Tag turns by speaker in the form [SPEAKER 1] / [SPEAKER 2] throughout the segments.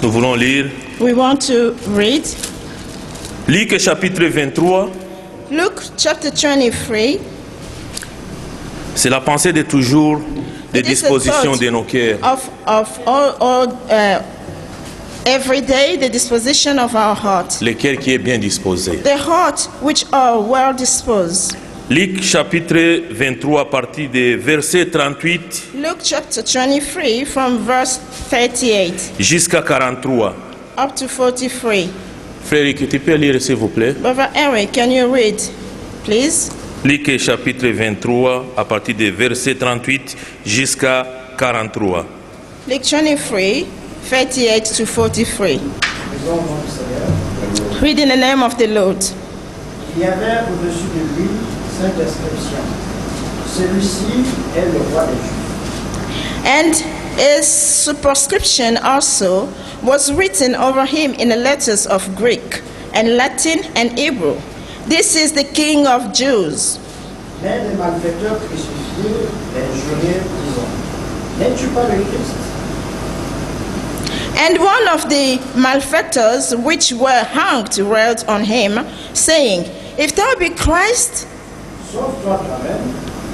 [SPEAKER 1] Nous voulons lire
[SPEAKER 2] We want to read
[SPEAKER 1] Luc chapitre 23.
[SPEAKER 2] Luke chapter 23.
[SPEAKER 1] C'est la pensée de toujours des
[SPEAKER 2] It is the
[SPEAKER 1] dispositions
[SPEAKER 2] thought
[SPEAKER 1] de nos cœurs.
[SPEAKER 2] of every day, the disposition of our heart.
[SPEAKER 1] Le cœur qui est bien disposé.
[SPEAKER 2] The heart which are well disposed.
[SPEAKER 1] Luc chapitre 23 à partir de verset 38
[SPEAKER 2] Luke chapter 23 from verse 38
[SPEAKER 1] jusqu'à 43.
[SPEAKER 2] up to 43.
[SPEAKER 1] Frère Eric, tu peux lire s'il vous plaît?
[SPEAKER 2] Brother Eric, can you read, please?
[SPEAKER 1] Luc chapitre 23 à partir de verset 38 jusqu'à 43.
[SPEAKER 2] Luke 23, 38 to 43. Read in the name of the Lord.
[SPEAKER 3] Il y avait au-dessus de lui 5 inscriptions. Celui-ci est le roi des Juifs.
[SPEAKER 2] And a superscription also was written over him in the letters of Greek and Latin and Hebrew. This is the King of Jews.
[SPEAKER 3] Mais les malfaiteurs crucifiés les juraient, disant, n'es-tu pas le Christ?
[SPEAKER 2] And one of the malefactors which were hanged railed on him, saying, If thou be Christ,
[SPEAKER 3] Sauve-toi toi-même.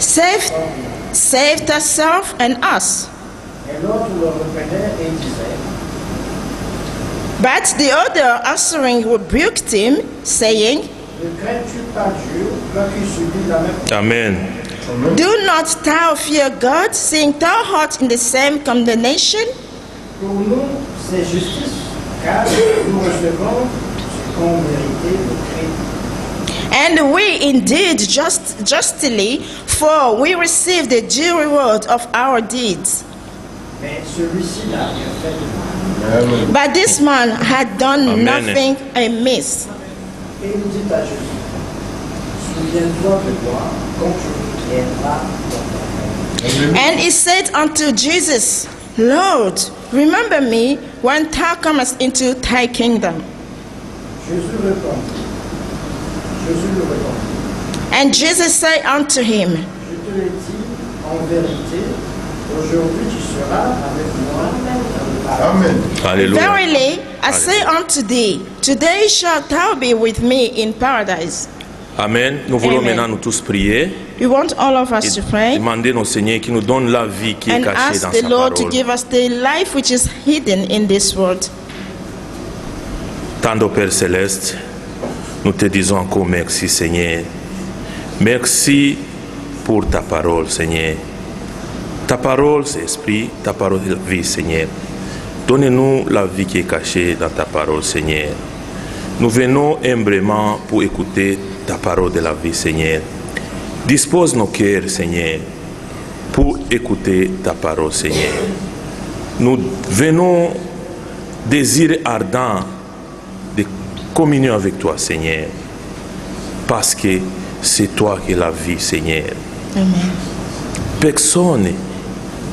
[SPEAKER 2] save thyself and us.
[SPEAKER 3] Et l'autre le reprenait et disait,
[SPEAKER 2] But the other answering rebuked him, saying,
[SPEAKER 3] ne crains-tu pas Dieu, toi qui subis la même
[SPEAKER 1] Amen.
[SPEAKER 2] Do not thou fear God, seeing thou art in the same condemnation?
[SPEAKER 3] Pour nous, c'est justice, car nous recevons ce qu'ont mérité nos crimes.
[SPEAKER 2] And we indeed justly, for we receive the due reward of our deeds.
[SPEAKER 3] Mais celui-ci n'a rien fait de mal.
[SPEAKER 2] But this man had done
[SPEAKER 1] Amen.
[SPEAKER 2] nothing amiss.
[SPEAKER 3] Et il dit à Jésus, souviens-toi de moi quand tu viendras dans ta
[SPEAKER 2] And he said unto Jesus, Lord, remember me when thou comest into thy kingdom.
[SPEAKER 3] Jésus lui répondit,
[SPEAKER 2] And Jesus said unto him,
[SPEAKER 3] je te l'ai dit en vérité, aujourd'hui tu seras avec moi dans le paradis.
[SPEAKER 4] Amen.
[SPEAKER 1] Alléluia.
[SPEAKER 2] Verily, I say unto thee, today shalt thou be with me in paradise.
[SPEAKER 1] Amen. Nous voulons
[SPEAKER 2] Amen.
[SPEAKER 1] maintenant nous tous prier
[SPEAKER 2] We want all of
[SPEAKER 1] et
[SPEAKER 2] us to pray
[SPEAKER 1] demander au Seigneur qui nous donne la vie qui est
[SPEAKER 2] and
[SPEAKER 1] cachée
[SPEAKER 2] ask
[SPEAKER 1] dans
[SPEAKER 2] the
[SPEAKER 1] sa
[SPEAKER 2] Lord to
[SPEAKER 1] parole.
[SPEAKER 2] give us the life which is hidden in this world.
[SPEAKER 1] Tendre Père Céleste, nous te disons encore merci Seigneur. Merci pour ta parole Seigneur. Ta parole c'est esprit, ta parole c'est la vie Seigneur. Donne-nous la vie qui est cachée dans ta parole Seigneur. Nous venons humblement pour écouter ta parole de la vie Seigneur. Dispose nos cœurs Seigneur pour écouter ta parole Seigneur. Nous venons désir ardent de communier avec toi Seigneur. Parce que c'est toi qui es la vie Seigneur.
[SPEAKER 2] Amen.
[SPEAKER 1] Personne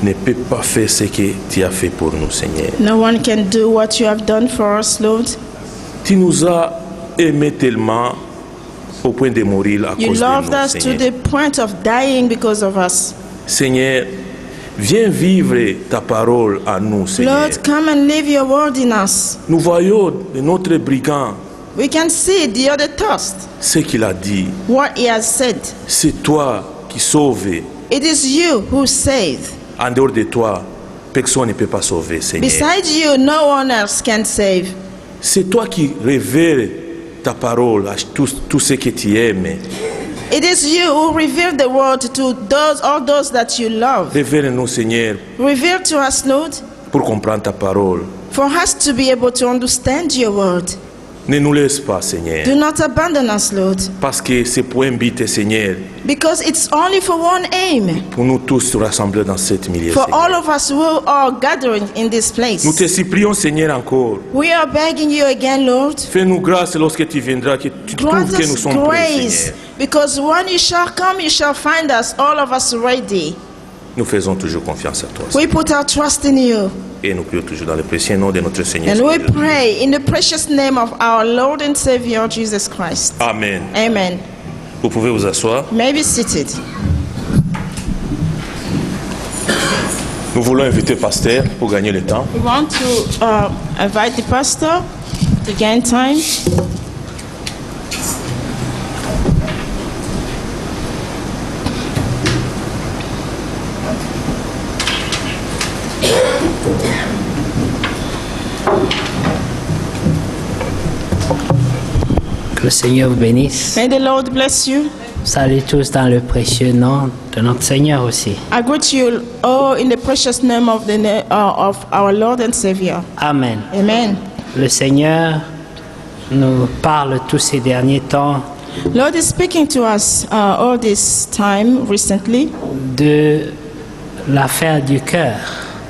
[SPEAKER 1] ne peut pas faire ce que tu as fait pour nous Seigneur.
[SPEAKER 2] No one can do what you have done for us, Lord.
[SPEAKER 1] Tu nous as aimés tellement au point de mourir à
[SPEAKER 2] You
[SPEAKER 1] cause de
[SPEAKER 2] loved
[SPEAKER 1] nous
[SPEAKER 2] us to
[SPEAKER 1] Seigneur.
[SPEAKER 2] the point of dying because of us.
[SPEAKER 1] Seigneur, viens vivre ta parole à nous Seigneur.
[SPEAKER 2] Lord, come and live your word in us.
[SPEAKER 1] Nous voyons de notre brigand
[SPEAKER 2] We can see the other thirst,
[SPEAKER 1] ce qu'il a dit.
[SPEAKER 2] what he has said.
[SPEAKER 1] C'est toi qui sauves.
[SPEAKER 2] It is you who save.
[SPEAKER 1] En dehors de toi, personne ne peut pas sauver Seigneur.
[SPEAKER 2] Besides you, no one else can save.
[SPEAKER 1] C'est toi qui révèles ta parole à tout ce que tu aimes.
[SPEAKER 2] It is you who reveal the word to all those that you love.
[SPEAKER 1] Révèle-nous Seigneur
[SPEAKER 2] Reveal to us, Lord,
[SPEAKER 1] pour comprendre ta parole.
[SPEAKER 2] for us to be able to understand your word.
[SPEAKER 1] Ne nous laisse pas Seigneur.
[SPEAKER 2] Do not abandon us, Lord,
[SPEAKER 1] Parce que c'est pour un but Seigneur,
[SPEAKER 2] because it's only for one aim,
[SPEAKER 1] pour nous tous rassembler dans cette milieu
[SPEAKER 2] for all
[SPEAKER 1] Seigneur.
[SPEAKER 2] of us who are gathering in this place.
[SPEAKER 1] Nous te supplions Seigneur encore.
[SPEAKER 2] We are begging you again, Lord,
[SPEAKER 1] Fais-nous grâce lorsque tu viendras, que tu
[SPEAKER 2] grant
[SPEAKER 1] trouves que nous
[SPEAKER 2] us
[SPEAKER 1] sommes prêts
[SPEAKER 2] grace,
[SPEAKER 1] Seigneur.
[SPEAKER 2] because when you shall come, you shall find us, all of us ready.
[SPEAKER 1] Nous faisons toujours confiance à toi
[SPEAKER 2] We put our trust in you,
[SPEAKER 1] et nous prions toujours dans le précieux nom de notre Seigneur.
[SPEAKER 2] and we
[SPEAKER 1] Jésus.
[SPEAKER 2] pray in the precious name of our Lord and Savior, Jesus Christ.
[SPEAKER 1] Amen.
[SPEAKER 2] Amen.
[SPEAKER 1] Vous pouvez vous asseoir.
[SPEAKER 2] You may be seated.
[SPEAKER 1] Nous voulons inviter le pasteur pour gagner le temps.
[SPEAKER 2] We want to invite the pastor to gain time.
[SPEAKER 4] Que le Seigneur vous bénisse.
[SPEAKER 2] May the Lord bless you.
[SPEAKER 4] Salut tous dans le précieux nom de notre Seigneur aussi.
[SPEAKER 2] I greet you all in the precious name of of our Lord and Savior.
[SPEAKER 4] Amen.
[SPEAKER 2] Amen.
[SPEAKER 4] Le Seigneur nous parle tous ces derniers temps
[SPEAKER 2] Lord is speaking to us all this time recently.
[SPEAKER 4] de l'affaire du cœur.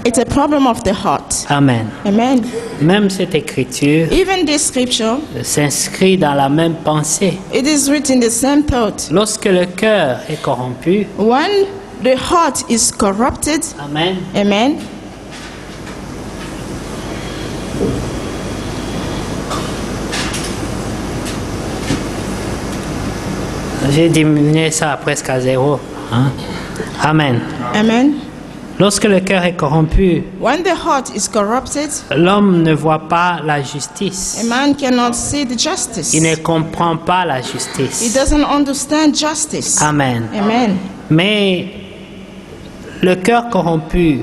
[SPEAKER 2] It's a problem of the heart.
[SPEAKER 4] Amen.
[SPEAKER 2] Amen.
[SPEAKER 4] Même cette écriture
[SPEAKER 2] Even this scripture,
[SPEAKER 4] s'inscrit dans la même pensée.
[SPEAKER 2] it is written the same thought.
[SPEAKER 4] Lorsque le cœur est corrompu,
[SPEAKER 2] When the heart is corrupted,
[SPEAKER 4] Amen,
[SPEAKER 2] amen,
[SPEAKER 4] j'ai diminué ça presque à zéro. Hein? Amen.
[SPEAKER 2] amen.
[SPEAKER 4] Lorsque le cœur est corrompu,
[SPEAKER 2] When the heart is corrupted,
[SPEAKER 4] l'homme ne voit pas la
[SPEAKER 2] a
[SPEAKER 4] justice.
[SPEAKER 2] man cannot see the justice.
[SPEAKER 4] Il ne comprend pas la
[SPEAKER 2] He
[SPEAKER 4] justice.
[SPEAKER 2] doesn't understand justice.
[SPEAKER 4] Amen.
[SPEAKER 2] Amen.
[SPEAKER 4] Mais le cœur corrompu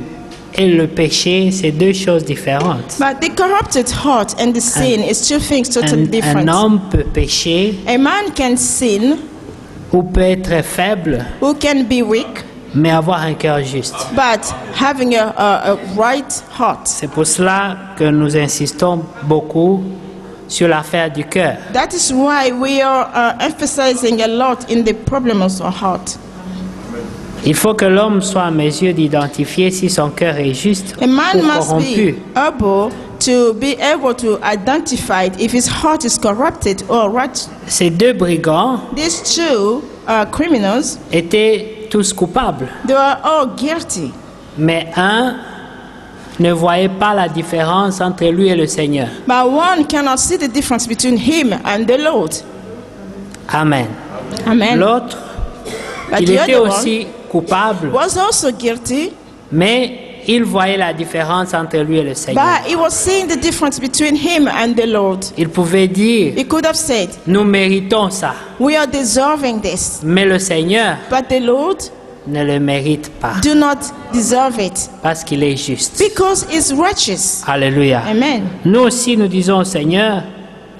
[SPEAKER 4] et le péché, c'est deux choses différentes.
[SPEAKER 2] But the corrupted heart and the sin is two things totally
[SPEAKER 4] Un
[SPEAKER 2] different.
[SPEAKER 4] homme peut pécher
[SPEAKER 2] A man can sin,
[SPEAKER 4] ou peut être faible,
[SPEAKER 2] who can be weak,
[SPEAKER 4] mais avoir un cœur juste.
[SPEAKER 2] but having a right heart.
[SPEAKER 4] C'est pour cela que nous insistons beaucoup sur l'affaire du cœur.
[SPEAKER 2] That is why we are emphasizing a lot in the problem of our heart.
[SPEAKER 4] Il faut que l'homme soit en mesure d'identifier si son cœur est juste
[SPEAKER 2] A man
[SPEAKER 4] ou
[SPEAKER 2] must
[SPEAKER 4] corrompu.
[SPEAKER 2] be able to identify if his heart is corrupted or right.
[SPEAKER 4] Ces deux brigands
[SPEAKER 2] These two criminals,
[SPEAKER 4] étaient tous coupables,
[SPEAKER 2] they were all guilty.
[SPEAKER 4] mais un ne voyait pas la différence entre lui et le Seigneur.
[SPEAKER 2] But one cannot see the difference between him and the Lord.
[SPEAKER 4] Amen.
[SPEAKER 2] Amen.
[SPEAKER 4] L'autre,
[SPEAKER 2] But
[SPEAKER 4] il
[SPEAKER 2] the
[SPEAKER 4] était
[SPEAKER 2] other one
[SPEAKER 4] aussi coupable,
[SPEAKER 2] was also guilty,
[SPEAKER 4] mais il voyait la différence entre lui et le Seigneur.
[SPEAKER 2] but he was seeing the difference between him and the Lord.
[SPEAKER 4] Il pouvait dire,
[SPEAKER 2] He could have said,
[SPEAKER 4] nous méritons ça,
[SPEAKER 2] we are deserving this,
[SPEAKER 4] mais le Seigneur
[SPEAKER 2] but the Lord
[SPEAKER 4] ne le mérite pas,
[SPEAKER 2] do not deserve it
[SPEAKER 4] parce qu'il est juste.
[SPEAKER 2] because he's righteous.
[SPEAKER 4] Alléluia.
[SPEAKER 2] Amen.
[SPEAKER 4] Nous aussi, nous disons au Seigneur,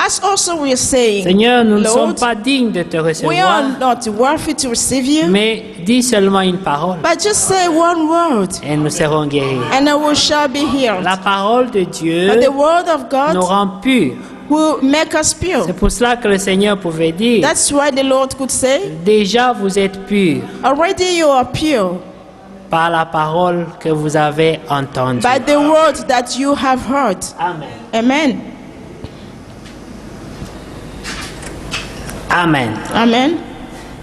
[SPEAKER 2] As also we are saying,
[SPEAKER 4] Seigneur, nous ne sommes
[SPEAKER 2] Lord,
[SPEAKER 4] pas dignes de te
[SPEAKER 2] we
[SPEAKER 4] recevoir,
[SPEAKER 2] are not worthy to receive you,
[SPEAKER 4] mais dis seulement une parole
[SPEAKER 2] but just say one word
[SPEAKER 4] et nous serons guéris.
[SPEAKER 2] and we shall be healed.
[SPEAKER 4] La parole de Dieu
[SPEAKER 2] But the word of
[SPEAKER 4] nous
[SPEAKER 2] God
[SPEAKER 4] rend purs.
[SPEAKER 2] will make us pure.
[SPEAKER 4] C'est pour cela que le Seigneur pouvait dire,
[SPEAKER 2] That's why the Lord could say,
[SPEAKER 4] déjà vous êtes purs
[SPEAKER 2] already you are pure
[SPEAKER 4] par la parole que vous avez entendue.
[SPEAKER 2] by the word that you have heard.
[SPEAKER 4] Amen.
[SPEAKER 2] Amen.
[SPEAKER 4] Amen.
[SPEAKER 2] Amen.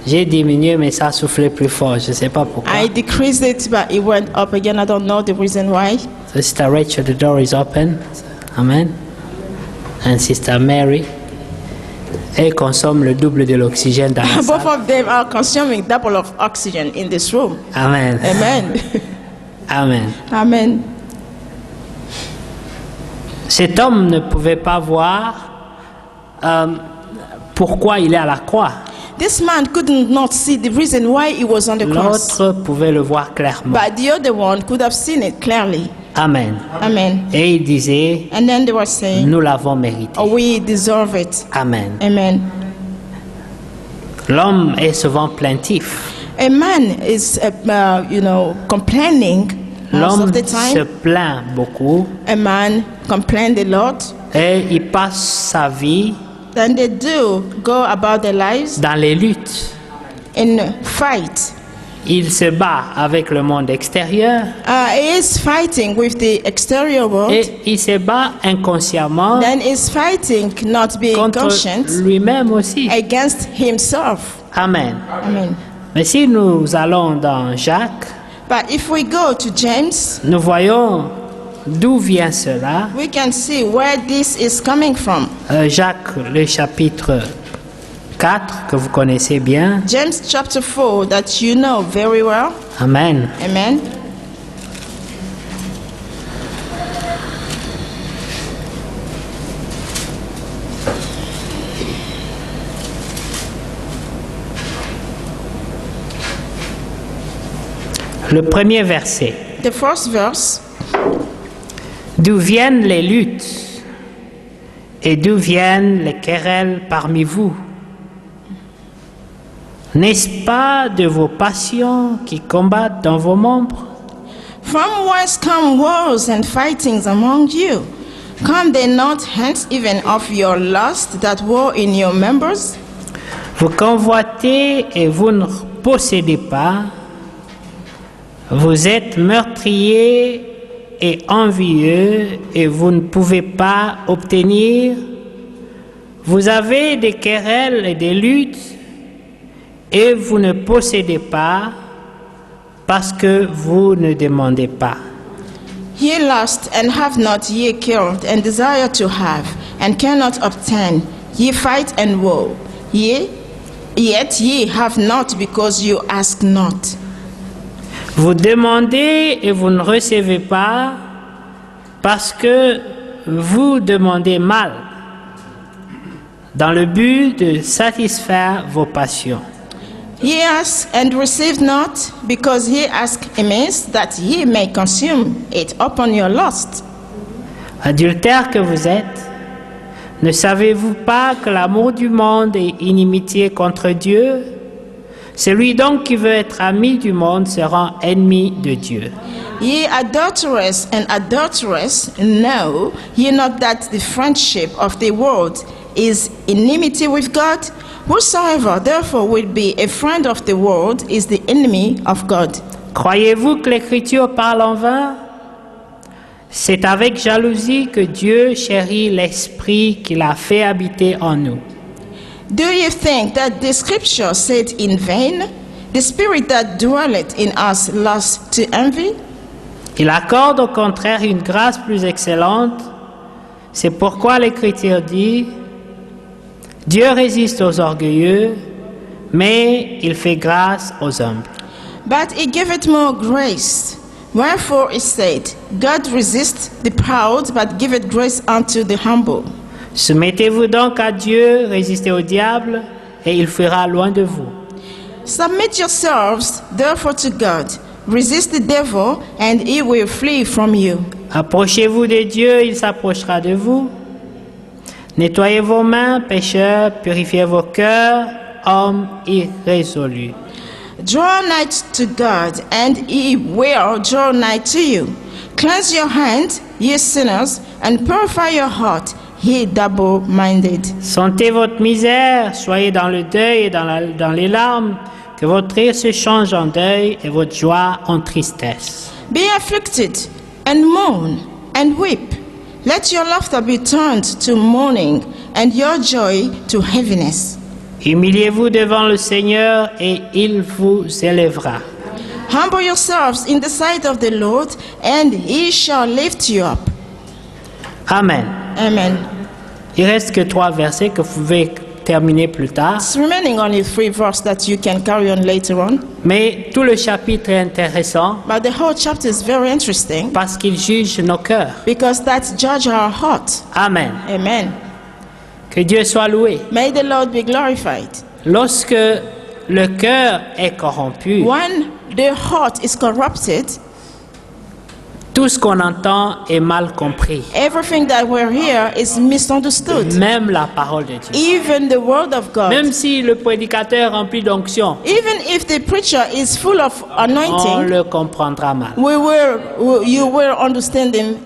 [SPEAKER 4] J'ai diminué, mais ça soufflait plus fort. Je ne sais pas pourquoi.
[SPEAKER 2] I decreased it, but it went up again. I don't know the reason why.
[SPEAKER 4] So Sister Rachel, the door is open. Amen. And Sister Mary, elle consomme le double de l'oxygène dans la
[SPEAKER 2] Both
[SPEAKER 4] salle.
[SPEAKER 2] of them are consuming double of oxygen in this room.
[SPEAKER 4] Amen.
[SPEAKER 2] Amen.
[SPEAKER 4] Amen.
[SPEAKER 2] Amen.
[SPEAKER 4] Cet homme ne pouvait pas voir pourquoi il est à la croix.
[SPEAKER 2] This man could not see the reason why he was on the cross,
[SPEAKER 4] L'autre pouvait le voir clairement.
[SPEAKER 2] but the other one could have seen it clearly.
[SPEAKER 4] Amen.
[SPEAKER 2] Amen.
[SPEAKER 4] Et il disait,
[SPEAKER 2] And then they were saying,
[SPEAKER 4] nous l'avons mérité.
[SPEAKER 2] oh, we deserve it.
[SPEAKER 4] Amen.
[SPEAKER 2] Amen.
[SPEAKER 4] L'homme est souvent plaintif.
[SPEAKER 2] A man is, complaining most
[SPEAKER 4] L'homme
[SPEAKER 2] of the
[SPEAKER 4] se
[SPEAKER 2] time.
[SPEAKER 4] plaint beaucoup
[SPEAKER 2] A man complained a lot.
[SPEAKER 4] et il passe sa vie
[SPEAKER 2] Then they do go about their lives
[SPEAKER 4] dans les luttes.
[SPEAKER 2] in fight.
[SPEAKER 4] Il se bat avec le monde extérieur
[SPEAKER 2] He is fighting with the exterior world.
[SPEAKER 4] et il se bat inconsciemment
[SPEAKER 2] Then he's fighting, not being
[SPEAKER 4] contre
[SPEAKER 2] conscient,
[SPEAKER 4] lui-même aussi.
[SPEAKER 2] against himself.
[SPEAKER 4] Amen.
[SPEAKER 2] Amen.
[SPEAKER 4] Mais si nous allons dans Jacques,
[SPEAKER 2] But if we go to James,
[SPEAKER 4] nous voyons d'où vient cela.
[SPEAKER 2] we can see where this is coming from.
[SPEAKER 4] Jacques, le chapitre 4, que vous connaissez bien.
[SPEAKER 2] James chapter 4, that you know very well.
[SPEAKER 4] Amen.
[SPEAKER 2] Amen.
[SPEAKER 4] Le premier verset.
[SPEAKER 2] The first verse.
[SPEAKER 4] D'où viennent les luttes et d'où viennent les querelles parmi vous? N'est-ce pas de vos passions qui combattent dans vos membres?
[SPEAKER 2] From whence come wars and fightings among you? Come they not hence even of your lust that war in your members?
[SPEAKER 4] Vous convoitez et vous ne possédez pas. Vous êtes meurtriers et envieux et vous ne pouvez pas obtenir. Vous avez des querelles et des luttes et vous ne possédez pas parce que vous ne demandez pas.
[SPEAKER 2] Ye lust and have not, ye killed and desire to have and cannot obtain. Ye fight and war, yet ye have not because you ask not.
[SPEAKER 4] Vous demandez et vous ne recevez pas parce que vous demandez mal, dans le but de satisfaire vos passions.
[SPEAKER 2] Ye ask and receive not, because ye ask amiss, that ye may consume it upon your lust.
[SPEAKER 4] Adultères que vous êtes, ne savez-vous pas que l'amour du monde est inimitié contre Dieu? Celui donc qui veut être ami du monde se rend ennemi de Dieu.
[SPEAKER 2] Ye adulterers and adulteresses, know ye not that the friendship of the world is enmity with God? Whosoever therefore will be a friend of the world is the enemy of God.
[SPEAKER 4] Croyez-vous que l'Écriture parle en vain? C'est avec jalousie que Dieu chérit l'Esprit qu'il a fait habiter en nous.
[SPEAKER 2] Do you think that the scripture said in vain, the spirit that dwelleth in us lusts to envy?
[SPEAKER 4] Il accorde au contraire une grâce plus excellente. C'est pourquoi l'Écriture dit, Dieu résiste aux orgueilleux, mais il fait grâce aux humbles.
[SPEAKER 2] But he giveth more grace. Wherefore is said, God resists the proud, but giveth grace unto the humble.
[SPEAKER 4] Soumettez-vous donc à Dieu, résistez au diable, et il fuira loin de vous.
[SPEAKER 2] Submit yourselves therefore to God. Resist the devil, and he will flee from you.
[SPEAKER 4] Approchez-vous de Dieu, il s'approchera de vous. Nettoyez vos mains, pécheurs, purifiez vos cœurs, hommes irrésolus.
[SPEAKER 2] Draw nigh to God, and he will draw nigh to you. Cleanse your hands, ye sinners, and purify your heart, ye double-minded.
[SPEAKER 4] Sentez votre misère, soyez dans le deuil et dans les larmes, que votre rire se change en deuil et votre joie en tristesse.
[SPEAKER 2] Be afflicted, and mourn, and weep. Let your laughter be turned to mourning, and your joy to heaviness.
[SPEAKER 4] Humiliez-vous devant le Seigneur et il vous élèvera.
[SPEAKER 2] Humble yourselves in the sight of the Lord, and he shall lift you up.
[SPEAKER 4] Amen.
[SPEAKER 2] Amen.
[SPEAKER 4] Il reste que 3 versets que vous pouvez terminer plus tard.
[SPEAKER 2] It's remaining only 3 verses that you can carry on later on.
[SPEAKER 4] Mais tout le chapitre est intéressant
[SPEAKER 2] But the whole chapter is very interesting
[SPEAKER 4] parce qu'il juge nos cœurs.
[SPEAKER 2] because that judge our heart.
[SPEAKER 4] Amen.
[SPEAKER 2] Amen.
[SPEAKER 4] Que Dieu soit loué.
[SPEAKER 2] May the Lord be glorified.
[SPEAKER 4] Lorsque le cœur est corrompu,
[SPEAKER 2] When the heart is corrupted,
[SPEAKER 4] tout ce qu'on entend est mal compris.
[SPEAKER 2] everything that we hear is misunderstood.
[SPEAKER 4] Même la parole de Dieu.
[SPEAKER 2] Even the word of God.
[SPEAKER 4] Même si le prédicateur rempli d'onction,
[SPEAKER 2] Even if the preacher is full of
[SPEAKER 4] on
[SPEAKER 2] anointing,
[SPEAKER 4] le comprendra mal.
[SPEAKER 2] you will understand him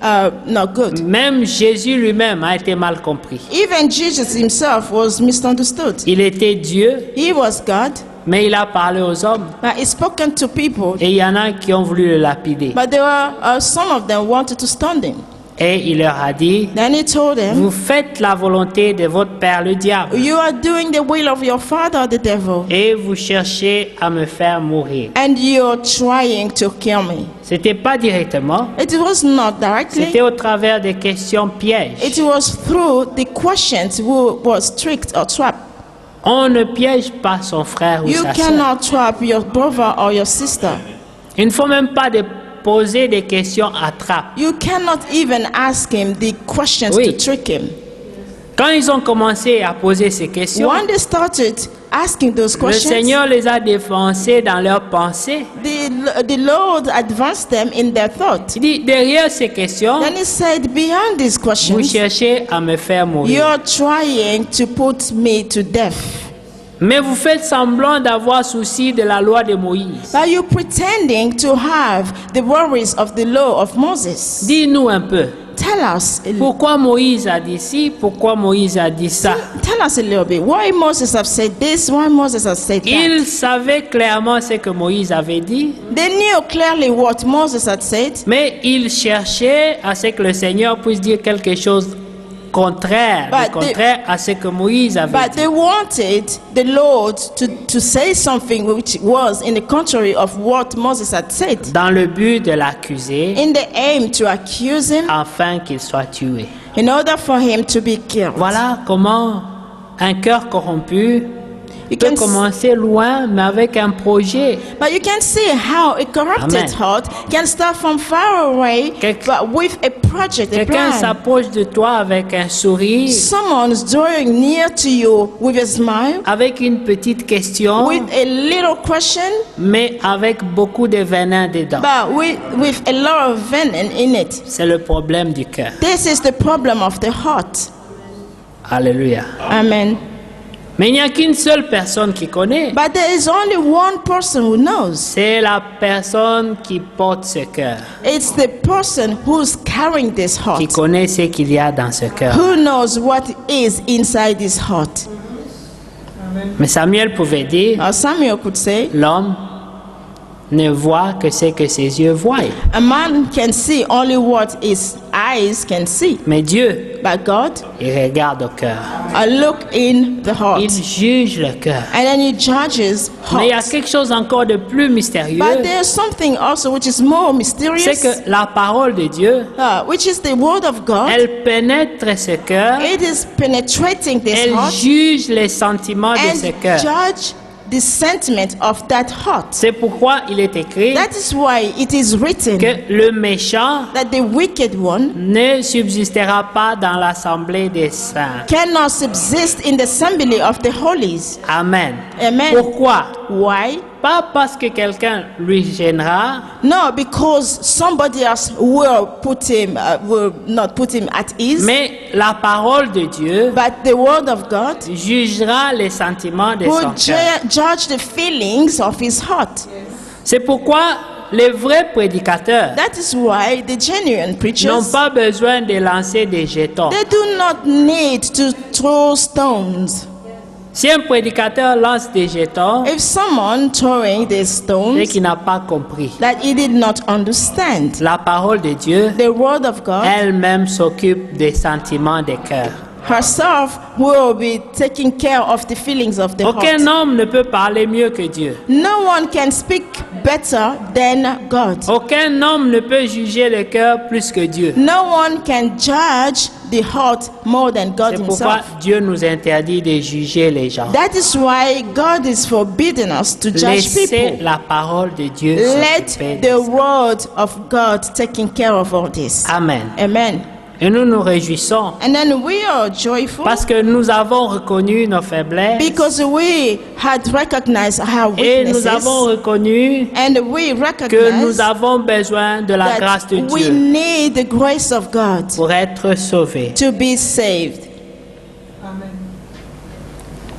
[SPEAKER 2] not good.
[SPEAKER 4] Même Jésus lui-même a été mal compris.
[SPEAKER 2] Even Jesus himself was misunderstood.
[SPEAKER 4] Il était Dieu,
[SPEAKER 2] He was God,
[SPEAKER 4] mais il a parlé aux hommes.
[SPEAKER 2] but he spoken to people,
[SPEAKER 4] Et il y en a qui ont voulu le lapider.
[SPEAKER 2] but there were some of them wanted to stone him.
[SPEAKER 4] Et il leur a dit,
[SPEAKER 2] Then he told them,
[SPEAKER 4] vous faites la volonté de votre père le diable.
[SPEAKER 2] you are doing the will of your father, the devil,
[SPEAKER 4] Et vous cherchez à me faire mourir.
[SPEAKER 2] and you're trying to kill me.
[SPEAKER 4] C'était pas directement,
[SPEAKER 2] It was not directly.
[SPEAKER 4] c'était au travers des questions pièges.
[SPEAKER 2] It was through the questions who was tricked or trapped.
[SPEAKER 4] On ne piège pas son frère ou
[SPEAKER 2] You
[SPEAKER 4] sa sœur.
[SPEAKER 2] cannot trap your brother or your sister.
[SPEAKER 4] Il ne faut même pas de poser des questions à trappe.
[SPEAKER 2] You cannot even ask him the questions
[SPEAKER 4] Oui.
[SPEAKER 2] to trick him.
[SPEAKER 4] Quand ils ont commencé à poser ces questions,
[SPEAKER 2] When they started asking those
[SPEAKER 4] Le
[SPEAKER 2] questions,
[SPEAKER 4] Seigneur les a défoncés dans leurs pensées.
[SPEAKER 2] the Lord advanced them in their thought.
[SPEAKER 4] Il dit, derrière ces questions,
[SPEAKER 2] Then he said, beyond these
[SPEAKER 4] vous
[SPEAKER 2] questions,
[SPEAKER 4] cherchez à me faire mourir.
[SPEAKER 2] you're trying to put me to death.
[SPEAKER 4] Mais vous faites semblant d'avoir souci de la loi de Moïse.
[SPEAKER 2] But you're pretending to have the worries of the law of Moses.
[SPEAKER 4] Dis-nous un peu.
[SPEAKER 2] Tell us,
[SPEAKER 4] Pourquoi Moïse a dit ci? Pourquoi Moïse a dit ça?
[SPEAKER 2] tell us a little bit. Why Moses have said this? Why Moses have said that?
[SPEAKER 4] Il savait clairement ce que Moïse avait dit,
[SPEAKER 2] They knew clearly what Moses had said,
[SPEAKER 4] mais il cherchait à ce que le Seigneur puisse dire quelque chose contraire,
[SPEAKER 2] But
[SPEAKER 4] contraire à ce que Moïse avait
[SPEAKER 2] but
[SPEAKER 4] dit.
[SPEAKER 2] they wanted the Lord to say something which was in the contrary of what Moses had said,
[SPEAKER 4] Dans le but de l'accuser,
[SPEAKER 2] in the aim to accuse him,
[SPEAKER 4] afin qu'il soit tué.
[SPEAKER 2] in order for him to be killed.
[SPEAKER 4] Voilà comment un cœur corrompu
[SPEAKER 2] You
[SPEAKER 4] peut
[SPEAKER 2] can
[SPEAKER 4] commencer loin, mais avec un projet.
[SPEAKER 2] But you can see how a corrupted
[SPEAKER 4] Amen.
[SPEAKER 2] heart can start from far away,
[SPEAKER 4] Quel-
[SPEAKER 2] but with a project, a
[SPEAKER 4] Quelqu'un
[SPEAKER 2] plan.
[SPEAKER 4] s'approche de toi avec un sourire,
[SPEAKER 2] Someone's drawing near to you with a smile,
[SPEAKER 4] avec une petite question,
[SPEAKER 2] with a little question,
[SPEAKER 4] mais avec beaucoup de venin dedans.
[SPEAKER 2] but with a lot of venom in it.
[SPEAKER 4] C'est le problème du cœur.
[SPEAKER 2] This is the problem of the heart.
[SPEAKER 4] Alléluia.
[SPEAKER 2] Amen.
[SPEAKER 4] Mais il n'y a qu'une seule personne qui connaît.
[SPEAKER 2] But there is only one person who knows.
[SPEAKER 4] C'est la personne qui porte ce cœur,
[SPEAKER 2] It's the person who's carrying this
[SPEAKER 4] qui
[SPEAKER 2] heart,
[SPEAKER 4] connaît ce qu'il y a dans ce cœur.
[SPEAKER 2] who knows what is inside this heart.
[SPEAKER 4] Mais Samuel pouvait dire,
[SPEAKER 2] Now Samuel could say,
[SPEAKER 4] l'homme ne voit que ce que ses yeux voient.
[SPEAKER 2] a man can see only what his eyes can see,
[SPEAKER 4] Mais Dieu,
[SPEAKER 2] but God
[SPEAKER 4] il regarde au cœur.
[SPEAKER 2] look in the heart,
[SPEAKER 4] Il juge le cœur.
[SPEAKER 2] and then he judges
[SPEAKER 4] Mais il y a
[SPEAKER 2] hearts.
[SPEAKER 4] quelque chose encore de plus mystérieux.
[SPEAKER 2] But there's something also which is more
[SPEAKER 4] C'est
[SPEAKER 2] mysterious,
[SPEAKER 4] que la parole de Dieu,
[SPEAKER 2] which is the word of God.
[SPEAKER 4] elle pénètre ce cœur.
[SPEAKER 2] It is penetrating this
[SPEAKER 4] Elle
[SPEAKER 2] heart
[SPEAKER 4] juge les sentiments de ce
[SPEAKER 2] and
[SPEAKER 4] cœur.
[SPEAKER 2] judge the sentiment of that heart.
[SPEAKER 4] C'est pourquoi il est écrit
[SPEAKER 2] That is why it is written
[SPEAKER 4] que le méchant
[SPEAKER 2] that the wicked one
[SPEAKER 4] ne subsistera pas dans l'assemblée des saints.
[SPEAKER 2] cannot subsist in the assembly of the holies.
[SPEAKER 4] Amen.
[SPEAKER 2] Amen.
[SPEAKER 4] Pourquoi?
[SPEAKER 2] Why?
[SPEAKER 4] Pas parce que quelqu'un lui gênera,
[SPEAKER 2] No, because somebody else will not put him at ease.
[SPEAKER 4] mais la parole de Dieu
[SPEAKER 2] But the word of God
[SPEAKER 4] jugera les sentiments de
[SPEAKER 2] will
[SPEAKER 4] son cœur.
[SPEAKER 2] judge the feelings of his heart.
[SPEAKER 4] C'est pourquoi les vrais prédicateurs
[SPEAKER 2] That is why the genuine
[SPEAKER 4] n'ont
[SPEAKER 2] preachers,
[SPEAKER 4] pas besoin de lancer des jetons.
[SPEAKER 2] they do not need to throw stones.
[SPEAKER 4] Si un prédicateur lance des jetons,
[SPEAKER 2] If someone throwing these
[SPEAKER 4] c'est
[SPEAKER 2] stones
[SPEAKER 4] qu'il n'a pas compris.
[SPEAKER 2] that he did not understand,
[SPEAKER 4] La parole de Dieu
[SPEAKER 2] the word of God
[SPEAKER 4] elle-même s'occupe des sentiments des cœurs.
[SPEAKER 2] herself will be taking care of the feelings of the
[SPEAKER 4] Aucun
[SPEAKER 2] heart.
[SPEAKER 4] homme ne peut parler mieux que Dieu.
[SPEAKER 2] No one can speak better than God.
[SPEAKER 4] Aucun homme ne peut juger le cœur plus que Dieu.
[SPEAKER 2] No one can judge the heart more than God
[SPEAKER 4] C'est pourquoi
[SPEAKER 2] himself.
[SPEAKER 4] Dieu nous interdit de juger les gens.
[SPEAKER 2] That is why God is forbidding us to judge
[SPEAKER 4] Laissez
[SPEAKER 2] people.
[SPEAKER 4] la parole de Dieu
[SPEAKER 2] Let
[SPEAKER 4] s'occuper de
[SPEAKER 2] the
[SPEAKER 4] ça.
[SPEAKER 2] word of God taking care of all this.
[SPEAKER 4] Amen.
[SPEAKER 2] Amen.
[SPEAKER 4] Et nous nous réjouissons
[SPEAKER 2] And then we are joyful
[SPEAKER 4] parce que nous avons reconnu nos faiblesses
[SPEAKER 2] because we had recognized our
[SPEAKER 4] et nous avons
[SPEAKER 2] weaknesses,
[SPEAKER 4] reconnu
[SPEAKER 2] and we
[SPEAKER 4] que
[SPEAKER 2] recognize
[SPEAKER 4] nous avons besoin de la grâce
[SPEAKER 2] that
[SPEAKER 4] de
[SPEAKER 2] we
[SPEAKER 4] Dieu
[SPEAKER 2] need the grace of God
[SPEAKER 4] pour être sauvés.
[SPEAKER 2] to be saved.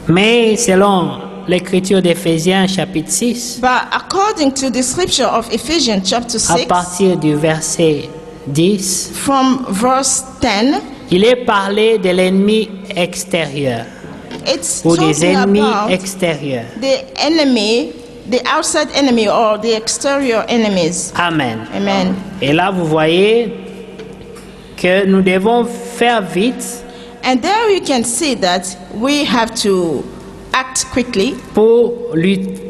[SPEAKER 4] Mais selon l'écriture d'Éphésiens chapitre 6,
[SPEAKER 2] But according to the scripture of Ephesians chapter
[SPEAKER 4] à
[SPEAKER 2] 6,
[SPEAKER 4] partir du verset 10,
[SPEAKER 2] from verse 10,
[SPEAKER 4] il est parlé de l'ennemi extérieur
[SPEAKER 2] it's
[SPEAKER 4] ou des
[SPEAKER 2] talking
[SPEAKER 4] ennemis
[SPEAKER 2] about
[SPEAKER 4] extérieurs.
[SPEAKER 2] the enemy, the outside enemy or the exterior enemies.
[SPEAKER 4] Amen.
[SPEAKER 2] Amen.
[SPEAKER 4] Et là, vous voyez que nous devons faire vite
[SPEAKER 2] And there you can see that we have to act quickly
[SPEAKER 4] pour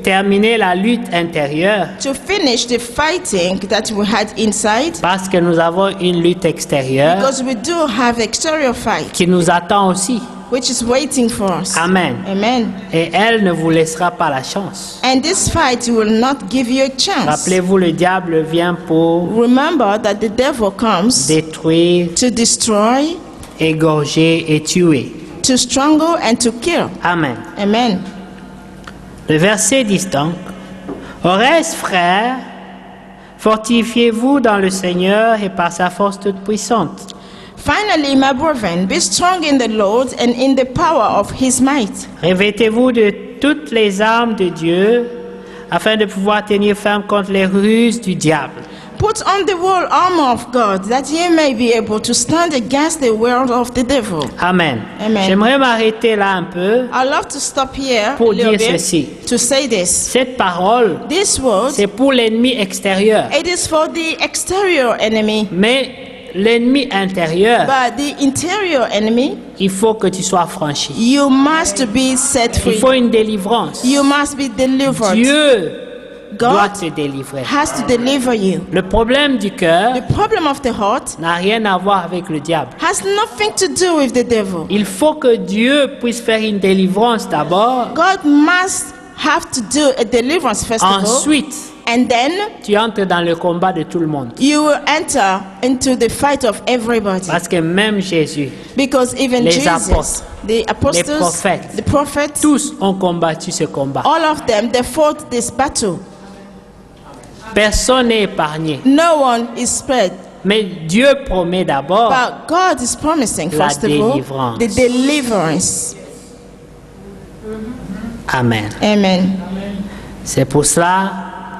[SPEAKER 4] terminer la lutte intérieure
[SPEAKER 2] to finish the fighting that we had inside,
[SPEAKER 4] parce que nous avons une lutte extérieure
[SPEAKER 2] because we do have exterior fight
[SPEAKER 4] qui nous attend aussi.
[SPEAKER 2] which is waiting for us.
[SPEAKER 4] Amen.
[SPEAKER 2] Amen.
[SPEAKER 4] Et elle ne vous laissera pas la chance.
[SPEAKER 2] And this fight will not give you a chance.
[SPEAKER 4] Rappelez-vous, le diable vient pour
[SPEAKER 2] Remember that the devil comes
[SPEAKER 4] détruire,
[SPEAKER 2] to destroy,
[SPEAKER 4] égorger et tuer.
[SPEAKER 2] to strangle, and to kill.
[SPEAKER 4] Amen.
[SPEAKER 2] Amen.
[SPEAKER 4] Le verset dit donc, « Au reste, frères, fortifiez-vous dans le Seigneur et par sa force toute puissante. »
[SPEAKER 2] Finally, my brethren, be strong in the Lord and in the power of his might.
[SPEAKER 4] Revêtez-vous de toutes les armes de Dieu afin de pouvoir tenir ferme contre les ruses du diable.
[SPEAKER 2] Put on the whole armor of God, that ye may be able to stand against the word of the devil.
[SPEAKER 4] Amen.
[SPEAKER 2] Amen.
[SPEAKER 4] J'aimerais m'arrêter là un peu.
[SPEAKER 2] I love to stop here
[SPEAKER 4] Pour
[SPEAKER 2] a little
[SPEAKER 4] dire
[SPEAKER 2] bit
[SPEAKER 4] ceci.
[SPEAKER 2] to say this.
[SPEAKER 4] Cette parole,
[SPEAKER 2] This word,
[SPEAKER 4] c'est pour l'ennemi extérieur.
[SPEAKER 2] it is for the exterior enemy,
[SPEAKER 4] Mais l'ennemi intérieur,
[SPEAKER 2] but the interior enemy,
[SPEAKER 4] il faut que tu sois franchi.
[SPEAKER 2] you must be set
[SPEAKER 4] Il
[SPEAKER 2] free.
[SPEAKER 4] faut une délivrance.
[SPEAKER 2] You must be delivered.
[SPEAKER 4] Dieu doit
[SPEAKER 2] God
[SPEAKER 4] te délivrer.
[SPEAKER 2] has to deliver you.
[SPEAKER 4] Le problème du cœur
[SPEAKER 2] The problem of the heart
[SPEAKER 4] n'a rien à voir avec le diable.
[SPEAKER 2] has nothing to do with the devil.
[SPEAKER 4] Il faut que Dieu puisse faire une délivrance d'abord.
[SPEAKER 2] God must have to do a deliverance first of all,
[SPEAKER 4] Ensuite,
[SPEAKER 2] and then
[SPEAKER 4] tu entres dans le combat de tout le monde.
[SPEAKER 2] you will enter into the fight of everybody.
[SPEAKER 4] Parce que même Jésus,
[SPEAKER 2] Because even
[SPEAKER 4] Les
[SPEAKER 2] Jesus,
[SPEAKER 4] apôtres,
[SPEAKER 2] the apostles,
[SPEAKER 4] prophètes,
[SPEAKER 2] the prophets,
[SPEAKER 4] tous ont combattu ce combat.
[SPEAKER 2] all of them, they fought this battle.
[SPEAKER 4] Personne n'est épargné.
[SPEAKER 2] No one is spared.
[SPEAKER 4] Mais Dieu promet d'abord
[SPEAKER 2] But God is promising,
[SPEAKER 4] La
[SPEAKER 2] first of all,
[SPEAKER 4] délivrance.
[SPEAKER 2] the deliverance.
[SPEAKER 4] Amen.
[SPEAKER 2] Amen.
[SPEAKER 4] C'est pour cela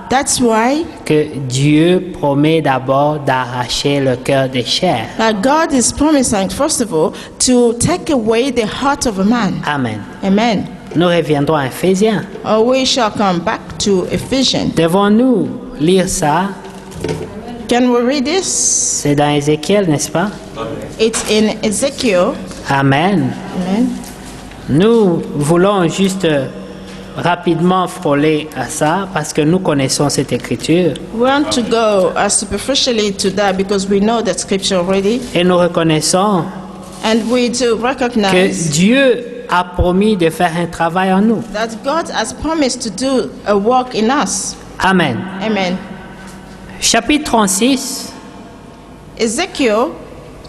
[SPEAKER 2] That's why
[SPEAKER 4] que Dieu promet d'abord d'arracher le cœur des chairs.
[SPEAKER 2] God is promising, first of all, to take away the heart of a man.
[SPEAKER 4] Amen.
[SPEAKER 2] Amen.
[SPEAKER 4] Nous reviendrons à Éphésiens.
[SPEAKER 2] We shall come back to Ephesians.
[SPEAKER 4] Devons-nous lire ça?
[SPEAKER 2] Can we read this?
[SPEAKER 4] C'est dans Ézéchiel, n'est-ce pas?
[SPEAKER 2] It's in Ezekiel.
[SPEAKER 4] Amen.
[SPEAKER 2] Amen.
[SPEAKER 4] Nous voulons juste rapidement frôler à ça parce que nous connaissons cette écriture
[SPEAKER 2] We want to go superficially to that because we know that scripture already.
[SPEAKER 4] et nous reconnaissons
[SPEAKER 2] And we do
[SPEAKER 4] que
[SPEAKER 2] recognize
[SPEAKER 4] Dieu a promis de faire un travail en nous.
[SPEAKER 2] that God has promised to do a work in us.
[SPEAKER 4] Amen.
[SPEAKER 2] Amen.
[SPEAKER 4] Chapitre 36,
[SPEAKER 2] Ezekiel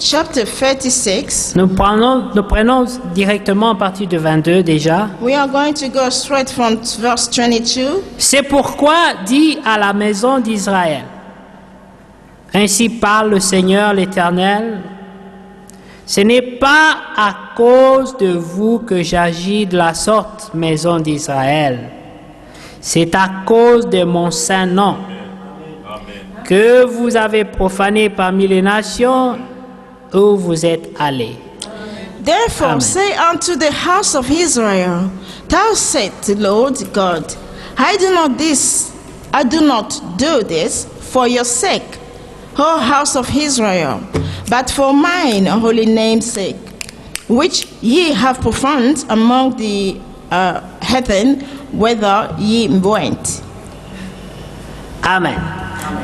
[SPEAKER 2] chapter 36.
[SPEAKER 4] nous prenons directement à partir de 22 déjà.
[SPEAKER 2] We are going to go straight from verse 22.
[SPEAKER 4] C'est pourquoi dit à la maison d'Israël, ainsi parle le Seigneur l'Éternel, ce n'est pas à cause de vous que j'agis de la sorte, maison d'Israël, c'est à cause de mon saint nom que vous avez profané parmi les nations où vous êtes allés.
[SPEAKER 2] Therefore
[SPEAKER 4] Amen.
[SPEAKER 2] say unto the house of Israel, Thou said the Lord God, I do not do this for your sake, O house of Israel, but for mine holy name's sake, which ye have profaned among the heathen, whither ye went.
[SPEAKER 4] Amen.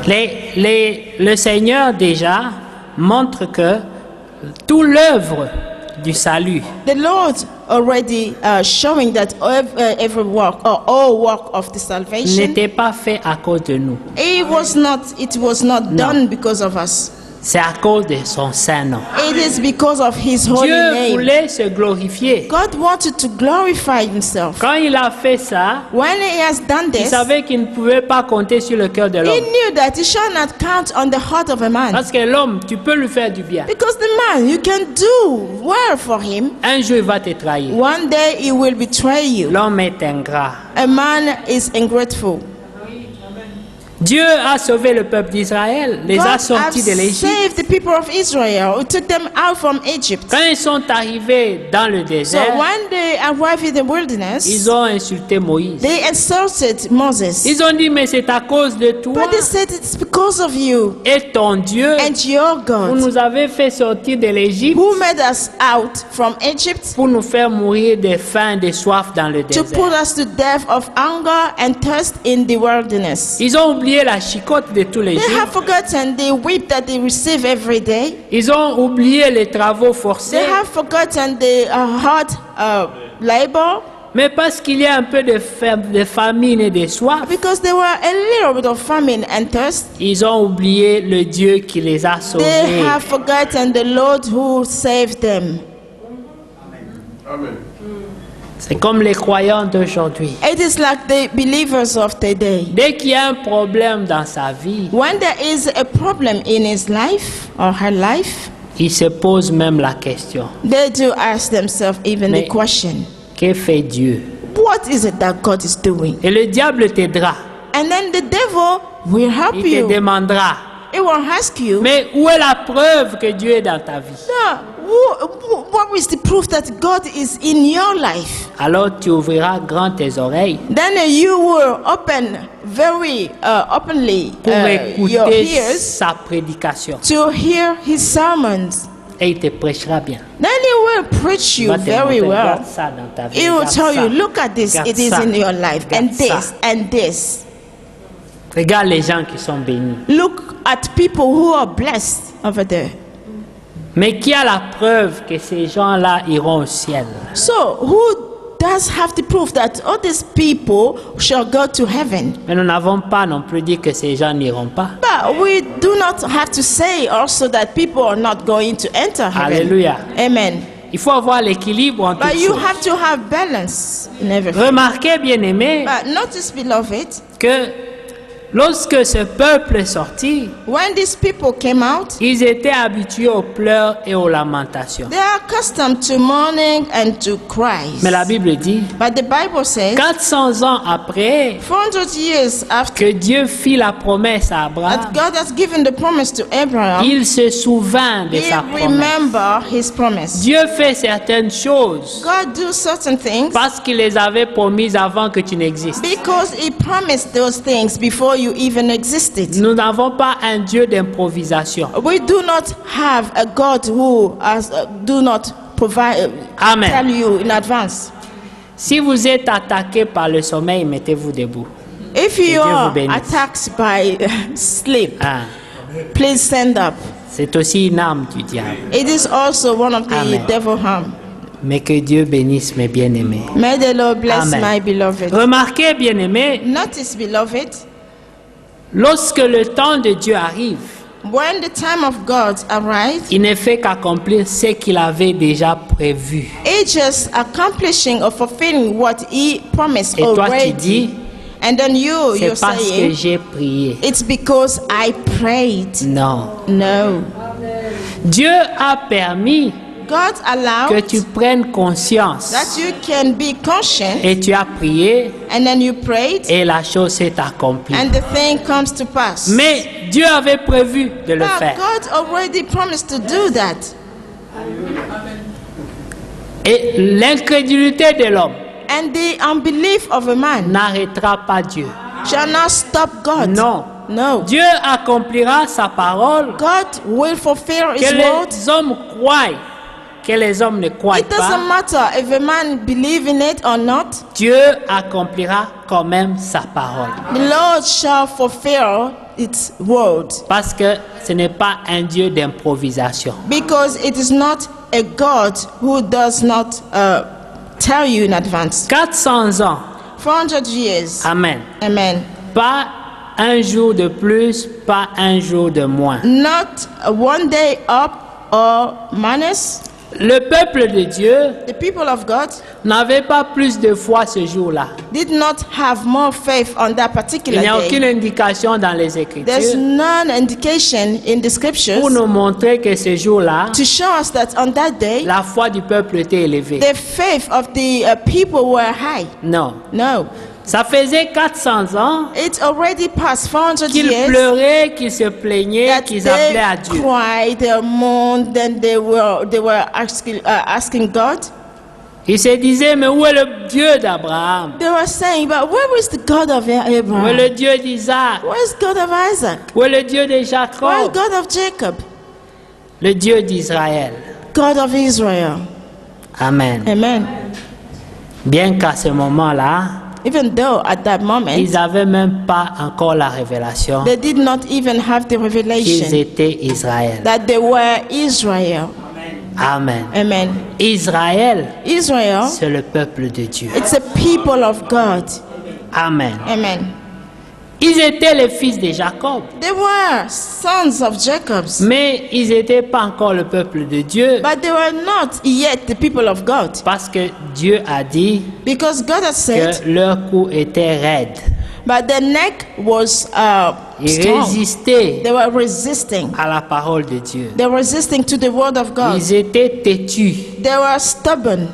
[SPEAKER 4] Le Seigneur déjà montre que toute l'œuvre du salut
[SPEAKER 2] The Lord already showing that every work or all work of the salvation,
[SPEAKER 4] n'était pas fait à cause de nous.
[SPEAKER 2] it was not done because of us.
[SPEAKER 4] C'est à cause de son saint nom.
[SPEAKER 2] It is because of his holy
[SPEAKER 4] Dieu
[SPEAKER 2] name.
[SPEAKER 4] voulait se glorifier.
[SPEAKER 2] God wanted to glorify himself.
[SPEAKER 4] Quand il a fait ça,
[SPEAKER 2] When he has done
[SPEAKER 4] il
[SPEAKER 2] this,
[SPEAKER 4] savait qu'il ne pouvait pas compter sur le cœur de
[SPEAKER 2] he
[SPEAKER 4] l'homme.
[SPEAKER 2] knew that he shall not count on the heart of a man.
[SPEAKER 4] Parce que l'homme, tu peux lui faire du bien.
[SPEAKER 2] Because the man, you can do well for him.
[SPEAKER 4] Un jour, il va te trahir.
[SPEAKER 2] One day he will betray you.
[SPEAKER 4] L'homme est ingrat.
[SPEAKER 2] A man is ungrateful.
[SPEAKER 4] Dieu a sauvé le peuple d'Israël, les a
[SPEAKER 2] God has
[SPEAKER 4] sortis de l'Égypte.
[SPEAKER 2] saved the people of Israel, who took them out from Egypt.
[SPEAKER 4] Quand ils sont arrivés dans le
[SPEAKER 2] So
[SPEAKER 4] désert,
[SPEAKER 2] when they arrived in the wilderness,
[SPEAKER 4] ils ont insulté Moïse.
[SPEAKER 2] they insulted Moses.
[SPEAKER 4] Ils ont dit, mais c'est à cause de toi
[SPEAKER 2] But they said it's because of you
[SPEAKER 4] et ton Dieu
[SPEAKER 2] and your
[SPEAKER 4] vous
[SPEAKER 2] God
[SPEAKER 4] nous avez fait sortir de l'Égypte
[SPEAKER 2] who made us out from Egypt
[SPEAKER 4] pour nous faire mourir de faim, de soif dans le
[SPEAKER 2] to put
[SPEAKER 4] désert.
[SPEAKER 2] us to death of hunger and thirst in the wilderness.
[SPEAKER 4] Ils ont oublié la chicotte de tous les
[SPEAKER 2] They have
[SPEAKER 4] jours.
[SPEAKER 2] forgotten the whip that they receive every day.
[SPEAKER 4] Ils ont oublié les travaux forcés.
[SPEAKER 2] They have forgotten the hard labor
[SPEAKER 4] Mais parce qu'il y a un peu de famine et de soif,
[SPEAKER 2] because there were a little bit of famine and thirst.
[SPEAKER 4] ils ont oublié le Dieu qui les a
[SPEAKER 2] They
[SPEAKER 4] sauvés.
[SPEAKER 2] have forgotten the Lord who saved them.
[SPEAKER 4] C'est comme les croyants d'aujourd'hui.
[SPEAKER 2] It is like the believers of today.
[SPEAKER 4] Dès qu'il y a un problème dans sa vie,
[SPEAKER 2] When there is a problem in his life or her life,
[SPEAKER 4] ils se posent même la question.
[SPEAKER 2] they do ask themselves even
[SPEAKER 4] Mais-
[SPEAKER 2] the question,
[SPEAKER 4] Que fait Dieu?
[SPEAKER 2] what is it that God is doing?
[SPEAKER 4] Et le diable t'aidera.
[SPEAKER 2] And then the devil will help
[SPEAKER 4] Il te
[SPEAKER 2] you.
[SPEAKER 4] demandera.
[SPEAKER 2] It will ask you,
[SPEAKER 4] Mais où est la preuve que Dieu est dans ta vie?
[SPEAKER 2] what is the proof that God is in your life?
[SPEAKER 4] Alors tu ouvriras grand tes oreilles
[SPEAKER 2] Then you will open very openly
[SPEAKER 4] pour
[SPEAKER 2] your
[SPEAKER 4] écouter
[SPEAKER 2] ears
[SPEAKER 4] sa prédication.
[SPEAKER 2] to hear his sermons.
[SPEAKER 4] Et il te prêchera bien.
[SPEAKER 2] Then he will preach
[SPEAKER 4] Il
[SPEAKER 2] you
[SPEAKER 4] va te
[SPEAKER 2] very
[SPEAKER 4] montrer,
[SPEAKER 2] well.
[SPEAKER 4] regarde ça dans ta vie.
[SPEAKER 2] He will
[SPEAKER 4] regarde
[SPEAKER 2] tell
[SPEAKER 4] ça.
[SPEAKER 2] you, look at this,
[SPEAKER 4] Regarde
[SPEAKER 2] it is
[SPEAKER 4] ça.
[SPEAKER 2] in your life, and
[SPEAKER 4] Regarde
[SPEAKER 2] this,
[SPEAKER 4] ça.
[SPEAKER 2] and this.
[SPEAKER 4] Regarde les gens qui sont bénis.
[SPEAKER 2] Look at people who are blessed over there.
[SPEAKER 4] Mais qui a la preuve que ces gens-là iront au ciel?
[SPEAKER 2] So, who does have the proof that all these people shall go to heaven?
[SPEAKER 4] Mais nous n'avons pas non plus dit que ces gens n'iront pas.
[SPEAKER 2] But we do not have to say also that people are not going to enter heaven.
[SPEAKER 4] Alléluia.
[SPEAKER 2] Amen.
[SPEAKER 4] Il faut avoir l'équilibre en
[SPEAKER 2] But
[SPEAKER 4] toutes
[SPEAKER 2] you
[SPEAKER 4] choses.
[SPEAKER 2] have to have balance in everything.
[SPEAKER 4] Remarquez, bien-aimés,
[SPEAKER 2] But notice, beloved,
[SPEAKER 4] que lorsque ce peuple est sorti,
[SPEAKER 2] when these people came out,
[SPEAKER 4] ils étaient habitués aux pleurs et aux lamentations.
[SPEAKER 2] they are accustomed to mourning and to cries.
[SPEAKER 4] Mais la Bible dit,
[SPEAKER 2] But the Bible says,
[SPEAKER 4] 400 ans après
[SPEAKER 2] 400 years after
[SPEAKER 4] que Dieu fit la promesse à Abraham,
[SPEAKER 2] that God has given the promise to Abraham,
[SPEAKER 4] il se souvint de
[SPEAKER 2] he
[SPEAKER 4] sa promesse.
[SPEAKER 2] remember his promise.
[SPEAKER 4] Dieu fait certaines choses
[SPEAKER 2] God do certain things
[SPEAKER 4] parce qu'il les avait promises avant que tu n'existes.
[SPEAKER 2] because he promised those things before you even existed.
[SPEAKER 4] Nous n'avons pas un Dieu d'improvisation.
[SPEAKER 2] We do not have a God who do not provide
[SPEAKER 4] Amen.
[SPEAKER 2] tell you in advance.
[SPEAKER 4] Si vous êtes attaqué par le sommeil, mettez-vous debout.
[SPEAKER 2] If
[SPEAKER 4] Dieu
[SPEAKER 2] you
[SPEAKER 4] vous
[SPEAKER 2] are
[SPEAKER 4] bénisse.
[SPEAKER 2] attacked by sleep,
[SPEAKER 4] Ah,
[SPEAKER 2] please stand up.
[SPEAKER 4] c'est aussi une arme du diable.
[SPEAKER 2] It is also one of the
[SPEAKER 4] Amen.
[SPEAKER 2] devil harm.
[SPEAKER 4] Mais que Dieu bénisse mes bien-aimés.
[SPEAKER 2] May the Lord bless
[SPEAKER 4] Amen.
[SPEAKER 2] my beloved.
[SPEAKER 4] Remarquez, bien-aimés,
[SPEAKER 2] Notice, beloved,
[SPEAKER 4] lorsque le temps de Dieu arrive,
[SPEAKER 2] when the time of God arrives,
[SPEAKER 4] il ne fait qu'accomplir ce qu'il avait déjà prévu.
[SPEAKER 2] it's just accomplishing or fulfilling what he promised
[SPEAKER 4] Et toi, tu
[SPEAKER 2] already.
[SPEAKER 4] dis,
[SPEAKER 2] And then you're
[SPEAKER 4] c'est parce que
[SPEAKER 2] saying,
[SPEAKER 4] j'ai prié.
[SPEAKER 2] it's because I prayed.
[SPEAKER 4] Non.
[SPEAKER 2] No.
[SPEAKER 4] Dieu a permis
[SPEAKER 2] God
[SPEAKER 4] que
[SPEAKER 2] allowed
[SPEAKER 4] tu prennes conscience
[SPEAKER 2] that you can be conscious,
[SPEAKER 4] et tu as prié
[SPEAKER 2] and then you prayed,
[SPEAKER 4] et la chose s'est accomplie.
[SPEAKER 2] and the thing comes to pass.
[SPEAKER 4] Mais Dieu avait prévu de le
[SPEAKER 2] But
[SPEAKER 4] faire.
[SPEAKER 2] God already promised to do that.
[SPEAKER 4] Et l'incrédulité de l'homme
[SPEAKER 2] And the unbelief of a man
[SPEAKER 4] n'arrêtera pas Dieu.
[SPEAKER 2] shall not stop God.
[SPEAKER 4] Non.
[SPEAKER 2] No.
[SPEAKER 4] Dieu accomplira sa parole.
[SPEAKER 2] God will fulfill his
[SPEAKER 4] Que
[SPEAKER 2] word.
[SPEAKER 4] les hommes croient, que les hommes ne croient
[SPEAKER 2] It doesn't
[SPEAKER 4] pas,
[SPEAKER 2] matter if a man believes in it or not.
[SPEAKER 4] Dieu accomplira quand même sa parole.
[SPEAKER 2] The Lord shall fulfill its word.
[SPEAKER 4] Parce que ce n'est pas un Dieu d'improvisation.
[SPEAKER 2] Because it is not a God who does not tell you in advance.
[SPEAKER 4] 400 ans.
[SPEAKER 2] 400 years.
[SPEAKER 4] Amen.
[SPEAKER 2] Amen.
[SPEAKER 4] Pas un jour de plus, pas un jour de moins.
[SPEAKER 2] Not one day up or minus.
[SPEAKER 4] Le peuple de Dieu
[SPEAKER 2] The people of God
[SPEAKER 4] n'avait pas plus de foi ce jour-là.
[SPEAKER 2] did not have more faith on that
[SPEAKER 4] Il
[SPEAKER 2] particular
[SPEAKER 4] n'y a aucune
[SPEAKER 2] day.
[SPEAKER 4] indication dans les
[SPEAKER 2] There's
[SPEAKER 4] Écritures
[SPEAKER 2] none indication in the scriptures
[SPEAKER 4] pour nous montrer que ce jour-là,
[SPEAKER 2] to show us that on that day
[SPEAKER 4] la foi du peuple était élevée.
[SPEAKER 2] the faith of the people were high.
[SPEAKER 4] Non.
[SPEAKER 2] No.
[SPEAKER 4] Ça faisait 400 ans
[SPEAKER 2] It's already past 400
[SPEAKER 4] qu'ils
[SPEAKER 2] years
[SPEAKER 4] pleuraient, qu'ils se plaignaient,
[SPEAKER 2] that
[SPEAKER 4] qu'ils appelaient à
[SPEAKER 2] they
[SPEAKER 4] Dieu.
[SPEAKER 2] cried, they mourned, then they were asking God.
[SPEAKER 4] Ils se disaient, mais où est le Dieu d'Abraham?
[SPEAKER 2] They were saying, but where is the God of
[SPEAKER 4] Où est
[SPEAKER 2] Abraham?
[SPEAKER 4] le Dieu d'Isaac?
[SPEAKER 2] Where is God of Isaac?
[SPEAKER 4] Où est le Dieu de
[SPEAKER 2] Where is
[SPEAKER 4] Jacob?
[SPEAKER 2] God of Jacob?
[SPEAKER 4] Le Dieu d'Israël.
[SPEAKER 2] God of Israel.
[SPEAKER 4] Amen.
[SPEAKER 2] Amen.
[SPEAKER 4] Bien qu'à ce moment-là,
[SPEAKER 2] Even though at that moment
[SPEAKER 4] ils n'avaient même pas encore la révélation
[SPEAKER 2] they did not even have the
[SPEAKER 4] qu'ils
[SPEAKER 2] revelation
[SPEAKER 4] étaient Israël.
[SPEAKER 2] that they were Israel.
[SPEAKER 4] Amen.
[SPEAKER 2] Amen.
[SPEAKER 4] Israël,
[SPEAKER 2] Israel,
[SPEAKER 4] c'est le peuple de Dieu.
[SPEAKER 2] it's a people of God.
[SPEAKER 4] Amen.
[SPEAKER 2] Amen.
[SPEAKER 4] Ils étaient les fils de Jacob,
[SPEAKER 2] They were sons of Jacob,
[SPEAKER 4] mais ils n'étaient pas encore le peuple de Dieu,
[SPEAKER 2] but they were not yet the people of God.
[SPEAKER 4] parce que Dieu a dit
[SPEAKER 2] Because God has said,
[SPEAKER 4] que leur cou était raide.
[SPEAKER 2] but their neck was
[SPEAKER 4] Ils
[SPEAKER 2] strong.
[SPEAKER 4] résistaient
[SPEAKER 2] They were resisting.
[SPEAKER 4] à la parole de Dieu.
[SPEAKER 2] They were resisting to the word of God.
[SPEAKER 4] Ils étaient têtus.
[SPEAKER 2] They were stubborn.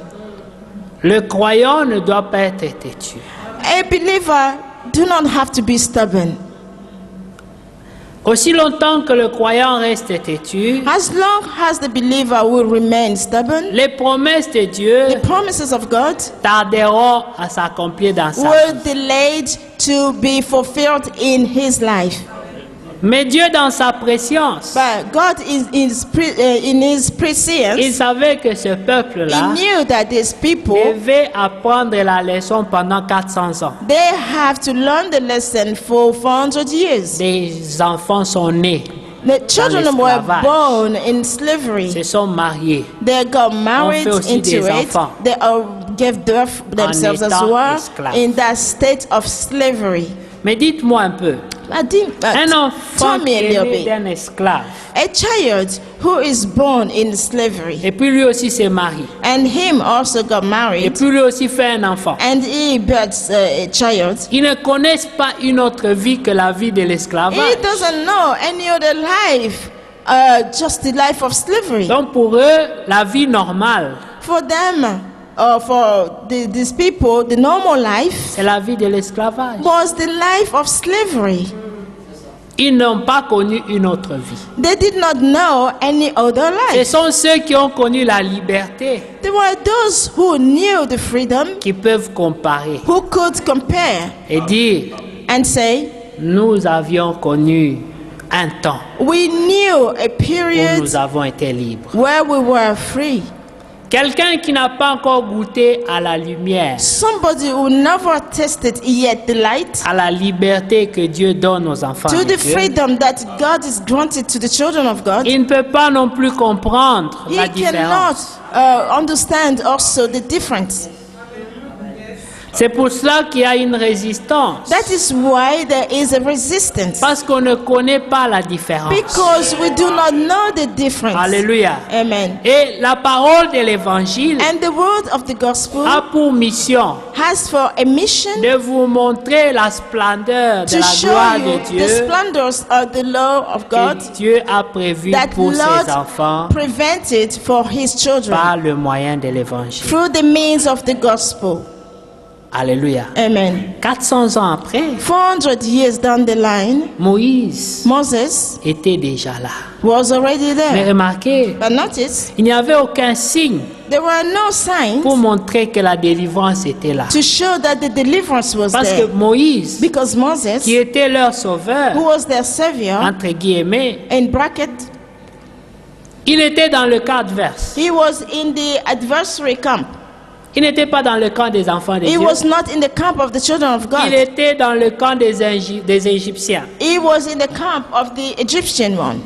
[SPEAKER 4] Le croyant ne doit pas être têtu.
[SPEAKER 2] A believer do not have to be stubborn.
[SPEAKER 4] Aussi longtemps que le croyant reste têtu,
[SPEAKER 2] As long as the believer will remain stubborn,
[SPEAKER 4] les promesses de Dieu
[SPEAKER 2] the promises of God
[SPEAKER 4] tarderont à s'accomplir dans sa
[SPEAKER 2] will
[SPEAKER 4] vie.
[SPEAKER 2] delayed to be fulfilled in his life.
[SPEAKER 4] Mais Dieu, dans sa préscience,
[SPEAKER 2] But God in his
[SPEAKER 4] il
[SPEAKER 2] prescience,
[SPEAKER 4] savait que ce
[SPEAKER 2] he
[SPEAKER 4] peuple-là
[SPEAKER 2] knew that these people,
[SPEAKER 4] devait apprendre la leçon pendant 400 ans.
[SPEAKER 2] they have to learn the lesson for 400 years.
[SPEAKER 4] Des enfants sont nés,
[SPEAKER 2] The children were
[SPEAKER 4] l'esclavage.
[SPEAKER 2] born in slavery.
[SPEAKER 4] se sont mariés.
[SPEAKER 2] They got married
[SPEAKER 4] On fait aussi
[SPEAKER 2] into
[SPEAKER 4] des
[SPEAKER 2] it.
[SPEAKER 4] enfants.
[SPEAKER 2] They gave birth themselves as
[SPEAKER 4] étant
[SPEAKER 2] well
[SPEAKER 4] esclaves.
[SPEAKER 2] in that state of slavery.
[SPEAKER 4] Mais dites-moi un peu, un enfant
[SPEAKER 2] tell
[SPEAKER 4] qui
[SPEAKER 2] me a
[SPEAKER 4] est
[SPEAKER 2] little
[SPEAKER 4] né
[SPEAKER 2] bit.
[SPEAKER 4] d'un esclave,
[SPEAKER 2] A child who is born in slavery,
[SPEAKER 4] et puis lui aussi s'est marié,
[SPEAKER 2] and him also got
[SPEAKER 4] et
[SPEAKER 2] married,
[SPEAKER 4] puis lui aussi fait un enfant.
[SPEAKER 2] and he births a child.
[SPEAKER 4] Ils ne connaissent pas une autre vie que la vie de l'esclavage.
[SPEAKER 2] He doesn't know any other life, just the life of slavery.
[SPEAKER 4] Donc pour eux, la vie normale,
[SPEAKER 2] For them, for these people, the normal life
[SPEAKER 4] c'est la vie de l'esclavage.
[SPEAKER 2] was the life of slavery.
[SPEAKER 4] Ils n'ont pas connu une autre vie.
[SPEAKER 2] They did not know any other
[SPEAKER 4] Ce
[SPEAKER 2] life.
[SPEAKER 4] sont ceux qui ont connu la liberté
[SPEAKER 2] They were those who knew the freedom,
[SPEAKER 4] qui peuvent comparer
[SPEAKER 2] who could compare
[SPEAKER 4] et dire,
[SPEAKER 2] and say,
[SPEAKER 4] nous avions connu un temps
[SPEAKER 2] we knew a
[SPEAKER 4] où
[SPEAKER 2] period
[SPEAKER 4] nous avons été libres.
[SPEAKER 2] where we were free.
[SPEAKER 4] Quelqu'un qui n'a pas encore goûté à la lumière,
[SPEAKER 2] Somebody who never tasted yet the light,
[SPEAKER 4] à la liberté que Dieu donne aux enfants
[SPEAKER 2] to
[SPEAKER 4] de
[SPEAKER 2] the
[SPEAKER 4] Dieu,
[SPEAKER 2] freedom that God is granted to the children of God,
[SPEAKER 4] il ne peut pas non plus comprendre la
[SPEAKER 2] he
[SPEAKER 4] différence.
[SPEAKER 2] cannot understand also the difference.
[SPEAKER 4] C'est pour cela qu'il y a une résistance.
[SPEAKER 2] That is why there is a resistance.
[SPEAKER 4] Parce qu'on ne connaît pas la différence.
[SPEAKER 2] Because we do not know the difference.
[SPEAKER 4] Alléluia.
[SPEAKER 2] Amen.
[SPEAKER 4] Et la parole de l'évangile
[SPEAKER 2] And the word of the gospel
[SPEAKER 4] a pour mission
[SPEAKER 2] has for a mission
[SPEAKER 4] de vous montrer la splendeur de
[SPEAKER 2] to
[SPEAKER 4] la
[SPEAKER 2] show
[SPEAKER 4] gloire
[SPEAKER 2] you
[SPEAKER 4] de
[SPEAKER 2] the
[SPEAKER 4] Dieu
[SPEAKER 2] splendors of the law of God
[SPEAKER 4] que Dieu a prévu
[SPEAKER 2] that
[SPEAKER 4] pour ses
[SPEAKER 2] Lord
[SPEAKER 4] enfants
[SPEAKER 2] prevented for his children
[SPEAKER 4] par le moyen de l'évangile.
[SPEAKER 2] through the means of the gospel.
[SPEAKER 4] Alléluia.
[SPEAKER 2] Amen.
[SPEAKER 4] 400 ans après,
[SPEAKER 2] 400 years down the line,
[SPEAKER 4] Moïse
[SPEAKER 2] Moses
[SPEAKER 4] était déjà là.
[SPEAKER 2] was already
[SPEAKER 4] Mais
[SPEAKER 2] there.
[SPEAKER 4] remarquez,
[SPEAKER 2] But notice,
[SPEAKER 4] il n'y avait aucun signe
[SPEAKER 2] there were no signs
[SPEAKER 4] pour montrer que la délivrance était là.
[SPEAKER 2] to show that the deliverance was
[SPEAKER 4] Parce que
[SPEAKER 2] there.
[SPEAKER 4] Moïse,
[SPEAKER 2] Because Moses,
[SPEAKER 4] qui était leur sauveur,
[SPEAKER 2] who was their savior,
[SPEAKER 4] entre guillemets,
[SPEAKER 2] in bracket,
[SPEAKER 4] il était dans le camp adverse.
[SPEAKER 2] he was in the adversary camp.
[SPEAKER 4] Il n'était pas dans le camp des enfants de
[SPEAKER 2] He
[SPEAKER 4] Dieu.
[SPEAKER 2] was not in the camp of the children of
[SPEAKER 4] Il
[SPEAKER 2] God.
[SPEAKER 4] était dans le camp des Égyptiens.
[SPEAKER 2] He was in the camp of the Egyptian one.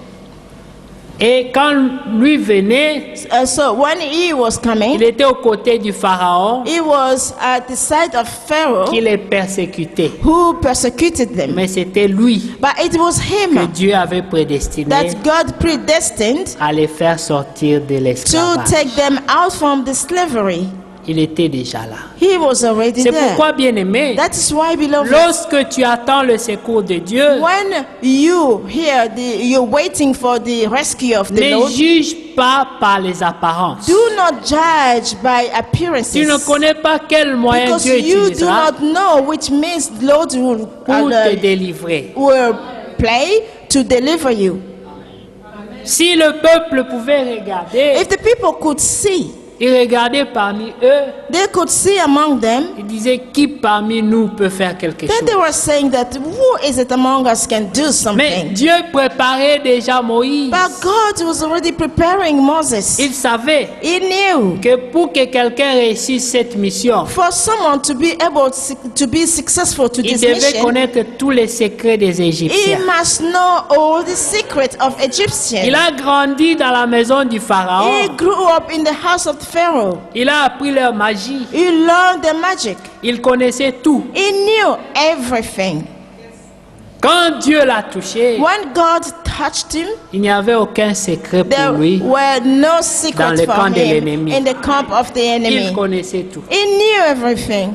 [SPEAKER 4] Et quand lui venait,
[SPEAKER 2] So when he was
[SPEAKER 4] il
[SPEAKER 2] coming,
[SPEAKER 4] était aux côtés du Pharaon
[SPEAKER 2] he was at the side of Pharaoh
[SPEAKER 4] qui les persécutait.
[SPEAKER 2] who persecuted them.
[SPEAKER 4] Mais c'était lui
[SPEAKER 2] But it was
[SPEAKER 4] que
[SPEAKER 2] him
[SPEAKER 4] Dieu avait prédestiné
[SPEAKER 2] that God predestined
[SPEAKER 4] à les faire sortir de
[SPEAKER 2] to
[SPEAKER 4] l'esclavage.
[SPEAKER 2] take them out from the slavery.
[SPEAKER 4] Il était déjà là.
[SPEAKER 2] He was already
[SPEAKER 4] C'est
[SPEAKER 2] there.
[SPEAKER 4] pourquoi, bien-aimé,
[SPEAKER 2] That is why, beloved,
[SPEAKER 4] lorsque tu attends le secours de Dieu,
[SPEAKER 2] when you hear you're waiting for the rescue of the
[SPEAKER 4] ne
[SPEAKER 2] Lord,
[SPEAKER 4] juge pas par les apparences.
[SPEAKER 2] do not judge by appearances.
[SPEAKER 4] Tu ne connais pas quel moyen
[SPEAKER 2] Because
[SPEAKER 4] Dieu
[SPEAKER 2] you do
[SPEAKER 4] utilisera
[SPEAKER 2] not know which means the Lord
[SPEAKER 4] pour te délivrer.
[SPEAKER 2] will play to deliver you.
[SPEAKER 4] Si le peuple pouvait regarder,
[SPEAKER 2] If the people could see,
[SPEAKER 4] ils regardaient parmi eux,
[SPEAKER 2] they could see among them,
[SPEAKER 4] ils disaient qui parmi nous peut faire quelque
[SPEAKER 2] then they
[SPEAKER 4] chose.
[SPEAKER 2] were saying that who is it among us can do
[SPEAKER 4] Mais
[SPEAKER 2] something?
[SPEAKER 4] Dieu préparait déjà Moïse.
[SPEAKER 2] But God was already preparing Moses.
[SPEAKER 4] Il savait
[SPEAKER 2] He knew
[SPEAKER 4] que pour que quelqu'un réussisse cette mission,
[SPEAKER 2] for someone to be able to be successful to
[SPEAKER 4] il
[SPEAKER 2] this
[SPEAKER 4] devait
[SPEAKER 2] mission,
[SPEAKER 4] connaître tous les secrets des
[SPEAKER 2] he
[SPEAKER 4] Égyptiens.
[SPEAKER 2] must know all the secrets of Egyptians.
[SPEAKER 4] Il a grandi dans la maison du
[SPEAKER 2] He
[SPEAKER 4] Pharaon.
[SPEAKER 2] grew up in the house of Pharaoh.
[SPEAKER 4] Il a appris leur magie.
[SPEAKER 2] He learned the magic.
[SPEAKER 4] Il connaissait tout.
[SPEAKER 2] He knew everything.
[SPEAKER 4] Quand Dieu l'a touché,
[SPEAKER 2] When God touched him,
[SPEAKER 4] il n'y avait aucun secret
[SPEAKER 2] there
[SPEAKER 4] pour lui.
[SPEAKER 2] were no
[SPEAKER 4] Dans
[SPEAKER 2] secrets
[SPEAKER 4] le
[SPEAKER 2] for
[SPEAKER 4] camp de
[SPEAKER 2] him
[SPEAKER 4] l'ennemi.
[SPEAKER 2] in the camp of the
[SPEAKER 4] Il
[SPEAKER 2] enemy.
[SPEAKER 4] connaissait tout.
[SPEAKER 2] He knew everything.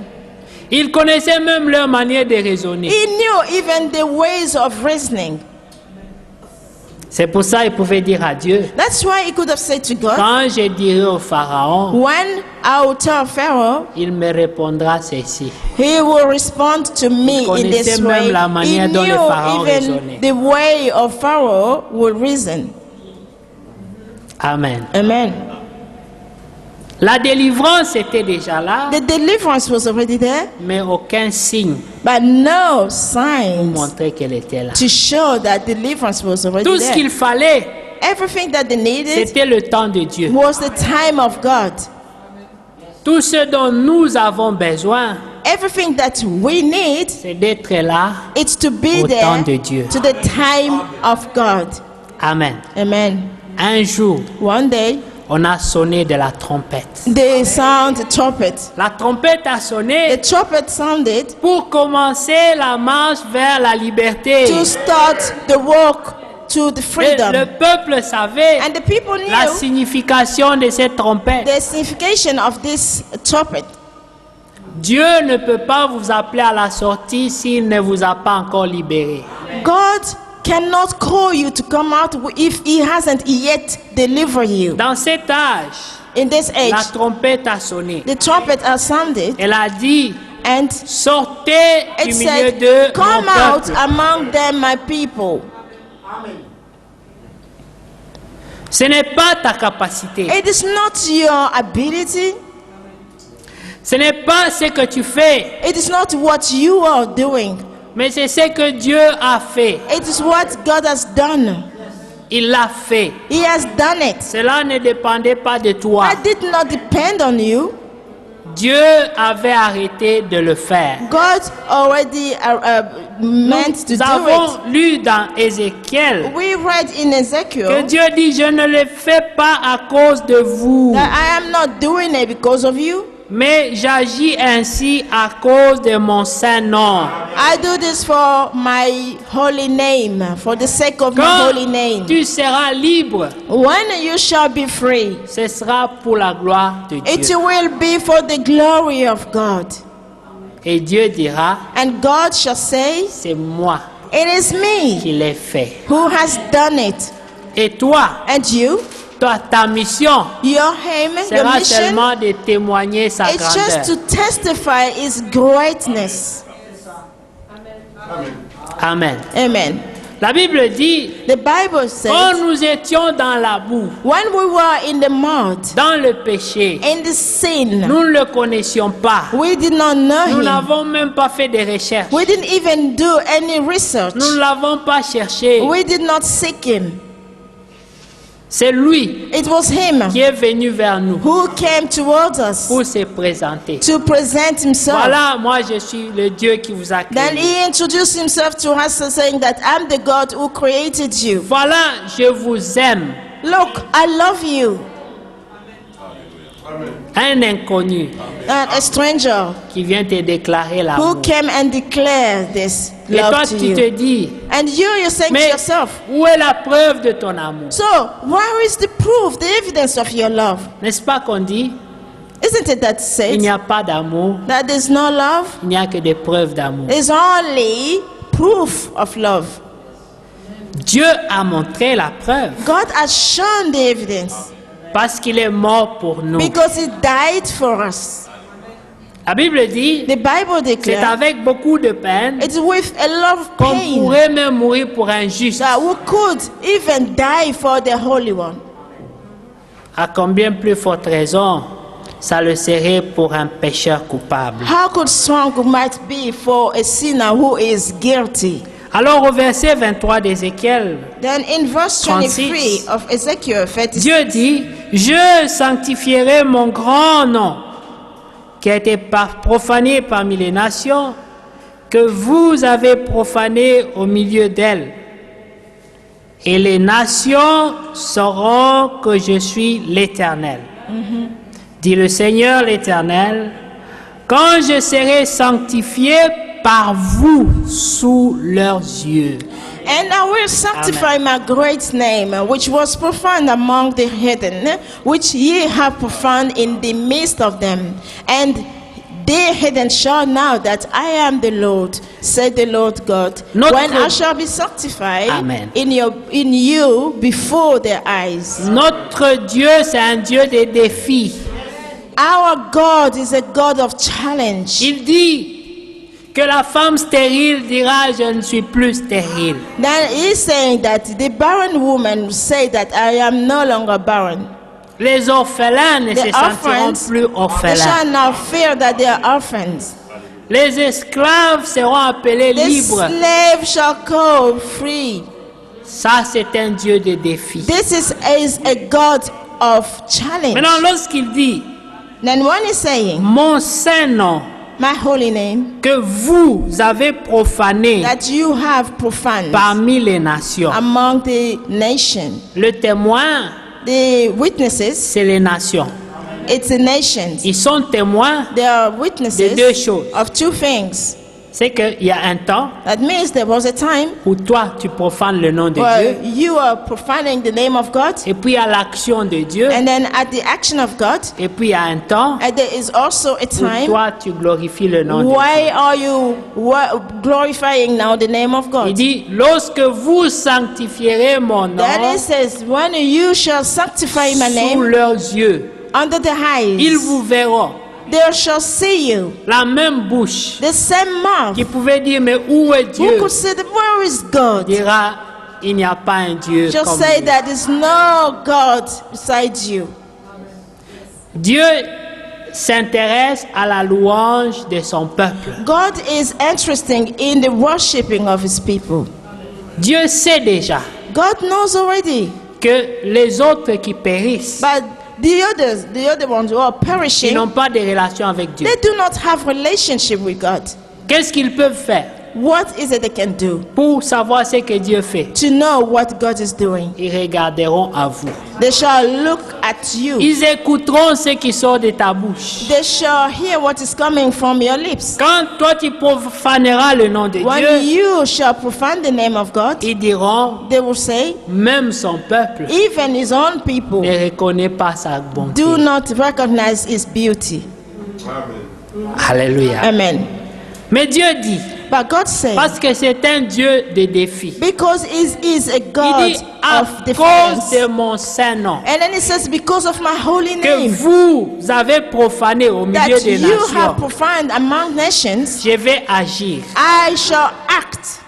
[SPEAKER 4] Il connaissait même leur manière de raisonner.
[SPEAKER 2] He knew even the ways of reasoning.
[SPEAKER 4] C'est pour ça qu'il pouvait dire à Dieu,
[SPEAKER 2] That's why he could have said to God,
[SPEAKER 4] quand je dirai au Pharaon,
[SPEAKER 2] when I will tell Pharaoh,
[SPEAKER 4] il me répondra ceci.
[SPEAKER 2] he will respond to me in
[SPEAKER 4] connaissait
[SPEAKER 2] this
[SPEAKER 4] même
[SPEAKER 2] way.
[SPEAKER 4] la
[SPEAKER 2] He
[SPEAKER 4] manière dont le
[SPEAKER 2] knew
[SPEAKER 4] Pharaon
[SPEAKER 2] even
[SPEAKER 4] raisonnait.
[SPEAKER 2] the way of Pharaoh would reason.
[SPEAKER 4] Amen.
[SPEAKER 2] Amen.
[SPEAKER 4] La délivrance était déjà là,
[SPEAKER 2] The deliverance was already there,
[SPEAKER 4] mais aucun signe
[SPEAKER 2] but no signs
[SPEAKER 4] montrait qu'elle était là.
[SPEAKER 2] to show that deliverance was already
[SPEAKER 4] Tout ce
[SPEAKER 2] there.
[SPEAKER 4] qu'il fallait,
[SPEAKER 2] Everything that they needed
[SPEAKER 4] c'était le temps de Dieu.
[SPEAKER 2] was the time of God.
[SPEAKER 4] Tout ce dont nous avons besoin,
[SPEAKER 2] Everything that we need,
[SPEAKER 4] c'est d'être là.
[SPEAKER 2] it's to be
[SPEAKER 4] Au temps de
[SPEAKER 2] there
[SPEAKER 4] Dieu.
[SPEAKER 2] to the time of God.
[SPEAKER 4] Amen.
[SPEAKER 2] Amen.
[SPEAKER 4] Un jour,
[SPEAKER 2] One day,
[SPEAKER 4] on a sonné de la trompette.
[SPEAKER 2] they sound the trumpet.
[SPEAKER 4] La trompette a
[SPEAKER 2] The
[SPEAKER 4] sonné
[SPEAKER 2] trumpet sounded
[SPEAKER 4] pour commencer la marche vers la liberté.
[SPEAKER 2] to start the walk to the
[SPEAKER 4] Et
[SPEAKER 2] freedom.
[SPEAKER 4] le peuple savait
[SPEAKER 2] And the people
[SPEAKER 4] la
[SPEAKER 2] knew
[SPEAKER 4] signification de cette trompette.
[SPEAKER 2] the signification of this trumpet.
[SPEAKER 4] Dieu ne peut pas vous appeler à la sortie s'il ne vous a pas encore libéré.
[SPEAKER 2] God cannot call you to come out if He hasn't yet delivered you.
[SPEAKER 4] Dans cet âge,
[SPEAKER 2] In this age,
[SPEAKER 4] la trompette a sonné.
[SPEAKER 2] the trumpet has sounded,
[SPEAKER 4] Elle a dit,
[SPEAKER 2] and
[SPEAKER 4] sortez du
[SPEAKER 2] it
[SPEAKER 4] milieu
[SPEAKER 2] said,
[SPEAKER 4] de
[SPEAKER 2] "Come
[SPEAKER 4] mon
[SPEAKER 2] out
[SPEAKER 4] peuple.
[SPEAKER 2] among them, my people."
[SPEAKER 4] Ce n'est pas ta capacité.
[SPEAKER 2] It is not your ability.
[SPEAKER 4] Ce n'est pas ce que tu fais,
[SPEAKER 2] It is not what you are doing.
[SPEAKER 4] mais c'est ce que Dieu a fait.
[SPEAKER 2] It is what God has done.
[SPEAKER 4] Il l'a fait.
[SPEAKER 2] He has done it.
[SPEAKER 4] Cela ne dépendait pas de toi.
[SPEAKER 2] That did not depend on you.
[SPEAKER 4] Dieu avait arrêté de le faire.
[SPEAKER 2] God already meant to
[SPEAKER 4] Nous
[SPEAKER 2] do
[SPEAKER 4] avons lu dans Ézéchiel
[SPEAKER 2] it. We read in
[SPEAKER 4] que
[SPEAKER 2] Ezekiel
[SPEAKER 4] Dieu dit, je ne le fais pas à cause de vous,
[SPEAKER 2] that I am not doing it because of you.
[SPEAKER 4] mais j'agis ainsi à cause de mon saint nom.
[SPEAKER 2] I do this for my holy name, for the sake of my
[SPEAKER 4] Quand
[SPEAKER 2] holy name.
[SPEAKER 4] tu seras libre,
[SPEAKER 2] When you shall be free,
[SPEAKER 4] ce sera pour la gloire de
[SPEAKER 2] it
[SPEAKER 4] Dieu.
[SPEAKER 2] will be for the glory of God.
[SPEAKER 4] Et Dieu dira,
[SPEAKER 2] And God shall say,
[SPEAKER 4] c'est moi
[SPEAKER 2] "It is me
[SPEAKER 4] qui l'ai fait.
[SPEAKER 2] who has done it."
[SPEAKER 4] Et toi,
[SPEAKER 2] And you,
[SPEAKER 4] ta mission
[SPEAKER 2] your aim, your
[SPEAKER 4] sera
[SPEAKER 2] mission,
[SPEAKER 4] seulement de témoigner sa
[SPEAKER 2] it's just
[SPEAKER 4] grandeur.
[SPEAKER 2] to testify His greatness.
[SPEAKER 4] Amen.
[SPEAKER 2] Amen.
[SPEAKER 4] La Bible dit,
[SPEAKER 2] The Bible
[SPEAKER 4] quand
[SPEAKER 2] says,
[SPEAKER 4] nous étions dans la boue,
[SPEAKER 2] when we were in the mud,
[SPEAKER 4] dans le péché,
[SPEAKER 2] in the sin,
[SPEAKER 4] nous ne le connaissions pas.
[SPEAKER 2] we did not know
[SPEAKER 4] Nous
[SPEAKER 2] Him.
[SPEAKER 4] n'avons même pas fait de recherche.
[SPEAKER 2] We didn't even do any research.
[SPEAKER 4] Nous ne l'avons pas cherché.
[SPEAKER 2] We did not seek Him.
[SPEAKER 4] C'est lui
[SPEAKER 2] It was Him
[SPEAKER 4] qui est venu vers nous
[SPEAKER 2] who came towards us
[SPEAKER 4] pour se présenter.
[SPEAKER 2] to present Himself.
[SPEAKER 4] Voilà, moi je suis le Dieu qui vous a
[SPEAKER 2] Then
[SPEAKER 4] créé.
[SPEAKER 2] He introduced Himself to us, saying that I'm the God who created you.
[SPEAKER 4] Voilà, je vous aime.
[SPEAKER 2] Look, I love you.
[SPEAKER 4] Un inconnu
[SPEAKER 2] And a stranger
[SPEAKER 4] qui vient te déclarer
[SPEAKER 2] who
[SPEAKER 4] l'amour.
[SPEAKER 2] came and declared this
[SPEAKER 4] Et toi,
[SPEAKER 2] love to
[SPEAKER 4] tu te
[SPEAKER 2] you.
[SPEAKER 4] dis,
[SPEAKER 2] And you're saying to
[SPEAKER 4] mais
[SPEAKER 2] yourself,
[SPEAKER 4] où est la preuve de ton amour?
[SPEAKER 2] so where is the proof, the evidence of your love?
[SPEAKER 4] N'est-ce pas qu'on dit,
[SPEAKER 2] Isn't it that
[SPEAKER 4] il
[SPEAKER 2] said
[SPEAKER 4] n'y a pas d'amour,
[SPEAKER 2] that there's no love?
[SPEAKER 4] il n'y a que des preuves d'amour.
[SPEAKER 2] There's only proof of love.
[SPEAKER 4] Dieu a montré la preuve
[SPEAKER 2] God has shown the evidence
[SPEAKER 4] parce qu'il est mort pour nous.
[SPEAKER 2] because He died for us.
[SPEAKER 4] La Bible dit,
[SPEAKER 2] The Bible
[SPEAKER 4] c'est
[SPEAKER 2] declares
[SPEAKER 4] avec beaucoup de peine
[SPEAKER 2] it's with a lot of
[SPEAKER 4] qu'on
[SPEAKER 2] pain
[SPEAKER 4] pourrait même mourir pour un juste.
[SPEAKER 2] that we could even die for the Holy One.
[SPEAKER 4] À combien plus forte raison ça le serait pour un pécheur coupable.
[SPEAKER 2] How could strong might be for a sinner who is guilty?
[SPEAKER 4] Alors au verset 23 d'Ézéchiel,
[SPEAKER 2] Then in verse 23 of Ezekiel 36,
[SPEAKER 4] Dieu dit, je sanctifierai mon grand nom qui a été profané parmi les nations, que vous avez profané au milieu d'elles. Et les nations sauront que je suis l'Éternel. Dit le Seigneur l'Éternel, quand je serai sanctifié par vous sous leurs yeux.
[SPEAKER 2] And I will sanctify my great name, which was profaned among the heathen, which ye have profaned in the midst of them. And the heathen shall know that I am the Lord, said the Lord God, when I shall be sanctified
[SPEAKER 4] Amen.
[SPEAKER 2] in you before their eyes.
[SPEAKER 4] Notre Dieu, c'est un Dieu de défis.
[SPEAKER 2] Our God is a God of challenge.
[SPEAKER 4] Il dit que la femme stérile dira, je ne suis plus stérile.
[SPEAKER 2] Then he's saying that the barren woman will say that I am no longer barren.
[SPEAKER 4] Les orphelins ne se
[SPEAKER 2] The
[SPEAKER 4] sentiront
[SPEAKER 2] orphans,
[SPEAKER 4] plus
[SPEAKER 2] they
[SPEAKER 4] orphelins.
[SPEAKER 2] shall not fear that they are orphans.
[SPEAKER 4] Les esclaves seront appelés
[SPEAKER 2] The
[SPEAKER 4] libres.
[SPEAKER 2] slave shall go free.
[SPEAKER 4] Ça, c'est un Dieu de défis.
[SPEAKER 2] This is a God of challenge.
[SPEAKER 4] Maintenant, lorsqu'il dit,
[SPEAKER 2] Then when he's saying,
[SPEAKER 4] mon saint nom,
[SPEAKER 2] my holy name,
[SPEAKER 4] que vous avez profané
[SPEAKER 2] that you have profaned
[SPEAKER 4] parmi les nations.
[SPEAKER 2] among the nation,
[SPEAKER 4] Le témoin,
[SPEAKER 2] the witnesses,
[SPEAKER 4] c'est les nations.
[SPEAKER 2] it's the nations.
[SPEAKER 4] Ils sont témoins.
[SPEAKER 2] They are
[SPEAKER 4] De deux
[SPEAKER 2] witnesses
[SPEAKER 4] choses.
[SPEAKER 2] of two things.
[SPEAKER 4] C'est qu'il y a un temps
[SPEAKER 2] That means there was a time
[SPEAKER 4] où toi, tu profanes le nom de
[SPEAKER 2] where
[SPEAKER 4] Dieu.
[SPEAKER 2] you are profaning the name of God,
[SPEAKER 4] Et puis, il y a l'action de Dieu.
[SPEAKER 2] and then at the action of God,
[SPEAKER 4] Et puis, il y a un temps
[SPEAKER 2] and there is also a
[SPEAKER 4] où
[SPEAKER 2] time.
[SPEAKER 4] toi, tu glorifies le nom de
[SPEAKER 2] Why
[SPEAKER 4] Dieu.
[SPEAKER 2] are you glorifying now the name of
[SPEAKER 4] Il
[SPEAKER 2] God?
[SPEAKER 4] dit, lorsque vous sanctifierez mon nom
[SPEAKER 2] Then it says, when you shall sanctify my
[SPEAKER 4] sous
[SPEAKER 2] name
[SPEAKER 4] leurs yeux,
[SPEAKER 2] under the
[SPEAKER 4] ils
[SPEAKER 2] eyes,
[SPEAKER 4] vous verront.
[SPEAKER 2] they shall see you.
[SPEAKER 4] La même bouche
[SPEAKER 2] The same mouth
[SPEAKER 4] qui pouvait dire, mais où est
[SPEAKER 2] who
[SPEAKER 4] Dieu?
[SPEAKER 2] could say, where is God?
[SPEAKER 4] Dira, il n'y a pas un Dieu
[SPEAKER 2] Shall
[SPEAKER 4] comme
[SPEAKER 2] say
[SPEAKER 4] lui.
[SPEAKER 2] that there's no God besides you.
[SPEAKER 4] Dieu s'intéresse à la louange de son peuple.
[SPEAKER 2] God is interested in the worshipping of his people.
[SPEAKER 4] Dieu sait déjà
[SPEAKER 2] God knows already,
[SPEAKER 4] que les autres qui périssent,
[SPEAKER 2] but the other ones who are
[SPEAKER 4] ils
[SPEAKER 2] perishing,
[SPEAKER 4] n'ont pas de relation avec Dieu.
[SPEAKER 2] they do not have relationship with God.
[SPEAKER 4] Qu'est-ce qu'ils peuvent faire
[SPEAKER 2] What is it they can do
[SPEAKER 4] pour savoir ce que Dieu fait?
[SPEAKER 2] to know what God is doing?
[SPEAKER 4] Ils regarderont à vous.
[SPEAKER 2] They shall look at you.
[SPEAKER 4] Ils écouteront ce qui sort de ta bouche.
[SPEAKER 2] They shall hear what is coming from your lips.
[SPEAKER 4] Quand toi tu profaneras le nom de
[SPEAKER 2] When
[SPEAKER 4] Dieu,
[SPEAKER 2] you shall profane the name of God,
[SPEAKER 4] ils diront,
[SPEAKER 2] they will say,
[SPEAKER 4] même son peuple
[SPEAKER 2] even his own people
[SPEAKER 4] ne reconnaît pas sa bonté.
[SPEAKER 2] do not recognize his beauty.
[SPEAKER 4] Alléluia.
[SPEAKER 2] Amen.
[SPEAKER 4] Mais Dieu dit,
[SPEAKER 2] But God said,
[SPEAKER 4] parce que c'est un Dieu de défi,
[SPEAKER 2] because he is a
[SPEAKER 4] il
[SPEAKER 2] God
[SPEAKER 4] dit, à
[SPEAKER 2] of
[SPEAKER 4] cause
[SPEAKER 2] defense.
[SPEAKER 4] de mon saint nom,
[SPEAKER 2] And then he says, because of my holy
[SPEAKER 4] que
[SPEAKER 2] name,
[SPEAKER 4] vous avez profané au milieu
[SPEAKER 2] that
[SPEAKER 4] des
[SPEAKER 2] you have
[SPEAKER 4] nations,
[SPEAKER 2] profaned among nations,
[SPEAKER 4] je vais agir.
[SPEAKER 2] I shall act.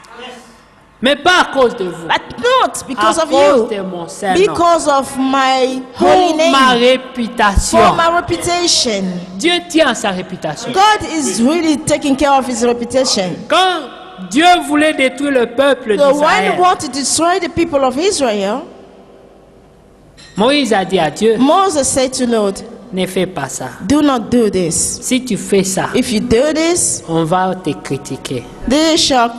[SPEAKER 4] Mais pas à cause de vous,
[SPEAKER 2] But not because
[SPEAKER 4] à
[SPEAKER 2] of
[SPEAKER 4] cause de
[SPEAKER 2] you,
[SPEAKER 4] mon saint nom,
[SPEAKER 2] because of my holy
[SPEAKER 4] pour ma
[SPEAKER 2] name,
[SPEAKER 4] réputation.
[SPEAKER 2] for my reputation.
[SPEAKER 4] Dieu tient à sa réputation.
[SPEAKER 2] God is really taking care of his reputation.
[SPEAKER 4] Quand Dieu voulait détruire le peuple
[SPEAKER 2] So when he
[SPEAKER 4] d'Israël,
[SPEAKER 2] wanted to destroy the people of Israel,
[SPEAKER 4] Moïse a dit à Dieu,
[SPEAKER 2] Moses said to Lord,
[SPEAKER 4] ne fais pas ça.
[SPEAKER 2] do not do this.
[SPEAKER 4] Si tu fais ça,
[SPEAKER 2] If you do this,
[SPEAKER 4] on va te critiquer.
[SPEAKER 2] they shall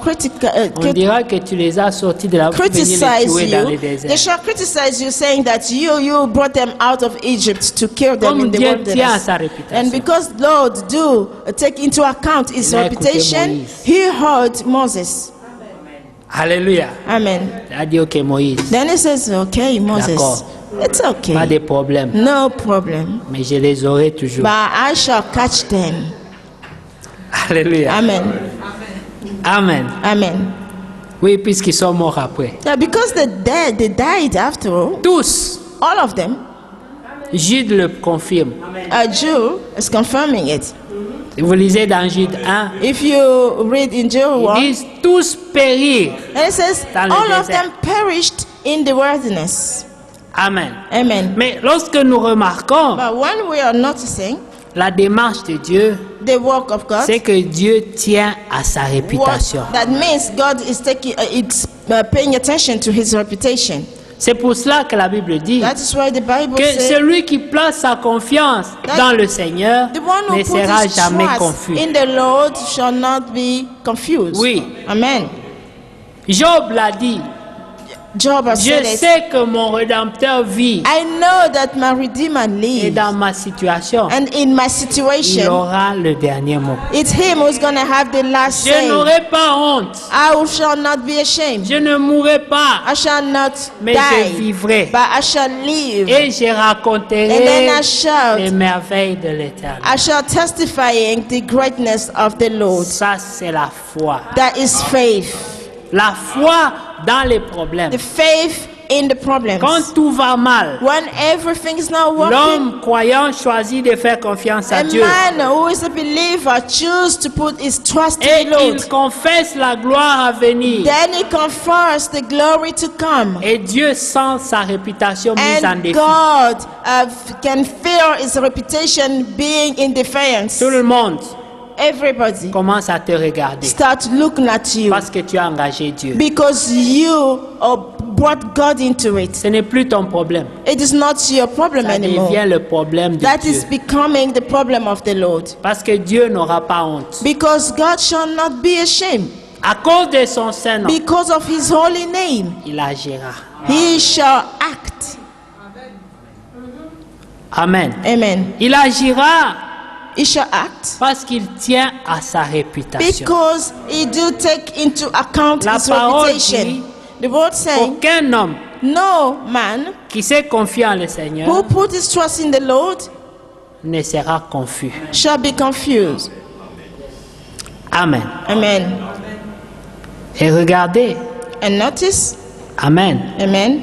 [SPEAKER 4] On dira que tu les as sortis de la pour venir les
[SPEAKER 2] criticize
[SPEAKER 4] tuer dans le
[SPEAKER 2] you. They
[SPEAKER 4] désert.
[SPEAKER 2] shall criticize you, saying that you brought them out of Egypt to kill them
[SPEAKER 4] Comme
[SPEAKER 2] in the
[SPEAKER 4] Dieu tient à
[SPEAKER 2] wilderness.
[SPEAKER 4] sa
[SPEAKER 2] And
[SPEAKER 4] réputation,
[SPEAKER 2] because Lord do take into account his
[SPEAKER 4] Il a écouté
[SPEAKER 2] reputation,
[SPEAKER 4] Moïse.
[SPEAKER 2] he heard Moses.
[SPEAKER 4] Alléluia.
[SPEAKER 2] Amen.
[SPEAKER 4] Il a dit, ok Moïse,
[SPEAKER 2] Then he says, okay, Moses,
[SPEAKER 4] D'accord.
[SPEAKER 2] it's
[SPEAKER 4] pas
[SPEAKER 2] okay.
[SPEAKER 4] de problème,
[SPEAKER 2] No problem.
[SPEAKER 4] mais je les aurai toujours.
[SPEAKER 2] But I shall catch them.
[SPEAKER 4] Alléluia.
[SPEAKER 2] Amen.
[SPEAKER 4] Amen.
[SPEAKER 2] Amen.
[SPEAKER 4] Oui, puisqu'ils sont morts après.
[SPEAKER 2] Yeah, because they died after all.
[SPEAKER 4] Tous,
[SPEAKER 2] All of them.
[SPEAKER 4] Jude le confirme.
[SPEAKER 2] A Jew is confirming it.
[SPEAKER 4] Vous lisez dans Jude 1,
[SPEAKER 2] If you read in Job 1,
[SPEAKER 4] ils disent tous périr.
[SPEAKER 2] and it says,
[SPEAKER 4] Dans le
[SPEAKER 2] all of
[SPEAKER 4] désert.
[SPEAKER 2] them perished in the wilderness.
[SPEAKER 4] Amen.
[SPEAKER 2] Amen.
[SPEAKER 4] Mais lorsque nous remarquons
[SPEAKER 2] But when we are noticing
[SPEAKER 4] la démarche de Dieu,
[SPEAKER 2] the work of God,
[SPEAKER 4] c'est que Dieu tient à sa réputation.
[SPEAKER 2] that means God is paying attention to his reputation.
[SPEAKER 4] C'est pour cela que la Bible dit
[SPEAKER 2] That is why the Bible
[SPEAKER 4] que
[SPEAKER 2] says,
[SPEAKER 4] celui qui place sa confiance dans le Seigneur
[SPEAKER 2] the one who
[SPEAKER 4] ne
[SPEAKER 2] puts
[SPEAKER 4] sera
[SPEAKER 2] his
[SPEAKER 4] jamais
[SPEAKER 2] trust
[SPEAKER 4] confus.
[SPEAKER 2] in the Lord shall not be confused.
[SPEAKER 4] Oui.
[SPEAKER 2] Amen.
[SPEAKER 4] Job l'a dit,
[SPEAKER 2] Job has
[SPEAKER 4] Je
[SPEAKER 2] said it.
[SPEAKER 4] sais que mon Rédempteur vit.
[SPEAKER 2] I know that my Redeemer
[SPEAKER 4] Et
[SPEAKER 2] lives.
[SPEAKER 4] dans ma situation,
[SPEAKER 2] And in my
[SPEAKER 4] il
[SPEAKER 2] situation,
[SPEAKER 4] aura le dernier mot.
[SPEAKER 2] it's him who's going to have the last
[SPEAKER 4] Je
[SPEAKER 2] say.
[SPEAKER 4] n'aurai pas honte.
[SPEAKER 2] I shall not be ashamed.
[SPEAKER 4] Je ne mourrai pas.
[SPEAKER 2] I shall not
[SPEAKER 4] Mais je
[SPEAKER 2] die,
[SPEAKER 4] vivrai.
[SPEAKER 2] but I shall live.
[SPEAKER 4] Et je
[SPEAKER 2] And then
[SPEAKER 4] raconterai
[SPEAKER 2] I shout.
[SPEAKER 4] les merveilles de l'Éternel.
[SPEAKER 2] I shall testifying the greatness of the Lord.
[SPEAKER 4] Ça, c'est la foi.
[SPEAKER 2] That is faith.
[SPEAKER 4] La foi dans les problèmes.
[SPEAKER 2] The faith in the problems.
[SPEAKER 4] Quand tout va mal,
[SPEAKER 2] When everything is not working,
[SPEAKER 4] l'homme croyant choisit de faire confiance à
[SPEAKER 2] a
[SPEAKER 4] Dieu.
[SPEAKER 2] man who is a believer chooses to put his trust
[SPEAKER 4] Et
[SPEAKER 2] in the Lord.
[SPEAKER 4] il confesse la gloire à venir.
[SPEAKER 2] Then he confers the glory to come.
[SPEAKER 4] Et Dieu sent sa réputation mise en
[SPEAKER 2] And
[SPEAKER 4] défi.
[SPEAKER 2] God can feel his reputation being in defiance.
[SPEAKER 4] Tout le monde
[SPEAKER 2] Everybody
[SPEAKER 4] commence à te regarder
[SPEAKER 2] start looking at you
[SPEAKER 4] parce que tu as engagé Dieu.
[SPEAKER 2] because you brought God into it.
[SPEAKER 4] Ce n'est plus ton problème.
[SPEAKER 2] It is not your problem
[SPEAKER 4] Ça
[SPEAKER 2] anymore.
[SPEAKER 4] devient le problème de
[SPEAKER 2] That
[SPEAKER 4] Dieu.
[SPEAKER 2] is becoming the problem of the Lord.
[SPEAKER 4] Parce que Dieu n'aura pas honte.
[SPEAKER 2] Because God shall not be ashamed.
[SPEAKER 4] À cause de son Saint-Nom,
[SPEAKER 2] Because of his holy name,
[SPEAKER 4] il agira.
[SPEAKER 2] he shall act.
[SPEAKER 4] Amen.
[SPEAKER 2] Amen.
[SPEAKER 4] Il agira
[SPEAKER 2] He shall act
[SPEAKER 4] parce qu'il tient à sa réputation.
[SPEAKER 2] because he do take into account
[SPEAKER 4] La
[SPEAKER 2] his
[SPEAKER 4] parole
[SPEAKER 2] reputation.
[SPEAKER 4] dit,
[SPEAKER 2] The word saying,
[SPEAKER 4] aucun homme
[SPEAKER 2] no man
[SPEAKER 4] qui s'est confié en le Seigneur
[SPEAKER 2] who put his trust in the Lord
[SPEAKER 4] ne sera confus.
[SPEAKER 2] shall be confused.
[SPEAKER 4] Amen.
[SPEAKER 2] Amen.
[SPEAKER 4] Et regardez,
[SPEAKER 2] And notice,
[SPEAKER 4] Amen,
[SPEAKER 2] amen,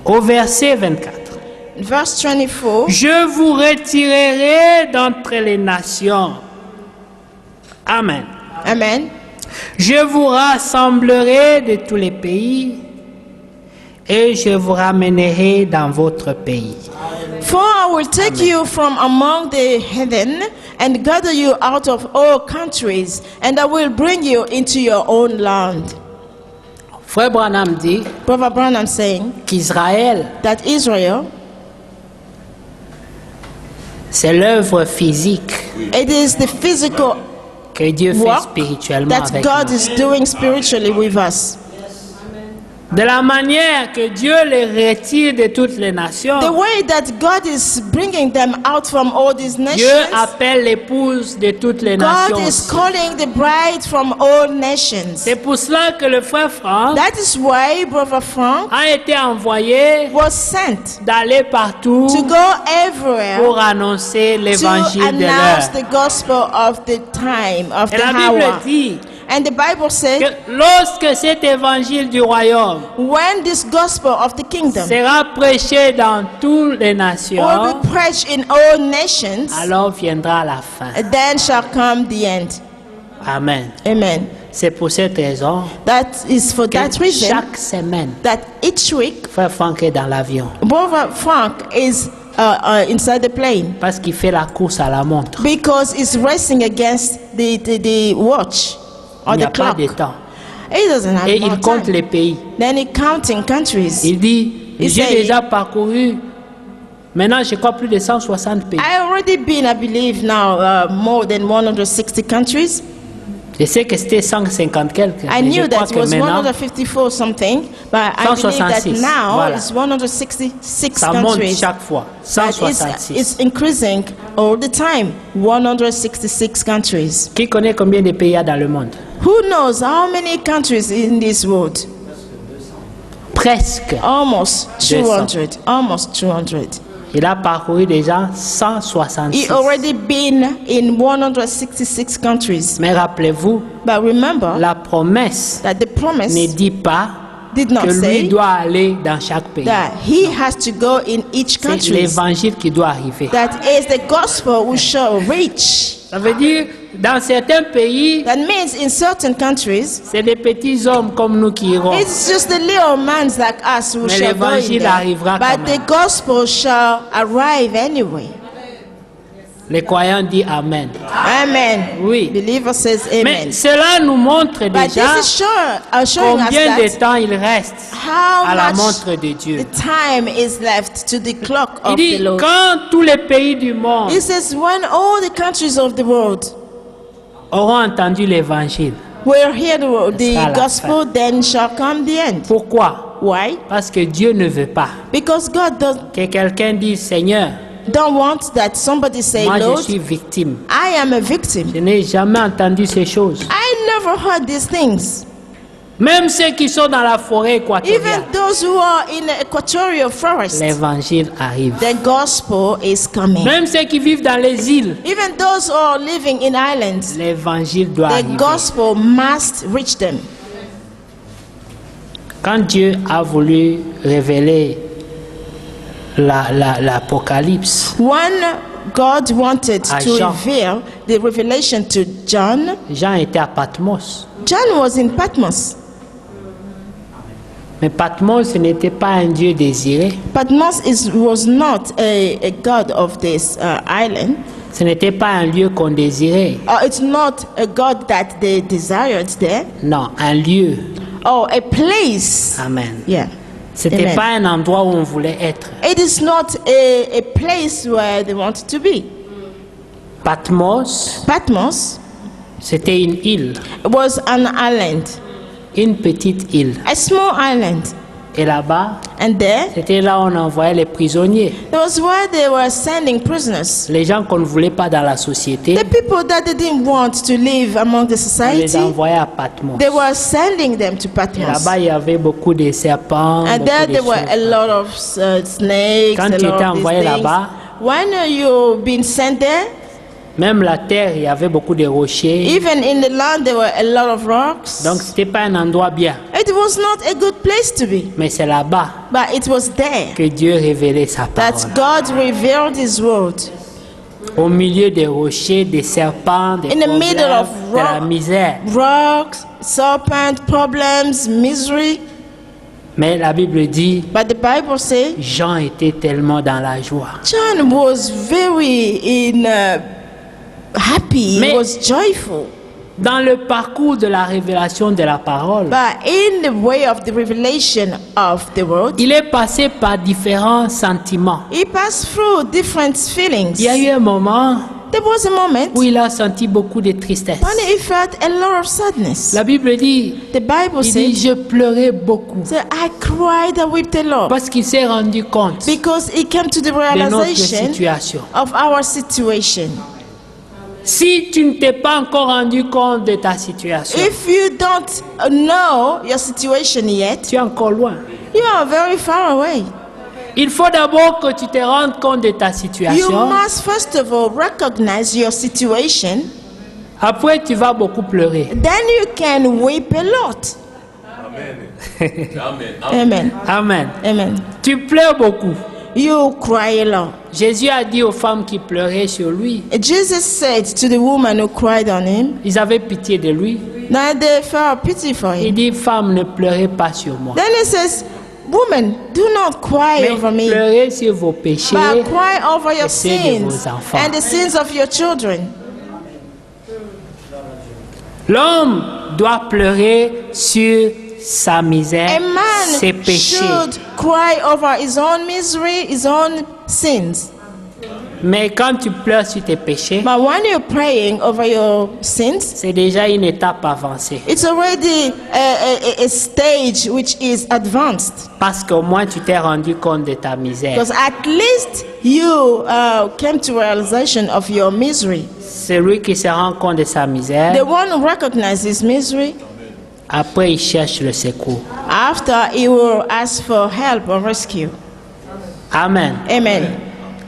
[SPEAKER 4] au verset 24.
[SPEAKER 2] verse 24,
[SPEAKER 4] Je vous retirerai d'entre les nations. Amen.
[SPEAKER 2] amen.
[SPEAKER 4] Je vous rassemblerai de tous les pays et je vous ramènerai dans votre pays.
[SPEAKER 2] For I will take you from among the heathen and gather you out of all countries, and I will bring you into your own land.
[SPEAKER 4] Frère Branham dit
[SPEAKER 2] Brother Branham saying
[SPEAKER 4] qu'Israël,
[SPEAKER 2] that Israel,
[SPEAKER 4] c'est l'œuvre physique
[SPEAKER 2] it is the physical
[SPEAKER 4] que Dieu fait
[SPEAKER 2] work
[SPEAKER 4] spirituellement
[SPEAKER 2] that
[SPEAKER 4] avec
[SPEAKER 2] God
[SPEAKER 4] nous.
[SPEAKER 2] is doing spiritually with us.
[SPEAKER 4] De la manière que Dieu les retire de toutes les nations,
[SPEAKER 2] The way that God is bringing them out from all these
[SPEAKER 4] Dieu
[SPEAKER 2] nations,
[SPEAKER 4] appelle l'épouse de toutes les
[SPEAKER 2] God
[SPEAKER 4] nations.
[SPEAKER 2] is
[SPEAKER 4] aussi.
[SPEAKER 2] calling the bride from all nations.
[SPEAKER 4] C'est pour cela que le frère Franck
[SPEAKER 2] That is why Brother Frank
[SPEAKER 4] a été envoyé
[SPEAKER 2] was sent
[SPEAKER 4] d'aller partout
[SPEAKER 2] to go everywhere
[SPEAKER 4] pour annoncer
[SPEAKER 2] to
[SPEAKER 4] l'évangile de
[SPEAKER 2] announce
[SPEAKER 4] l'heure.
[SPEAKER 2] the gospel of the time, of
[SPEAKER 4] Et
[SPEAKER 2] the
[SPEAKER 4] la Bible
[SPEAKER 2] hour.
[SPEAKER 4] dit
[SPEAKER 2] And the Bible
[SPEAKER 4] que
[SPEAKER 2] says,
[SPEAKER 4] lorsque cet évangile du royaume
[SPEAKER 2] when this gospel of the kingdom
[SPEAKER 4] sera prêché dans toutes les nations,
[SPEAKER 2] will be preached in all nations,
[SPEAKER 4] alors viendra la fin.
[SPEAKER 2] then shall come the end.
[SPEAKER 4] Amen.
[SPEAKER 2] Amen.
[SPEAKER 4] C'est pour cette raison
[SPEAKER 2] That is for
[SPEAKER 4] que
[SPEAKER 2] that reason
[SPEAKER 4] chaque semaine,
[SPEAKER 2] that each week,
[SPEAKER 4] frère Franck est dans l'avion
[SPEAKER 2] Brother Frank is inside the plane
[SPEAKER 4] parce qu'il fait la course à la montre.
[SPEAKER 2] because he's racing against the watch or
[SPEAKER 4] Il n'y
[SPEAKER 2] the
[SPEAKER 4] a pas
[SPEAKER 2] clock.
[SPEAKER 4] de temps.
[SPEAKER 2] He doesn't have
[SPEAKER 4] Et
[SPEAKER 2] more
[SPEAKER 4] il compte
[SPEAKER 2] time.
[SPEAKER 4] les pays.
[SPEAKER 2] Then he counting countries.
[SPEAKER 4] Il dit,
[SPEAKER 2] Il
[SPEAKER 4] j'ai
[SPEAKER 2] say-
[SPEAKER 4] déjà parcouru, maintenant je crois plus de 160 pays.
[SPEAKER 2] I already been, I believe now, more than 160 countries.
[SPEAKER 4] Je sais que c'était 150 quelques.
[SPEAKER 2] I
[SPEAKER 4] mais je
[SPEAKER 2] knew
[SPEAKER 4] crois
[SPEAKER 2] that it
[SPEAKER 4] que
[SPEAKER 2] was
[SPEAKER 4] maintenant,
[SPEAKER 2] 154 something, but I believe that
[SPEAKER 4] 166,
[SPEAKER 2] now
[SPEAKER 4] voilà.
[SPEAKER 2] it's 166
[SPEAKER 4] ça monte
[SPEAKER 2] countries.
[SPEAKER 4] chaque fois.
[SPEAKER 2] But
[SPEAKER 4] 166.
[SPEAKER 2] it's increasing all the time. 166 countries.
[SPEAKER 4] Qui connaît combien de pays il y a dans le monde?
[SPEAKER 2] Who knows how many countries in this world?
[SPEAKER 4] Presque.
[SPEAKER 2] Almost
[SPEAKER 4] 200.
[SPEAKER 2] 200. Almost 200.
[SPEAKER 4] Il a parcouru déjà
[SPEAKER 2] He
[SPEAKER 4] 166.
[SPEAKER 2] already been in 166 countries.
[SPEAKER 4] Mais rappelez-vous,
[SPEAKER 2] But remember
[SPEAKER 4] la promesse
[SPEAKER 2] that the promise
[SPEAKER 4] ne dit pas
[SPEAKER 2] did
[SPEAKER 4] que
[SPEAKER 2] not
[SPEAKER 4] lui
[SPEAKER 2] say
[SPEAKER 4] doit aller dans chaque pays.
[SPEAKER 2] that he has to go in each
[SPEAKER 4] C'est
[SPEAKER 2] country.
[SPEAKER 4] l'évangile qui doit arriver.
[SPEAKER 2] That is the gospel we shall reach.
[SPEAKER 4] Ça veut dire, dans certains pays,
[SPEAKER 2] That means in certain countries,
[SPEAKER 4] c'est des petits hommes comme nous qui iront.
[SPEAKER 2] it's just the little mans like us who
[SPEAKER 4] Mais
[SPEAKER 2] shall go in
[SPEAKER 4] l'évangile
[SPEAKER 2] there.
[SPEAKER 4] arrivera quand
[SPEAKER 2] But
[SPEAKER 4] même.
[SPEAKER 2] the gospel shall arrive anyway.
[SPEAKER 4] Les croyants disent Amen.
[SPEAKER 2] Amen.
[SPEAKER 4] Oui.
[SPEAKER 2] Believer says amen.
[SPEAKER 4] Mais cela nous montre
[SPEAKER 2] But this
[SPEAKER 4] déjà
[SPEAKER 2] is showing us
[SPEAKER 4] combien de
[SPEAKER 2] that
[SPEAKER 4] temps il reste
[SPEAKER 2] how
[SPEAKER 4] à la
[SPEAKER 2] much
[SPEAKER 4] montre de Dieu.
[SPEAKER 2] the time is left to the clock
[SPEAKER 4] Il
[SPEAKER 2] of
[SPEAKER 4] dit,
[SPEAKER 2] the Lord.
[SPEAKER 4] quand tous les pays du monde
[SPEAKER 2] He says, when all the countries of the world
[SPEAKER 4] auront entendu l'évangile.
[SPEAKER 2] will hear the
[SPEAKER 4] sera la
[SPEAKER 2] gospel, then shall come the end.
[SPEAKER 4] Pourquoi?
[SPEAKER 2] Why?
[SPEAKER 4] Parce que Dieu ne veut pas
[SPEAKER 2] Because God
[SPEAKER 4] que quelqu'un dise, Seigneur,
[SPEAKER 2] don't want that somebody say,
[SPEAKER 4] moi je
[SPEAKER 2] Lord,
[SPEAKER 4] suis victime.
[SPEAKER 2] I am a victim.
[SPEAKER 4] Je n'ai jamais entendu ces choses.
[SPEAKER 2] I never heard these things.
[SPEAKER 4] Même ceux qui sont dans la forêt équatoriale,
[SPEAKER 2] Even those who are in the equatorial forest,
[SPEAKER 4] l'évangile arrive.
[SPEAKER 2] the gospel is coming.
[SPEAKER 4] Même ceux qui vivent dans les îles,
[SPEAKER 2] Even those who are living in islands,
[SPEAKER 4] l'évangile doit
[SPEAKER 2] the
[SPEAKER 4] arriver.
[SPEAKER 2] gospel must reach them.
[SPEAKER 4] Quand Dieu a voulu révéler l'Apocalypse,
[SPEAKER 2] When God wanted
[SPEAKER 4] À
[SPEAKER 2] to
[SPEAKER 4] Jean.
[SPEAKER 2] reveal the revelation to John,
[SPEAKER 4] Jean était à Patmos.
[SPEAKER 2] John was in Patmos.
[SPEAKER 4] Mais Patmos, ce n'était pas un Dieu désiré.
[SPEAKER 2] Patmos was not a god of this island.
[SPEAKER 4] Ce n'était pas un lieu qu'on désirait.
[SPEAKER 2] It's not a god that they desired there.
[SPEAKER 4] Non, un lieu.
[SPEAKER 2] Oh, a place.
[SPEAKER 4] Amen.
[SPEAKER 2] Yeah.
[SPEAKER 4] C'était
[SPEAKER 2] Amen.
[SPEAKER 4] pas un endroit où on voulait être.
[SPEAKER 2] It is not a place where they wanted to be.
[SPEAKER 4] Patmos,
[SPEAKER 2] Patmos
[SPEAKER 4] c'était une île,
[SPEAKER 2] was an island,
[SPEAKER 4] une petite île.
[SPEAKER 2] a small island.
[SPEAKER 4] Et là-bas,
[SPEAKER 2] And there,
[SPEAKER 4] c'était là où on envoyait les prisonniers.
[SPEAKER 2] that was where they were sending prisoners.
[SPEAKER 4] Les gens qu'on ne voulait pas dans la société,
[SPEAKER 2] The people that they didn't want to live among the
[SPEAKER 4] on les
[SPEAKER 2] society,
[SPEAKER 4] envoyait à Patmos.
[SPEAKER 2] they were sending them to
[SPEAKER 4] Et
[SPEAKER 2] Patmos.
[SPEAKER 4] là-bas, il y avait beaucoup de serpents.
[SPEAKER 2] And
[SPEAKER 4] beaucoup
[SPEAKER 2] there
[SPEAKER 4] de
[SPEAKER 2] there were a
[SPEAKER 4] choses.
[SPEAKER 2] lot of snakes,
[SPEAKER 4] Quand
[SPEAKER 2] a
[SPEAKER 4] tu
[SPEAKER 2] lot
[SPEAKER 4] étais
[SPEAKER 2] of these
[SPEAKER 4] envoyé
[SPEAKER 2] things.
[SPEAKER 4] là-bas,
[SPEAKER 2] When you've been sent there,
[SPEAKER 4] même la terre, il y avait beaucoup de rochers.
[SPEAKER 2] even in the land there were a lot of rocks.
[SPEAKER 4] Donc, c'était pas un endroit bien.
[SPEAKER 2] It was not a good place to be,
[SPEAKER 4] Mais c'est là-bas
[SPEAKER 2] but it was there
[SPEAKER 4] que Dieu révélait sa
[SPEAKER 2] that
[SPEAKER 4] parole.
[SPEAKER 2] God revealed His word.
[SPEAKER 4] Au milieu des rochers, des serpents, des
[SPEAKER 2] In the middle
[SPEAKER 4] proverbes,
[SPEAKER 2] of
[SPEAKER 4] de la
[SPEAKER 2] rock.
[SPEAKER 4] misère.
[SPEAKER 2] Rocks, serpent, problems, misery.
[SPEAKER 4] Mais la Bible dit,
[SPEAKER 2] But the Bible says
[SPEAKER 4] Jean était tellement dans la joie.
[SPEAKER 2] John was very happy.
[SPEAKER 4] Mais-
[SPEAKER 2] He was joyful.
[SPEAKER 4] Dans le parcours de la révélation de la parole,
[SPEAKER 2] But in the way of the revelation of the word,
[SPEAKER 4] il est passé par différents sentiments.
[SPEAKER 2] he passed through different feelings.
[SPEAKER 4] Il y a eu un moment
[SPEAKER 2] There was a moment
[SPEAKER 4] où il a senti beaucoup de tristesse.
[SPEAKER 2] when he felt a lot of sadness.
[SPEAKER 4] La Bible dit,
[SPEAKER 2] The Bible
[SPEAKER 4] il dit,
[SPEAKER 2] says,
[SPEAKER 4] je pleurais beaucoup
[SPEAKER 2] I cried with the Lord
[SPEAKER 4] parce qu'il s'est rendu compte
[SPEAKER 2] because he came to the
[SPEAKER 4] de notre
[SPEAKER 2] realization
[SPEAKER 4] situation.
[SPEAKER 2] of our situation.
[SPEAKER 4] Si tu ne t'es pas encore rendu compte de ta situation,
[SPEAKER 2] If you don't know your situation yet,
[SPEAKER 4] tu es encore loin.
[SPEAKER 2] you are very far away.
[SPEAKER 4] Il faut d'abord que tu te rendes compte de ta
[SPEAKER 2] You
[SPEAKER 4] situation.
[SPEAKER 2] must first of all recognize your situation.
[SPEAKER 4] Après, tu vas beaucoup pleurer.
[SPEAKER 2] Then you can weep a lot. Amen.
[SPEAKER 4] Amen.
[SPEAKER 2] Amen.
[SPEAKER 4] Tu pleures beaucoup.
[SPEAKER 2] You cry a lot.
[SPEAKER 4] Jésus a dit aux femmes qui pleuraient sur lui,
[SPEAKER 2] Jesus said to the woman who cried on him,
[SPEAKER 4] ils avaient pitié de lui.
[SPEAKER 2] that they felt pity for
[SPEAKER 4] Il
[SPEAKER 2] him.
[SPEAKER 4] dit, femme, ne pleurez pas sur moi.
[SPEAKER 2] Then he says, woman, do not cry
[SPEAKER 4] Mais
[SPEAKER 2] over me,
[SPEAKER 4] pleurez sur vos péchés.
[SPEAKER 2] but cry over your
[SPEAKER 4] et ceux de
[SPEAKER 2] sins
[SPEAKER 4] vos enfants.
[SPEAKER 2] and the sins of your children.
[SPEAKER 4] L'homme doit pleurer sur sa misère,
[SPEAKER 2] A
[SPEAKER 4] ses
[SPEAKER 2] man
[SPEAKER 4] péchés.
[SPEAKER 2] should cry over his own misery, his own sins.
[SPEAKER 4] Mais quand tu pleures sur tes péchés,
[SPEAKER 2] But when you're praying over your sins,
[SPEAKER 4] c'est déjà une étape avancée.
[SPEAKER 2] it's already a stage which is advanced.
[SPEAKER 4] Parce qu'au moins tu t'es rendu compte de ta misère.
[SPEAKER 2] Because at least you came to realization of your misery.
[SPEAKER 4] Celui qui se rend compte de sa
[SPEAKER 2] The
[SPEAKER 4] misère,
[SPEAKER 2] one who recognizes misery,
[SPEAKER 4] après il cherche le secours.
[SPEAKER 2] after he will ask for help or rescue.
[SPEAKER 4] Amen.
[SPEAKER 2] Amen.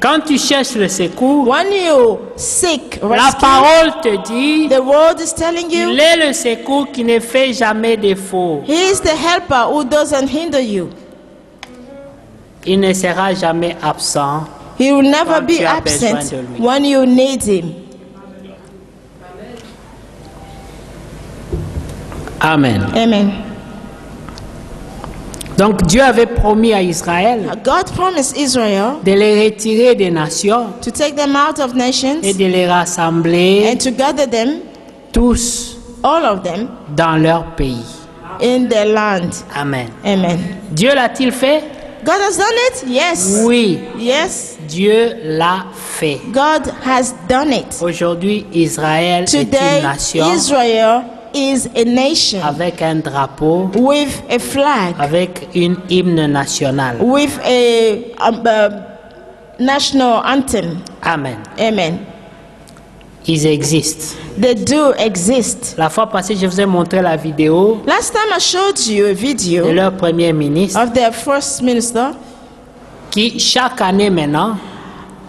[SPEAKER 4] Quand tu cherches le secours,
[SPEAKER 2] When you seek
[SPEAKER 4] la
[SPEAKER 2] rescue,
[SPEAKER 4] parole te dit,
[SPEAKER 2] the word is telling
[SPEAKER 4] il
[SPEAKER 2] you,
[SPEAKER 4] est le secours qui ne fait jamais défaut.
[SPEAKER 2] he is the helper who doesn't hinder you.
[SPEAKER 4] Il ne sera jamais absent.
[SPEAKER 2] He will never
[SPEAKER 4] Quand
[SPEAKER 2] be
[SPEAKER 4] tu as besoin
[SPEAKER 2] absent
[SPEAKER 4] de lui.
[SPEAKER 2] when you need him.
[SPEAKER 4] Amen.
[SPEAKER 2] Amen.
[SPEAKER 4] Donc Dieu avait promis à Israël
[SPEAKER 2] God promised Israel
[SPEAKER 4] de les retirer des nations
[SPEAKER 2] to take them out of nations
[SPEAKER 4] et de les rassembler
[SPEAKER 2] and to gather them,
[SPEAKER 4] tous
[SPEAKER 2] all of them,
[SPEAKER 4] dans leur pays.
[SPEAKER 2] in their land.
[SPEAKER 4] Amen.
[SPEAKER 2] Amen.
[SPEAKER 4] Dieu l'a-t-il fait?
[SPEAKER 2] God has done it? Yes.
[SPEAKER 4] Oui,
[SPEAKER 2] Yes.
[SPEAKER 4] Dieu l'a fait.
[SPEAKER 2] God has done it.
[SPEAKER 4] Aujourd'hui, Israël est
[SPEAKER 2] Today,
[SPEAKER 4] une nation
[SPEAKER 2] Israel is a nation
[SPEAKER 4] avec un drapeau,
[SPEAKER 2] with a flag,
[SPEAKER 4] avec une hymne nationale.
[SPEAKER 2] with a national anthem.
[SPEAKER 4] Amen.
[SPEAKER 2] Amen.
[SPEAKER 4] Ils existent.
[SPEAKER 2] They do exist.
[SPEAKER 4] La fois passée, je vous ai montré la vidéo
[SPEAKER 2] Last time I showed you a
[SPEAKER 4] de
[SPEAKER 2] video
[SPEAKER 4] leur premier ministre
[SPEAKER 2] of their first minister.
[SPEAKER 4] qui, chaque année maintenant,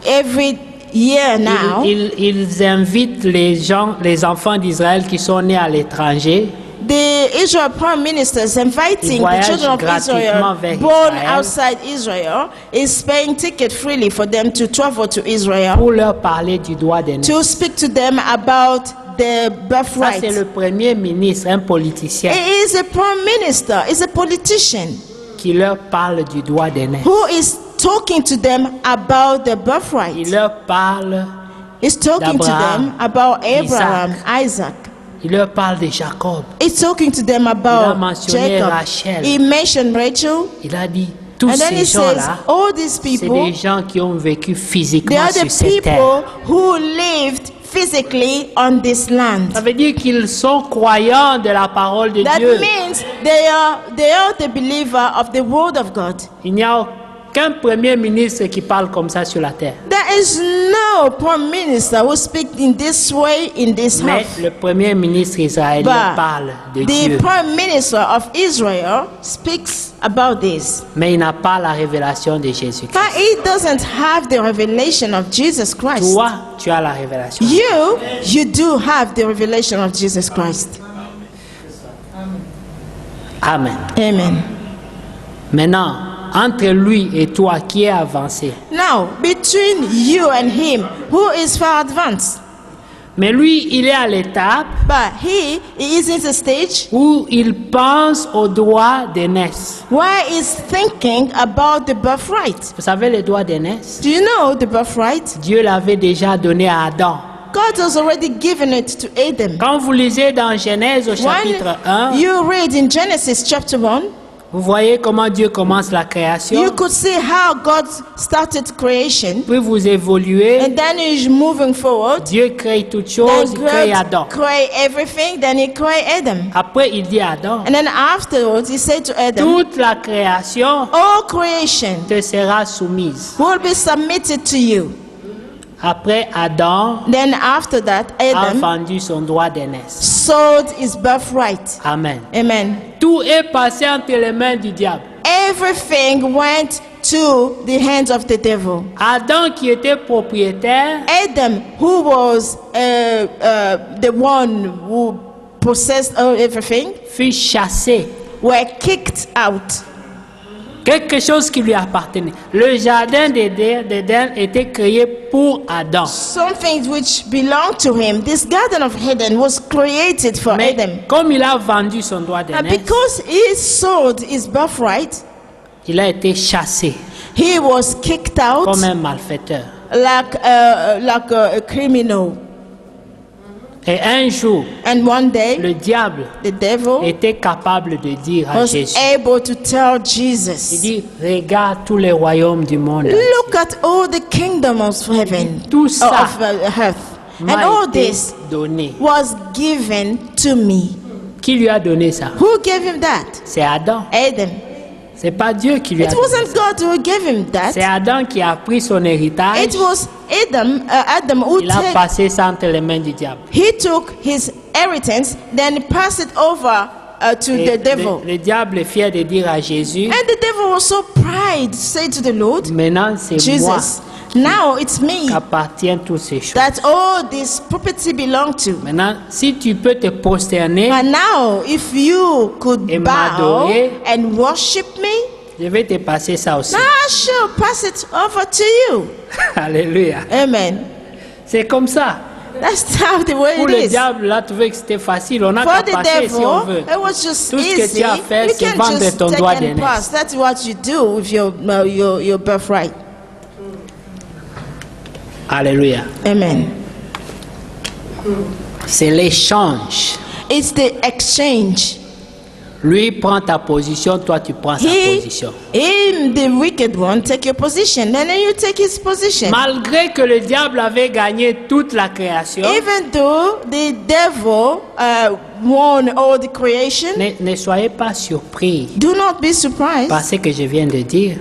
[SPEAKER 2] Every year now,
[SPEAKER 4] ils invitent les enfants d'Israël qui sont nés à l'étranger
[SPEAKER 2] the Israel Prime Minister is inviting the
[SPEAKER 4] voyagent
[SPEAKER 2] children of
[SPEAKER 4] gratuitement
[SPEAKER 2] Israel
[SPEAKER 4] vers
[SPEAKER 2] born
[SPEAKER 4] Israël.
[SPEAKER 2] outside Israel, is paying ticket freely for them to travel to Israel
[SPEAKER 4] pour leur parler du droit d'aîné.
[SPEAKER 2] to speak to them about the
[SPEAKER 4] Ça,
[SPEAKER 2] birthright.
[SPEAKER 4] c'est le premier ministre, un politicien,
[SPEAKER 2] He is a prime minister, is a politician
[SPEAKER 4] qui leur parle du droit d'aîné.
[SPEAKER 2] who is talking to them about the birthright.
[SPEAKER 4] Il leur parle,
[SPEAKER 2] He's talking to
[SPEAKER 4] d'Abraham,
[SPEAKER 2] them about Abraham, Isaac.
[SPEAKER 4] il leur parle de Jacob.
[SPEAKER 2] He's talking to them
[SPEAKER 4] Il a
[SPEAKER 2] about
[SPEAKER 4] mentionné
[SPEAKER 2] Jacob.
[SPEAKER 4] Rachel.
[SPEAKER 2] He mentioned Rachel.
[SPEAKER 4] Il a dit, tous
[SPEAKER 2] And then he
[SPEAKER 4] ces
[SPEAKER 2] says,
[SPEAKER 4] gens-là,
[SPEAKER 2] all these
[SPEAKER 4] c'est
[SPEAKER 2] people,
[SPEAKER 4] des gens qui ont vécu
[SPEAKER 2] they
[SPEAKER 4] physiquement
[SPEAKER 2] are
[SPEAKER 4] sur
[SPEAKER 2] the
[SPEAKER 4] cette terre.
[SPEAKER 2] people who lived physically on this land.
[SPEAKER 4] Ça veut dire qu'ils sont croyants de la parole de
[SPEAKER 2] That
[SPEAKER 4] Dieu.
[SPEAKER 2] means they are the believer of the word of God.
[SPEAKER 4] Il n'y a aucun premier ministre qui parle comme ça sur la terre.
[SPEAKER 2] There is no prime minister who speaks in this way in this
[SPEAKER 4] Mais
[SPEAKER 2] earth.
[SPEAKER 4] le premier ministre israélien parle de
[SPEAKER 2] the
[SPEAKER 4] Dieu.
[SPEAKER 2] prime minister of Israel speaks about this.
[SPEAKER 4] Mais il n'a pas la révélation de Jésus-Christ.
[SPEAKER 2] But he doesn't have the revelation of Jesus Christ.
[SPEAKER 4] Toi, tu as la révélation.
[SPEAKER 2] You do have the revelation of Jesus Christ.
[SPEAKER 4] Amen.
[SPEAKER 2] Amen.
[SPEAKER 4] Maintenant, entre lui et toi, qui est avancé?
[SPEAKER 2] Now, between you and him, who is far advanced?
[SPEAKER 4] Mais lui, il est à l'étape
[SPEAKER 2] But he is in the stage
[SPEAKER 4] où il pense au droit d'aînesse.
[SPEAKER 2] where he's thinking about the birthright.
[SPEAKER 4] Vous savez le droit d'aînesse?
[SPEAKER 2] Do you know the birthright?
[SPEAKER 4] Dieu l'avait déjà donné à Adam.
[SPEAKER 2] God has already given it to Adam.
[SPEAKER 4] Quand vous lisez dans Genèse au chapitre 1,
[SPEAKER 2] When you read in Genesis chapter 1,
[SPEAKER 4] vous voyez comment Dieu commence la création.
[SPEAKER 2] you could see how God started creation.
[SPEAKER 4] Puis vous évoluez.
[SPEAKER 2] And then he's moving forward.
[SPEAKER 4] Dieu crée toutes
[SPEAKER 2] Then
[SPEAKER 4] choses, il crée
[SPEAKER 2] God
[SPEAKER 4] Adam.
[SPEAKER 2] create everything. Then he create Adam.
[SPEAKER 4] Après, il dit à Adam,
[SPEAKER 2] And then afterwards, he said to Adam,
[SPEAKER 4] toute la création
[SPEAKER 2] all creation
[SPEAKER 4] te sera soumise.
[SPEAKER 2] will be submitted to you.
[SPEAKER 4] Après, Adam
[SPEAKER 2] Then after that,
[SPEAKER 4] a
[SPEAKER 2] Adam
[SPEAKER 4] vendu son droit d'aînesse.
[SPEAKER 2] sold his birthright.
[SPEAKER 4] Amen.
[SPEAKER 2] Amen.
[SPEAKER 4] Tout est passé entre les mains du diable.
[SPEAKER 2] Everything went to the hands of the devil.
[SPEAKER 4] Adam qui était propriétaire
[SPEAKER 2] Adam, who was the one who possessed everything,
[SPEAKER 4] fut chassé.
[SPEAKER 2] were kicked out.
[SPEAKER 4] Quelque chose qui lui appartenait. Le jardin d'Éden était créé pour Adam.
[SPEAKER 2] Something which belonged to him. This garden of Eden was created for
[SPEAKER 4] Mais
[SPEAKER 2] Adam.
[SPEAKER 4] comme il a vendu son droit
[SPEAKER 2] And
[SPEAKER 4] d'aînesse,
[SPEAKER 2] because he sold his birthright,
[SPEAKER 4] il a été chassé
[SPEAKER 2] he was kicked out
[SPEAKER 4] comme un malfaiteur.
[SPEAKER 2] like a criminal.
[SPEAKER 4] Et un jour,
[SPEAKER 2] And one day,
[SPEAKER 4] le diable
[SPEAKER 2] the devil
[SPEAKER 4] était capable de dire à
[SPEAKER 2] was
[SPEAKER 4] Jésus,
[SPEAKER 2] able to tell
[SPEAKER 4] il
[SPEAKER 2] Jesus,
[SPEAKER 4] dit, regarde tous les royaumes du monde.
[SPEAKER 2] look at all the kingdoms of heaven,
[SPEAKER 4] Tout ça
[SPEAKER 2] of earth. And
[SPEAKER 4] m'a
[SPEAKER 2] all
[SPEAKER 4] été
[SPEAKER 2] this
[SPEAKER 4] donné.
[SPEAKER 2] was given to me.
[SPEAKER 4] Qui lui a donné ça?
[SPEAKER 2] Who gave him that?
[SPEAKER 4] C'est Adam.
[SPEAKER 2] Adam.
[SPEAKER 4] C'est pas Dieu qui lui a
[SPEAKER 2] It
[SPEAKER 4] donné
[SPEAKER 2] wasn't
[SPEAKER 4] ça.
[SPEAKER 2] God who gave him
[SPEAKER 4] C'est
[SPEAKER 2] that.
[SPEAKER 4] Adam qui a pris son héritage.
[SPEAKER 2] It was Adam who
[SPEAKER 4] Il a passé ça entre les mains du diable.
[SPEAKER 2] he took his inheritance, then passed it over to
[SPEAKER 4] Et
[SPEAKER 2] the devil.
[SPEAKER 4] le diable est fier de dire à Jésus,
[SPEAKER 2] And the devil was so proud to say to the Lord,
[SPEAKER 4] maintenant c'est moi
[SPEAKER 2] Jesus, now it's me
[SPEAKER 4] qui appartiens toutes ces choses.
[SPEAKER 2] that all this property belong to.
[SPEAKER 4] Maintenant, si tu peux te prosterner,
[SPEAKER 2] But now, if you could
[SPEAKER 4] Et
[SPEAKER 2] bow
[SPEAKER 4] m'adorer.
[SPEAKER 2] and worship me,
[SPEAKER 4] je vais te passer ça aussi.
[SPEAKER 2] I shall pass it over to you.
[SPEAKER 4] Alléluia.
[SPEAKER 2] Amen.
[SPEAKER 4] C'est comme ça.
[SPEAKER 2] That's how the way
[SPEAKER 4] Pour
[SPEAKER 2] it
[SPEAKER 4] le
[SPEAKER 2] is.
[SPEAKER 4] diable, là, tu veux que c'était facile. On n'a
[SPEAKER 2] For
[SPEAKER 4] qu'à
[SPEAKER 2] the
[SPEAKER 4] passer si on
[SPEAKER 2] devil,
[SPEAKER 4] veut.
[SPEAKER 2] it was just
[SPEAKER 4] Tout ce que
[SPEAKER 2] easy.
[SPEAKER 4] tu as fait,
[SPEAKER 2] You
[SPEAKER 4] c'est
[SPEAKER 2] can
[SPEAKER 4] vendre
[SPEAKER 2] just
[SPEAKER 4] ton
[SPEAKER 2] take
[SPEAKER 4] droit
[SPEAKER 2] and
[SPEAKER 4] d'aînesse.
[SPEAKER 2] pass. That's what you do with your birthright.
[SPEAKER 4] Alléluia.
[SPEAKER 2] Amen.
[SPEAKER 4] C'est l'échange.
[SPEAKER 2] It's the exchange.
[SPEAKER 4] Lui prend ta position, toi tu prends sa position.
[SPEAKER 2] The wicked one, take your position, then you take his position.
[SPEAKER 4] Malgré que le diable avait gagné toute la création,
[SPEAKER 2] Even though the devil won all the creation,
[SPEAKER 4] ne soyez pas surpris
[SPEAKER 2] do not be surprised.
[SPEAKER 4] par ce que je viens de dire.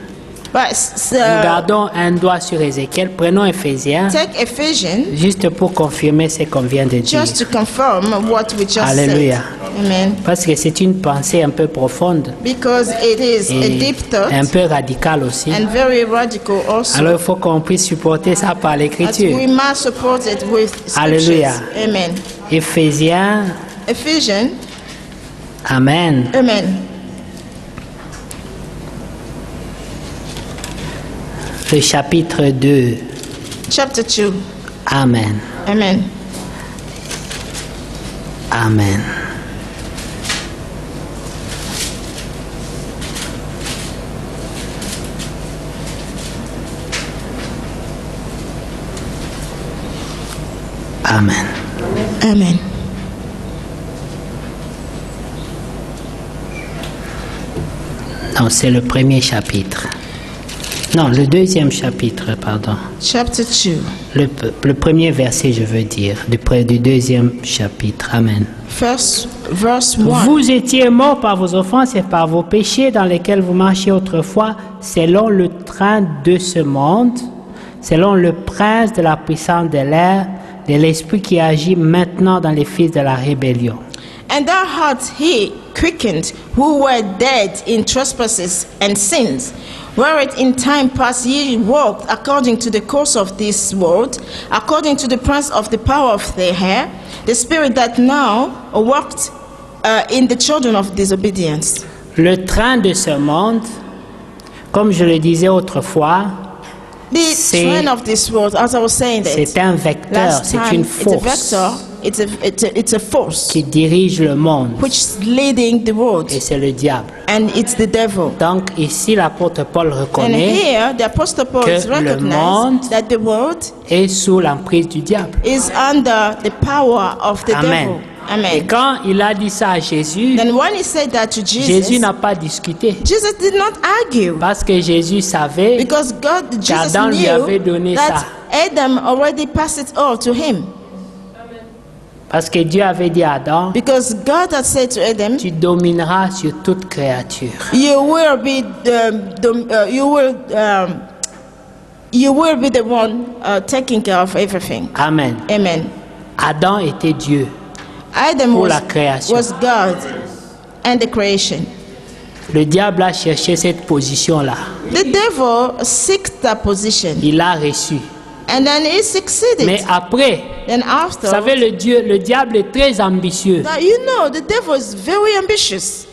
[SPEAKER 2] But
[SPEAKER 4] Nous gardons un doigt sur Ézéchiel, prenons Éphésiens,
[SPEAKER 2] take Ephesians
[SPEAKER 4] juste pour confirmer ce qu'on vient de dire.
[SPEAKER 2] just to confirm what we just
[SPEAKER 4] Alléluia.
[SPEAKER 2] said. Amen.
[SPEAKER 4] Parce que c'est une pensée un peu profonde
[SPEAKER 2] Because it is a
[SPEAKER 4] et
[SPEAKER 2] deep thought
[SPEAKER 4] un peu radicale aussi.
[SPEAKER 2] and very radical also.
[SPEAKER 4] Alors il faut qu'on puisse supporter ça par
[SPEAKER 2] But
[SPEAKER 4] l'écriture.
[SPEAKER 2] we must support it with scriptures.
[SPEAKER 4] Alléluia.
[SPEAKER 2] Amen.
[SPEAKER 4] Éphésiens,
[SPEAKER 2] Ephesians.
[SPEAKER 4] Amen.
[SPEAKER 2] Amen.
[SPEAKER 4] Le chapitre 2.
[SPEAKER 2] Chapter 2.
[SPEAKER 4] Amen.
[SPEAKER 2] Amen.
[SPEAKER 4] Amen. Amen.
[SPEAKER 2] Amen.
[SPEAKER 4] Non, c'est le premier chapitre. Non, le deuxième chapitre, pardon.
[SPEAKER 2] Chapter 2.
[SPEAKER 4] Le premier verset, je veux dire, du deuxième chapitre. Amen.
[SPEAKER 2] Verse 1.
[SPEAKER 4] Vous étiez morts par vos offenses et par vos péchés dans lesquels vous marchiez autrefois, selon le train de ce monde, selon le prince de la puissance de l'air, de l'esprit qui agit maintenant dans les fils de la rébellion.
[SPEAKER 2] And thou hast he quickened who were dead in trespasses and sins, wherein in time past ye walked according to the course of this world, according to the prince of the power of the air, the spirit that now worked in the children of disobedience.
[SPEAKER 4] Le train de ce monde, comme je le disais autrefois,
[SPEAKER 2] The
[SPEAKER 4] C'est-
[SPEAKER 2] trend of this world, as I was saying that
[SPEAKER 4] c'est un vecteur,
[SPEAKER 2] last
[SPEAKER 4] c'est
[SPEAKER 2] time,
[SPEAKER 4] une
[SPEAKER 2] it's a
[SPEAKER 4] force
[SPEAKER 2] vector, it's a force
[SPEAKER 4] qui dirige le monde,
[SPEAKER 2] which is leading the world,
[SPEAKER 4] et c'est le diable.
[SPEAKER 2] and it's the devil.
[SPEAKER 4] Donc ici, l'apôtre Paul
[SPEAKER 2] And
[SPEAKER 4] reconnaît
[SPEAKER 2] here, the Apostle Paul
[SPEAKER 4] que
[SPEAKER 2] is
[SPEAKER 4] le
[SPEAKER 2] recognized
[SPEAKER 4] monde
[SPEAKER 2] that the world
[SPEAKER 4] est sous l'emprise du diable.
[SPEAKER 2] is under the power of the
[SPEAKER 4] Amen.
[SPEAKER 2] devil.
[SPEAKER 4] Et
[SPEAKER 2] Amen.
[SPEAKER 4] quand il a dit ça à Jésus,
[SPEAKER 2] Then when he said that to
[SPEAKER 4] Jésus
[SPEAKER 2] Jesus,
[SPEAKER 4] n'a pas discuté.
[SPEAKER 2] Jesus did not argue
[SPEAKER 4] Parce que Jésus savait
[SPEAKER 2] because Jesus
[SPEAKER 4] qu'Adam lui avait
[SPEAKER 2] knew
[SPEAKER 4] donné
[SPEAKER 2] that
[SPEAKER 4] ça.
[SPEAKER 2] Adam already passed it all to him.
[SPEAKER 4] Parce que Dieu avait dit à Adam,
[SPEAKER 2] Because God had said to Adam,
[SPEAKER 4] tu domineras sur toute créature.
[SPEAKER 2] you will be the one taking care of everything.
[SPEAKER 4] Amen.
[SPEAKER 2] Amen.
[SPEAKER 4] Adam était Dieu.
[SPEAKER 2] Adam
[SPEAKER 4] Pour la création.
[SPEAKER 2] was God and the creation.
[SPEAKER 4] Le diable a cherché cette position-là.
[SPEAKER 2] The devil seeks that position,
[SPEAKER 4] Il l'a reçue.
[SPEAKER 2] and then he succeeded.
[SPEAKER 4] Mais après,
[SPEAKER 2] Then
[SPEAKER 4] vous
[SPEAKER 2] after,
[SPEAKER 4] savez, le diable est très ambitieux.
[SPEAKER 2] now you know the devil is very ambitious.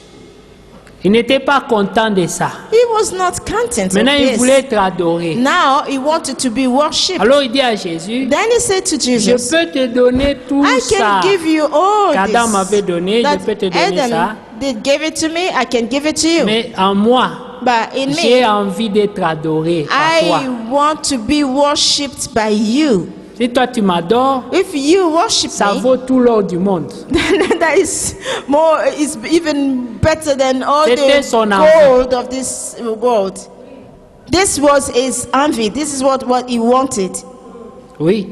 [SPEAKER 4] Il n'était pas content de ça.
[SPEAKER 2] He was not content
[SPEAKER 4] Maintenant,
[SPEAKER 2] of
[SPEAKER 4] il
[SPEAKER 2] this.
[SPEAKER 4] voulait être adoré.
[SPEAKER 2] Now he wanted to be worshipped.
[SPEAKER 4] Alors il dit à Jésus,
[SPEAKER 2] Then he said to
[SPEAKER 4] je
[SPEAKER 2] Jesus,
[SPEAKER 4] peux te donner tout
[SPEAKER 2] I
[SPEAKER 4] ça
[SPEAKER 2] can give you all
[SPEAKER 4] qu'Adam
[SPEAKER 2] this.
[SPEAKER 4] m'avait donné,
[SPEAKER 2] That
[SPEAKER 4] je peux te donner ça.
[SPEAKER 2] Adam did give it to me, I can give it to you.
[SPEAKER 4] Mais en moi,
[SPEAKER 2] But in
[SPEAKER 4] j'ai
[SPEAKER 2] me,
[SPEAKER 4] envie d'être adoré par toi.
[SPEAKER 2] I want to be worshipped by you.
[SPEAKER 4] Si toi tu m'adores,
[SPEAKER 2] If you worship
[SPEAKER 4] ça
[SPEAKER 2] me,
[SPEAKER 4] vaut tout l'or du monde.
[SPEAKER 2] then that is even better than all
[SPEAKER 4] C'était
[SPEAKER 2] the
[SPEAKER 4] son envie.
[SPEAKER 2] gold of this world. This was his envy. This is what he wanted.
[SPEAKER 4] Oui.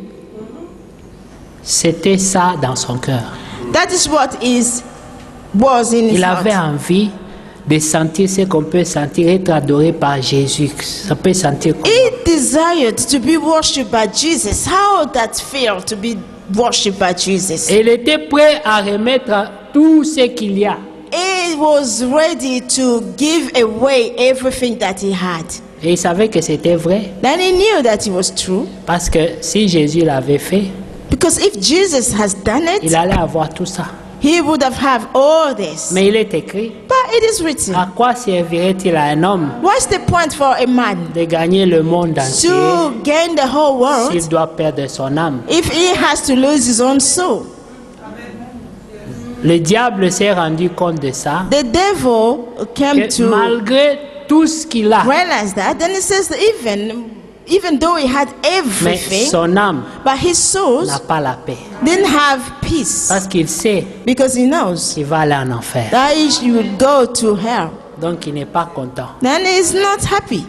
[SPEAKER 4] C'était ça dans son cœur.
[SPEAKER 2] That is what was in his
[SPEAKER 4] Il
[SPEAKER 2] heart.
[SPEAKER 4] avait envie de sentir ce qu'on peut sentir, être adoré par Jésus. Ça peut sentir comment?
[SPEAKER 2] He desired to be worshipped by Jesus. How would that feel to be worshipped by Jesus?
[SPEAKER 4] Et il était prêt à remettre tout ce qu'il y a.
[SPEAKER 2] He was ready to give away everything that he had.
[SPEAKER 4] Et il savait que c'était vrai.
[SPEAKER 2] Then he knew that it was true.
[SPEAKER 4] Parce que si Jésus l'avait fait,
[SPEAKER 2] Because if Jesus has done
[SPEAKER 4] il
[SPEAKER 2] it,
[SPEAKER 4] allait avoir tout ça.
[SPEAKER 2] he would have all this.
[SPEAKER 4] Mais il est écrit,
[SPEAKER 2] But it is written.
[SPEAKER 4] à quoi servirait-il à un homme
[SPEAKER 2] What's the point for a man
[SPEAKER 4] de gagner le monde entier
[SPEAKER 2] to gain the whole world
[SPEAKER 4] s'il doit perdre son âme?
[SPEAKER 2] if he has to lose his own soul?
[SPEAKER 4] Le diable s'est rendu compte de ça,
[SPEAKER 2] The devil came
[SPEAKER 4] que
[SPEAKER 2] to
[SPEAKER 4] malgré tout ce qu'il a,
[SPEAKER 2] realize that. Then it says that even even though he had
[SPEAKER 4] Mais
[SPEAKER 2] everything,
[SPEAKER 4] son âme
[SPEAKER 2] but his soul
[SPEAKER 4] n'a pas la paix.
[SPEAKER 2] didn't have peace
[SPEAKER 4] Parce qu'il sait
[SPEAKER 2] because he knows
[SPEAKER 4] qu'il va aller en enfer.
[SPEAKER 2] that he will go to hell.
[SPEAKER 4] Donc il n'est pas content.
[SPEAKER 2] Then he's not happy.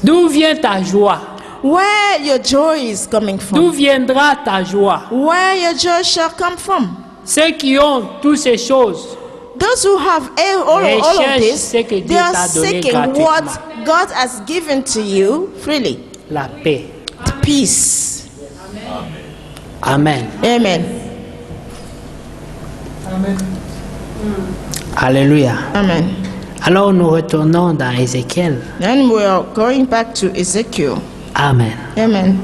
[SPEAKER 4] D'où vient ta joie?
[SPEAKER 2] Where your joy is coming
[SPEAKER 4] D'où
[SPEAKER 2] from?
[SPEAKER 4] viendra ta joie?
[SPEAKER 2] Where your joy shall come from?
[SPEAKER 4] Ceux qui ont toutes ces choses,
[SPEAKER 2] Those who have all of
[SPEAKER 4] recherchent
[SPEAKER 2] this,
[SPEAKER 4] ce que Dieu
[SPEAKER 2] they are
[SPEAKER 4] t'a donné
[SPEAKER 2] seeking
[SPEAKER 4] gratuitement.
[SPEAKER 2] what God has given to you freely.
[SPEAKER 4] la paix.
[SPEAKER 2] Peace.
[SPEAKER 4] Amen.
[SPEAKER 2] Amen.
[SPEAKER 4] Alléluia.
[SPEAKER 2] Amen.
[SPEAKER 4] Alors nous retournons dans Ézéchiel.
[SPEAKER 2] Then we are going back to Ezekiel.
[SPEAKER 4] Amen.
[SPEAKER 2] Amen.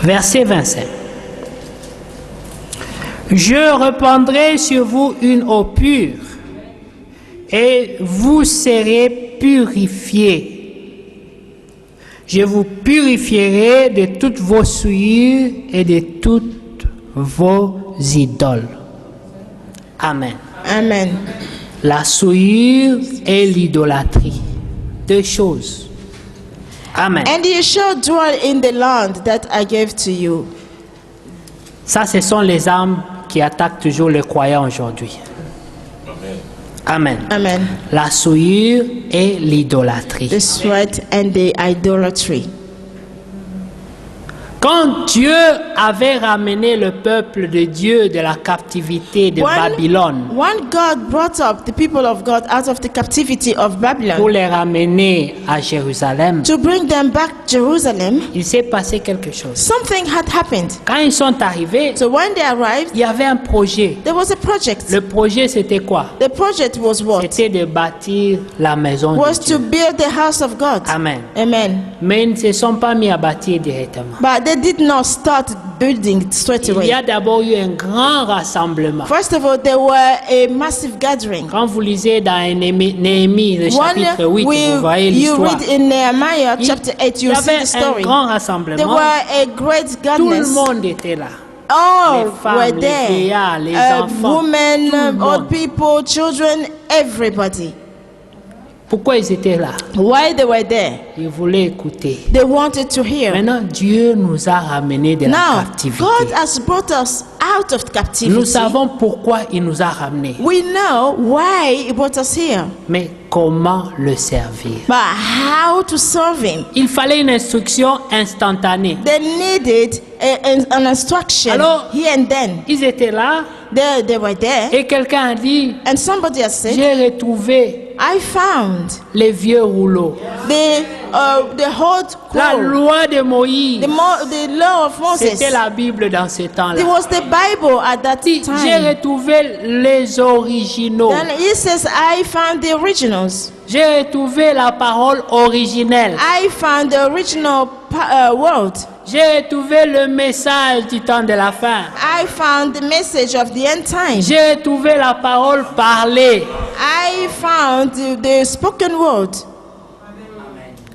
[SPEAKER 4] Verset 25. Je répandrai sur vous une eau pure et vous serez purifiés. Je vous purifierai de toutes vos souillures et de toutes vos idoles. Amen.
[SPEAKER 2] Amen.
[SPEAKER 4] La souillure et l'idolâtrie. Deux choses. Amen.
[SPEAKER 2] And you shall dwell in the land that I gave to you.
[SPEAKER 4] Ça, ce sont les âmes qui attaquent toujours les croyants aujourd'hui. Amen.
[SPEAKER 2] Amen.
[SPEAKER 4] La souillure et l'idolâtrie.
[SPEAKER 2] The sweat and the idolatry.
[SPEAKER 4] Quand Dieu avait ramené le peuple de Dieu de la captivité de Babylone
[SPEAKER 2] When God brought up the people of God out of the captivity of
[SPEAKER 4] pour
[SPEAKER 2] Babylon
[SPEAKER 4] les ramener à Jérusalem,
[SPEAKER 2] to bring them back to Jerusalem,
[SPEAKER 4] il s'est passé quelque chose.
[SPEAKER 2] something had happened.
[SPEAKER 4] Quand ils sont arrivés,
[SPEAKER 2] So when they arrived,
[SPEAKER 4] il y avait un projet.
[SPEAKER 2] there was a project.
[SPEAKER 4] Le projet, c'était quoi?
[SPEAKER 2] The project was what?
[SPEAKER 4] C'était de bâtir la maison
[SPEAKER 2] Was
[SPEAKER 4] de Dieu.
[SPEAKER 2] to build the house of God.
[SPEAKER 4] Amen.
[SPEAKER 2] Amen.
[SPEAKER 4] Mais ils ne se sont pas mis à bâtir directement.
[SPEAKER 2] But they did not start building it straight
[SPEAKER 4] Il y
[SPEAKER 2] away.
[SPEAKER 4] a d'abord eu un grand rassemblement.
[SPEAKER 2] First of all, there were a massive gathering.
[SPEAKER 4] Quand vous lisez dans Néhémie, le chapitre 8, vous voyez
[SPEAKER 2] you
[SPEAKER 4] l'histoire.
[SPEAKER 2] read in Nehemiah chapter 8,
[SPEAKER 4] Il y
[SPEAKER 2] you see
[SPEAKER 4] avait
[SPEAKER 2] the
[SPEAKER 4] un
[SPEAKER 2] story.
[SPEAKER 4] grand
[SPEAKER 2] There
[SPEAKER 4] rassemblement.
[SPEAKER 2] were a great
[SPEAKER 4] Tout le
[SPEAKER 2] gathering.
[SPEAKER 4] monde était là.
[SPEAKER 2] All
[SPEAKER 4] Les femmes,
[SPEAKER 2] were
[SPEAKER 4] les
[SPEAKER 2] there.
[SPEAKER 4] vieillards, les enfants,
[SPEAKER 2] Women,
[SPEAKER 4] tout le
[SPEAKER 2] old
[SPEAKER 4] monde.
[SPEAKER 2] people, children, everybody.
[SPEAKER 4] Pourquoi ils étaient là?
[SPEAKER 2] Why they were there?
[SPEAKER 4] Ils voulaient écouter.
[SPEAKER 2] They wanted to hear.
[SPEAKER 4] Maintenant, Dieu nous a ramenés de la
[SPEAKER 2] Now,
[SPEAKER 4] captivité.
[SPEAKER 2] God has brought us out of captivity.
[SPEAKER 4] Nous savons pourquoi il nous a ramenés.
[SPEAKER 2] We know why He brought us here.
[SPEAKER 4] Mais comment le servir?
[SPEAKER 2] But how to serve Him?
[SPEAKER 4] Il fallait une instruction instantanée.
[SPEAKER 2] They needed an instruction
[SPEAKER 4] Alors,
[SPEAKER 2] here and then.
[SPEAKER 4] Ils étaient là
[SPEAKER 2] They were there.
[SPEAKER 4] et quelqu'un a dit,
[SPEAKER 2] And somebody has said,
[SPEAKER 4] j'ai retrouvé
[SPEAKER 2] I found
[SPEAKER 4] les vieux rouleaux.
[SPEAKER 2] the whole
[SPEAKER 4] La
[SPEAKER 2] scroll,
[SPEAKER 4] loi de Moïse,
[SPEAKER 2] the law of Moses.
[SPEAKER 4] c'était la Bible dans ce
[SPEAKER 2] It
[SPEAKER 4] temps-là.
[SPEAKER 2] was the Bible at that
[SPEAKER 4] J'ai
[SPEAKER 2] time.
[SPEAKER 4] retrouvé les originaux.
[SPEAKER 2] Then he says, I found the originals.
[SPEAKER 4] J'ai retrouvé la parole originelle.
[SPEAKER 2] I found the original word.
[SPEAKER 4] J'ai retrouvé le message du temps de la fin.
[SPEAKER 2] I found the message of the end time.
[SPEAKER 4] J'ai retrouvé la parole parlée.
[SPEAKER 2] I found the spoken word.